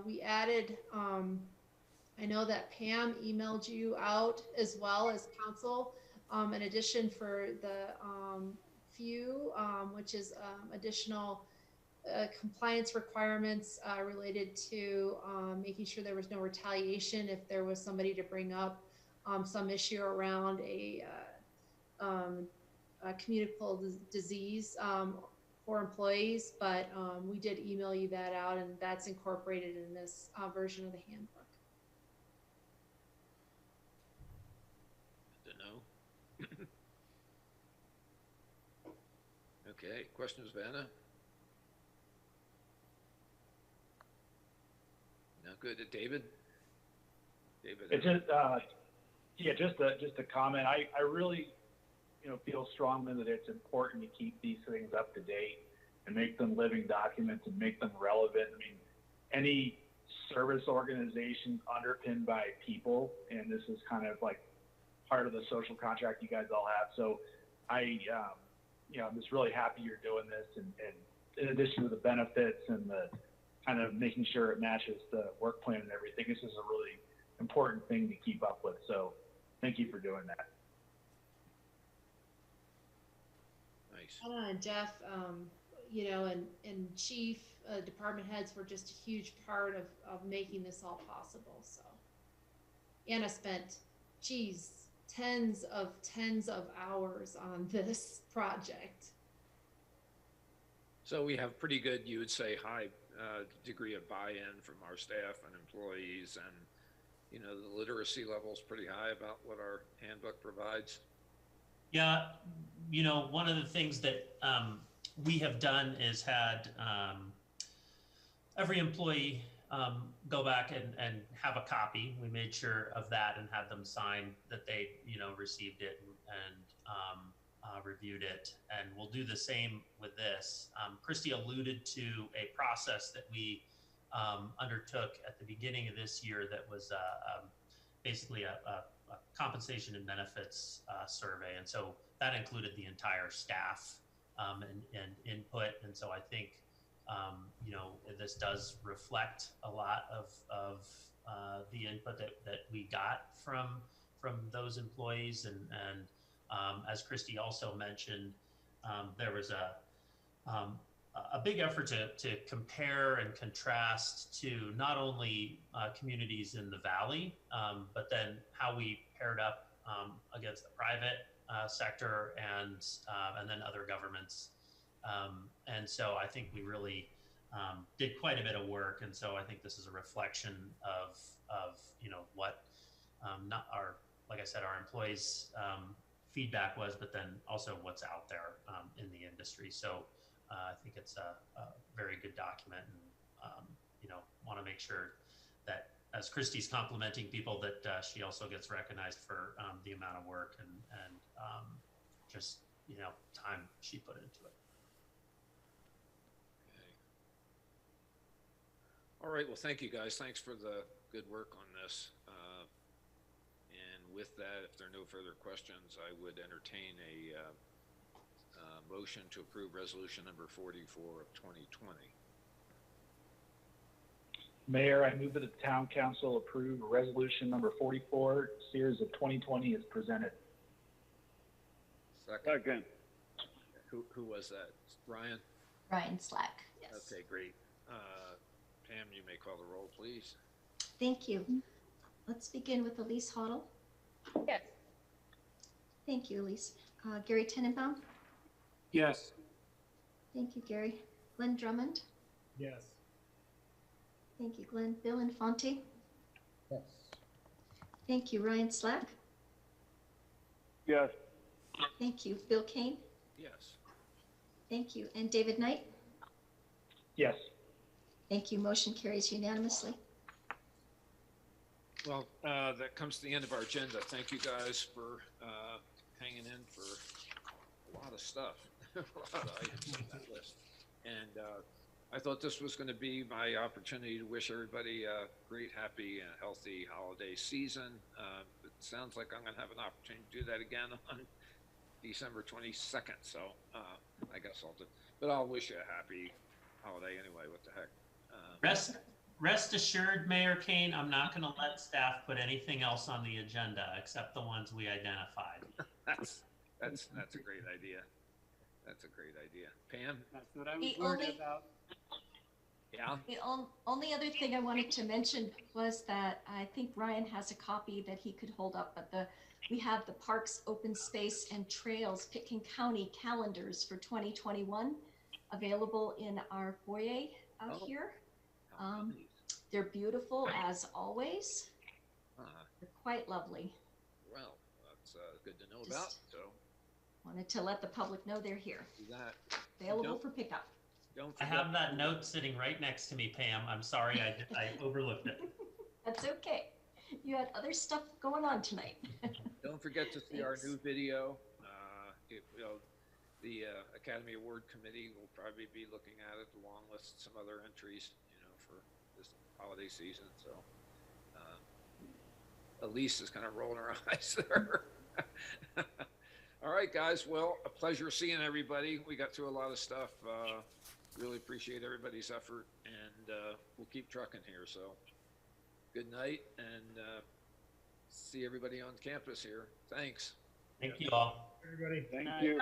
we added, I know that Pam emailed you out as well as council, in addition for the which is additional compliance requirements related to making sure there was no retaliation if there was somebody to bring up some issue around a communicable disease for employees, but we did email you that out, and that's incorporated in this version of the handbook. Good to know. Okay, questions, Vanna? No, good. David? David? It's just, just a comment. I really, feel strongly that it's important to keep these things up to date and make them living documents and make them relevant. I mean, any service organization underpinned by people, and this is kind of like part of the social contract you guys all have. So I'm just really happy you're doing this, and in addition to the benefits and the kind of making sure it matches the work plan and everything, this is a really important thing to keep up with. So thank you for doing that. Nice. Jeff, and chief department heads were just a huge part of making this all possible. So Anna spent, tens of hours on this project. So we have pretty good, you would say, high degree of buy-in from our staff and employees, and the literacy level is pretty high about what our handbook provides. Yeah, one of the things that we have done is had every employee go back and have a copy. We made sure of that and had them sign that they, received it and reviewed it. And we'll do the same with this. Christy alluded to a process that we undertook at the beginning of this year that was basically a compensation and benefits survey. And so that included the entire staff and input. And so I think, this does reflect a lot of the input that we got from those employees. And as Christy also mentioned, there was a big effort to compare and contrast to not only communities in the Valley, but then how we paired up against the private sector and then other governments. And so I think we really did quite a bit of work. And so I think this is a reflection of what not our, like I said, our employees' feedback was, but then also what's out there in the industry. So I think it's a very good document, and want to make sure that as Christy's complimenting people, that she also gets recognized for the amount of work and just time she put into it. Okay. All right. Well, thank you guys. Thanks for the good work on this. And with that, if there are no further questions, I would entertain a motion to approve resolution number 44 of 2020. Mayor, I move that the town council approve resolution number 44, series of 2020 as presented. Second. Who was that? Ryan? Ryan Slack, yes. Okay, great. Pam, you may call the roll, please. Thank you. Let's begin with Elise Hoddle. Yes. Thank you, Elise. Gary Tenenbaum. Yes. Thank you, Gary. Glenn Drummond. Yes. Thank you, Glenn. Bill Infante. Yes. Thank you, Ryan Slack. Yes. Thank you, Bill Kane. Yes. Thank you. And David Knight. Yes. Thank you. Motion carries unanimously. Well, that comes to the end of our agenda. Thank you guys for hanging in for a lot of stuff, a lot of items on that list. And I thought this was going to be my opportunity to wish everybody a great, happy, and healthy holiday season. It sounds like I'm going to have an opportunity to do that again on December 22nd. So I guess I'll do, but I'll wish you a happy holiday anyway. What the heck? Rest assured, Mayor Kane, I'm not going to let staff put anything else on the agenda except the ones we identified. That's a great idea. That's a great idea. Pam? That's what I was worried about. Yeah. The only other thing I wanted to mention was that I think Ryan has a copy that he could hold up, but we have the Parks, Open Space, and Trails Pitkin County calendars for 2021 available in our foyer out here. They're beautiful as always. They're quite lovely. Well, that's good to know about. So wanted to let the public know they're here. Do that. Available for pickup. I have that note sitting right next to me, Pam. I'm sorry I overlooked it. That's okay. You had other stuff going on tonight. Don't forget to see our new video. The Academy Award Committee will probably be looking at it along with some other entries, for this holiday season. So Elise is kind of rolling her eyes there. All right, guys. Well, a pleasure seeing everybody. We got through a lot of stuff. Really appreciate everybody's effort, and we'll keep trucking here. So good night, and see everybody on campus here. Thanks. Thank you all. Everybody. Thank you.